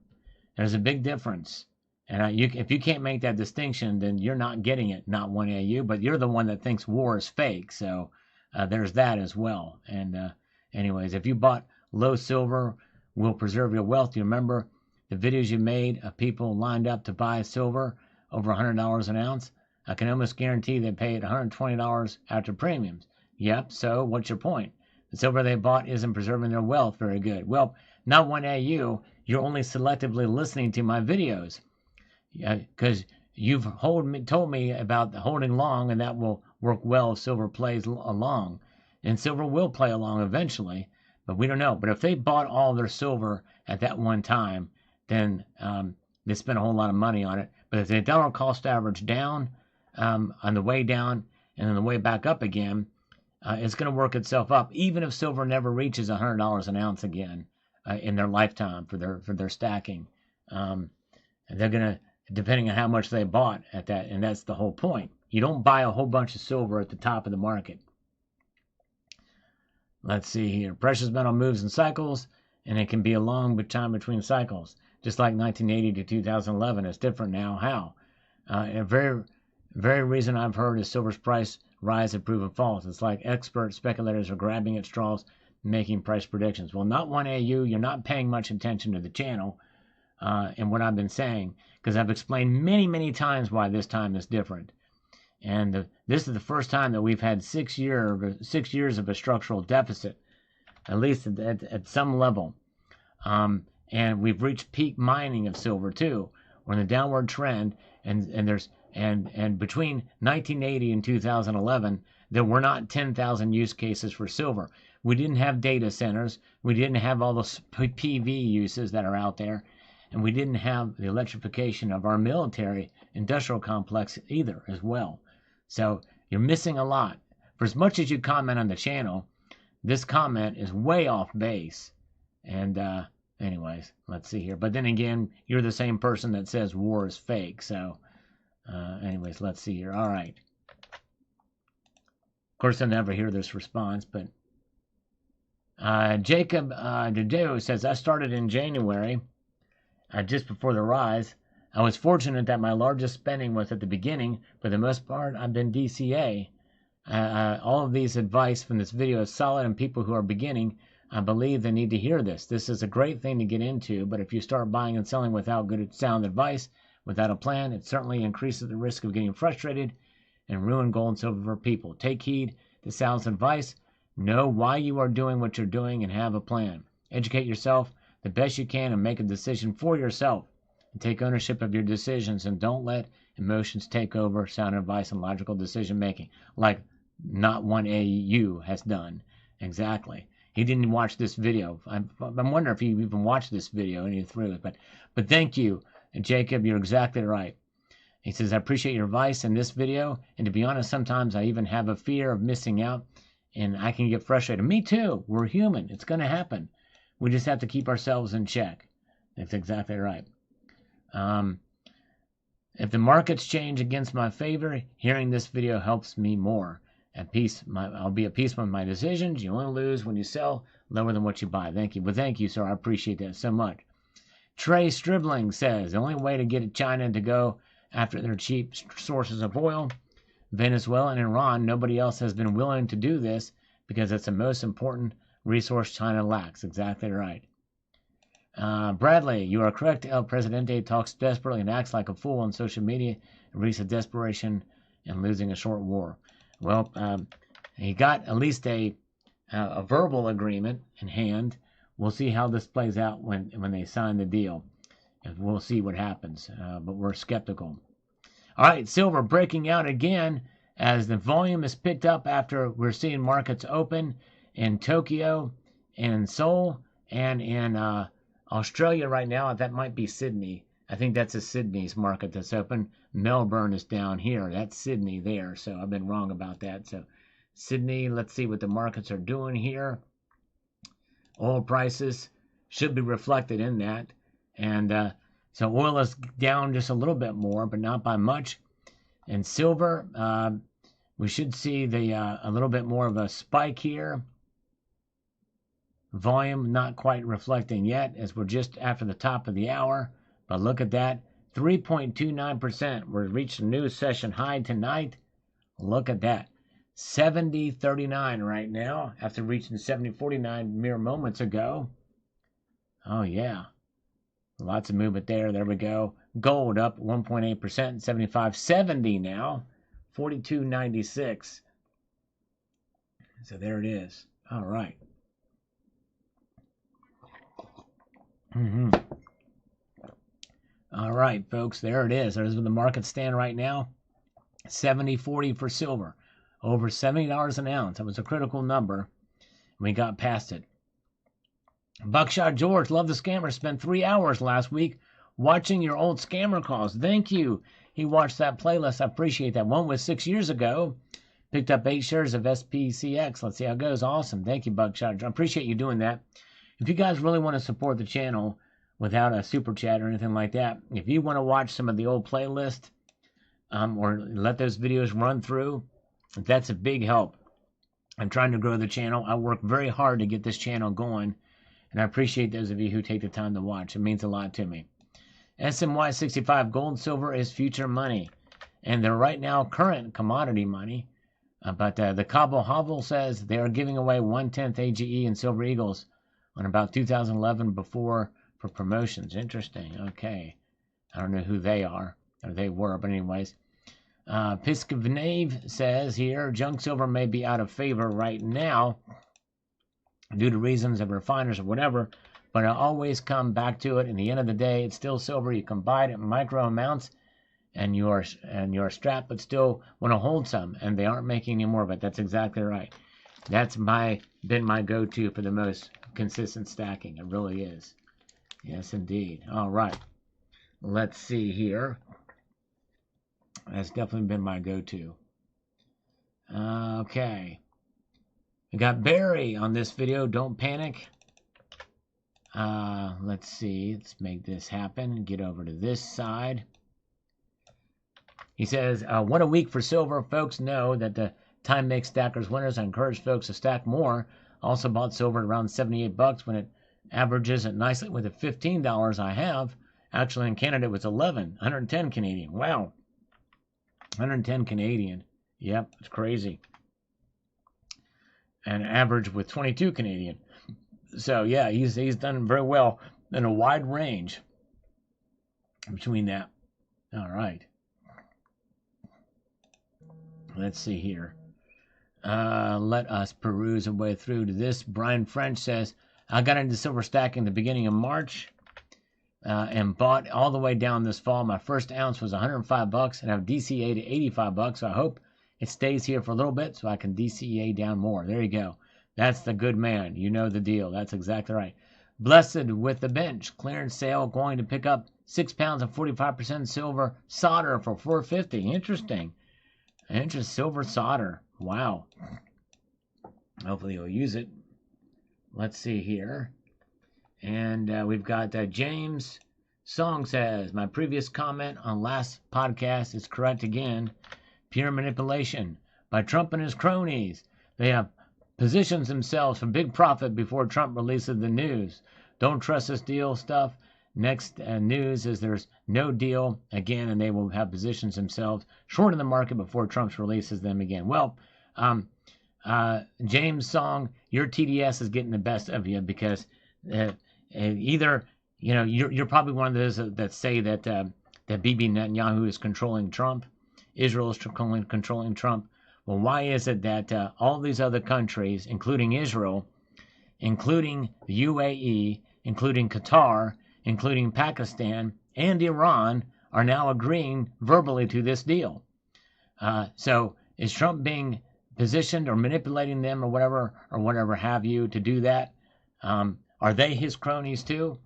There's a big difference. And if you can't make that distinction, then you're not getting it, not one AU, but you're the one that thinks war is fake. So there's that as well. And anyways, if you bought low silver, will preserve your wealth. You remember the videos you made of people lined up to buy silver over $100 an ounce? I can almost guarantee they paid $120 after premiums. Yep, so what's your point? The silver they bought isn't preserving their wealth very good. Well, not one AU, you're only selectively listening to my videos. Because you've told me about holding long, and that will work well if silver plays along. And silver will play along eventually, but we don't know. But if they bought all their silver at that one time, then they spent a whole lot of money on it. But if the dollar cost average down on the way down and on the way back up again, it's going to work itself up, even if silver never reaches $100 an ounce again in their lifetime for their stacking. And they're going to, depending on how much they bought at that, and that's the whole point. You don't buy a whole bunch of silver at the top of the market. Let's see here. Precious metal moves in cycles, and it can be a long time between cycles. Just like 1980 to 2011, it's different now. How? A very reason I've heard is silver's price rise and proven false. It's like expert speculators are grabbing at straws, making price predictions. Well, not one AU. You're not paying much attention to the channel and what I've been saying, because I've explained many times why this time is different. And this is the first time that we've had 6 years of a structural deficit, at least at some level. And we've reached peak mining of silver too. We're in a downward trend, and between 1980 and 2011, there were not 10,000 use cases for silver. We didn't have data centers. We didn't have all those PV uses that are out there. And we didn't have the electrification of our military industrial complex either as well. So you're missing a lot. For as much as you comment on the channel, this comment is way off base. And anyways, let's see here. But then again, you're the same person that says war is fake. So anyways, let's see here. All right. Of course, I never hear this response, but Jacob Dudeo says, I started in January, just before the rise. I was fortunate that my largest spending was at the beginning. For the most part, I've been DCA. All of these advice from this video is solid, and people who are beginning, I believe they need to hear this. This is a great thing to get into, but if you start buying and selling without good sound advice, without a plan, it certainly increases the risk of getting frustrated and ruin gold and silver for people. Take heed to sound advice. Know why you are doing what you're doing and have a plan. Educate yourself the best you can and make a decision for yourself. And take ownership of your decisions, and don't let emotions take over sound advice and logical decision making, like not one AU has done. Exactly. He didn't watch this video. I'm wondering if he even watched this video and he threw it. But thank you, Jacob. You're exactly right. He says, I appreciate your advice in this video. And to be honest, sometimes I even have a fear of missing out, and I can get frustrated. Me too. We're human. It's going to happen. We just have to keep ourselves in check. That's exactly right. If the markets change against my favor, hearing this video helps me more. At peace, I'll be at peace with my decisions. You only lose when you sell lower than what you buy. Thank you. Well, thank you, sir. I appreciate that so much. Trey Stribling says, the only way to get China to go after their cheap sources of oil, Venezuela and Iran, nobody else has been willing to do this because it's the most important resource China lacks. Exactly right. Bradley, you are correct. El Presidente talks desperately and acts like a fool on social media and reaches desperation and losing a short war. Well, he got at least a verbal agreement in hand. We'll see how this plays out when they sign the deal. And we'll see what happens, but we're skeptical. All right, silver breaking out again as the volume is picked up after we're seeing markets open in Tokyo and Seoul and in Australia right now. That might be Sydney. I think that's a Sydney's market that's open. Melbourne is down here. That's Sydney there, so I've been wrong about that. So Sydney, let's see what the markets are doing here. Oil prices should be reflected in that. And so oil is down just a little bit more, but not by much. And silver, we should see a little bit more of a spike here. Volume not quite reflecting yet, as we're just after the top of the hour. But look at that, 3.29%. We've reached a new session high tonight. Look at that, 70.39 right now after reaching 70.49 mere moments ago. Oh yeah, lots of movement there. There we go. Gold up 1.8%, 75.70 now, 42.96. So there it is. All right. All right, folks, there it is. There's where the markets stand right now. 70.40 for silver. Over $70 an ounce. That was a critical number. We got past it. Buckshot George, love the scammer. Spent 3 hours last week watching your old scammer calls. Thank you. He watched that playlist. I appreciate that. One was 6 years ago. Picked up 8 shares of SPCX. Let's see how it goes. Awesome. Thank you, Buckshot. I appreciate you doing that. If you guys really want to support the channel without a super chat or anything like that, if you want to watch some of the old playlist or let those videos run through, that's a big help. I'm trying to grow the channel. I work very hard to get this channel going, and I appreciate those of you who take the time to watch. It means a lot to me. SMY 65 gold and silver is future money, and they're right now current commodity money. But the Cabo Hovel says they are giving away 1/10 AGE and Silver Eagles on about 2011 before for promotions. Interesting. Okay. I don't know who they are, or they were, but anyways. Piscavnave says here, junk silver may be out of favor right now due to reasons of refiners or whatever, but I always come back to it. In the end of the day, it's still silver. You can buy it in micro amounts, and you're strapped, but still want to hold some, and they aren't making any more of it. That's exactly right. That's my been my go-to for the most consistent stacking. It really is. Yes, indeed. All right. Let's see here. That's definitely been my go-to. Okay. We got Barry on this video. Don't panic. Let's see. Let's make this happen. Get over to this side. He says, what a week for silver. Folks know that the time makes stackers winners. I encourage folks to stack more. Also bought silver at around 78 bucks when it averages it nicely with the $15 I have. Actually, in Canada, it was 110 Canadian. Wow. 110 Canadian. Yep, it's crazy. And average with 22 Canadian. So, yeah, he's done very well in a wide range between that. All right. Let's see here. Let us peruse our way through to this. Brian French says, I got into silver stacking the beginning of March and bought all the way down this fall. My first ounce was 105 bucks and I've DCA to 85 bucks. So I hope it stays here for a little bit so I can DCA down more. There you go. That's the good man. You know the deal. That's exactly right. Blessed with the bench. Clearance sale going to pick up 6 pounds of 45% silver solder for $4.50. Interesting. Silver solder. Wow. Hopefully you'll use it. Let's see here. And we've got James Song says, my previous comment on last podcast is correct again. Pure manipulation by Trump and his cronies. They have positioned themselves for big profit before Trump releases the news. Don't trust this deal stuff. Next news is there's no deal again, and they will have positioned themselves short in the market before Trump releases them again. Well, James Song, your TDS is getting the best of you because either you're probably one of those that say that Bibi Netanyahu is controlling Trump, Israel is controlling Trump. Well, why is it that all these other countries, including Israel, including the UAE, including Qatar, including Pakistan and Iran, are now agreeing verbally to this deal? So is Trump being positioned or manipulating them or whatever have you to do that? Are they his cronies too?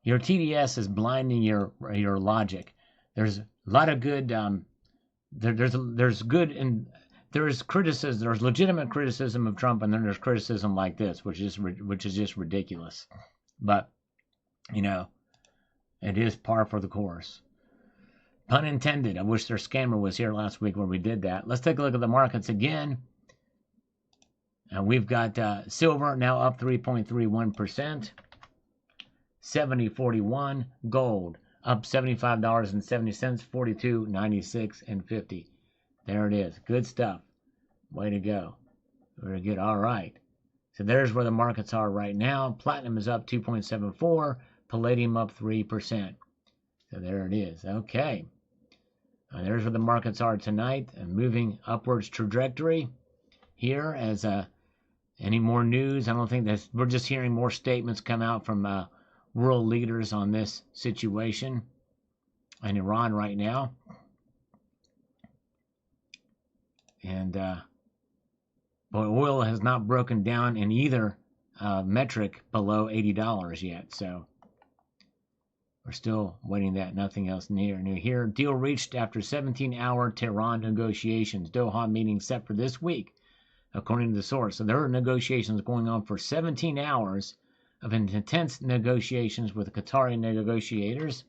Your TDS is blinding your logic. There's a lot of good. There's good and there's criticism. There's legitimate criticism of Trump, and then there's criticism like this, which is just ridiculous. But it is par for the course. Pun intended. I wish their scammer was here last week when we did that. Let's take a look at the markets again. And we've got silver now up 3.31%. 70.41. Gold up $75.70. 42.96 and 50. There it is. Good stuff. Way to go. Very good. All right. So there's where the markets are right now. Platinum is up 2.74. Palladium up 3%. So there it is. Okay. There's where the markets are tonight. And moving upwards trajectory here as any more news. I don't think we're just hearing more statements come out from world leaders on this situation in Iran right now. And but oil has not broken down in either metric below $80 yet. So we're still waiting that. Nothing else near here. Deal reached after 17-hour Tehran negotiations. Doha meeting set for this week, according to the source. So there are negotiations going on for 17 hours of intense negotiations with the Qatari negotiators.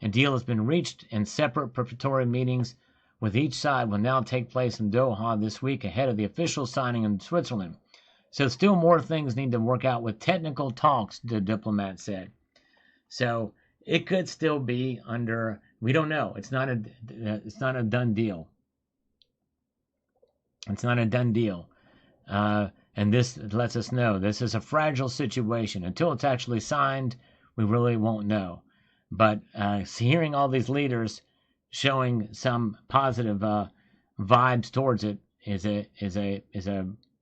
A deal has been reached, and separate preparatory meetings with each side will now take place in Doha this week ahead of the official signing in Switzerland. So still more things need to work out with technical talks, the diplomat said. So it could still be under, we don't know. It's not a done deal. It's not a done deal. And this lets us know this is a fragile situation. Until it's actually signed, we really won't know. But hearing all these leaders showing some positive vibes towards it is at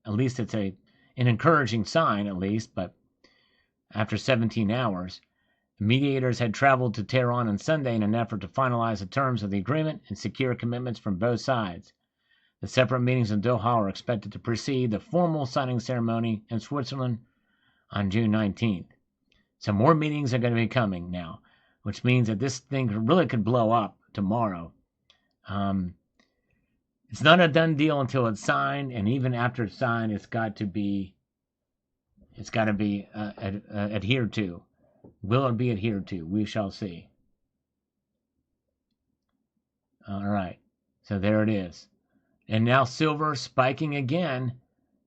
least it's an encouraging sign, at least. But after 17 hours, the mediators had traveled to Tehran on Sunday in an effort to finalize the terms of the agreement and secure commitments from both sides. The separate meetings in Doha are expected to precede the formal signing ceremony in Switzerland on June 19th. So more meetings are going to be coming now, which means that this thing really could blow up tomorrow. It's not a done deal until it's signed, and even after it's signed, it's got to be adhered to. Will it be adhered to? We shall see. All right, so there it is. And now silver spiking again.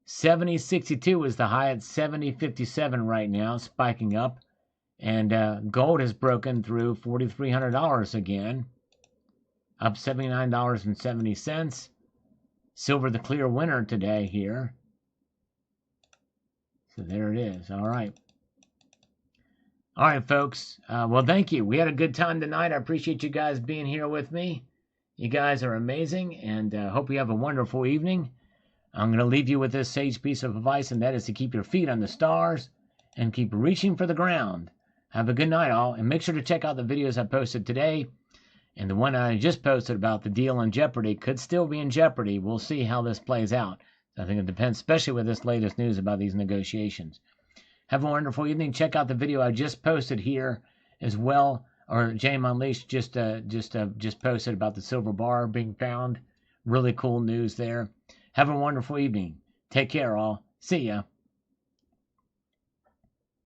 70.62 is the high at 70.57 right now, spiking up. And gold has broken through $4,300 again, up $79.70. Silver the clear winner today here. So there it is. All right. All right, folks. Well, thank you. We had a good time tonight. I appreciate you guys being here with me. You guys are amazing, and hope you have a wonderful evening. I'm going to leave you with this sage piece of advice, and that is to keep your feet on the stars and keep reaching for the ground. Have a good night, all, and make sure to check out the videos I posted today. And the one I just posted about the deal in jeopardy could still be in jeopardy. We'll see how this plays out. I think it depends, especially with this latest news about these negotiations. Have a wonderful evening. Check out the video I just posted here as well, or James Unleashed just posted about the silver bar being found. Really cool news there. Have a wonderful evening. Take care, all. See ya.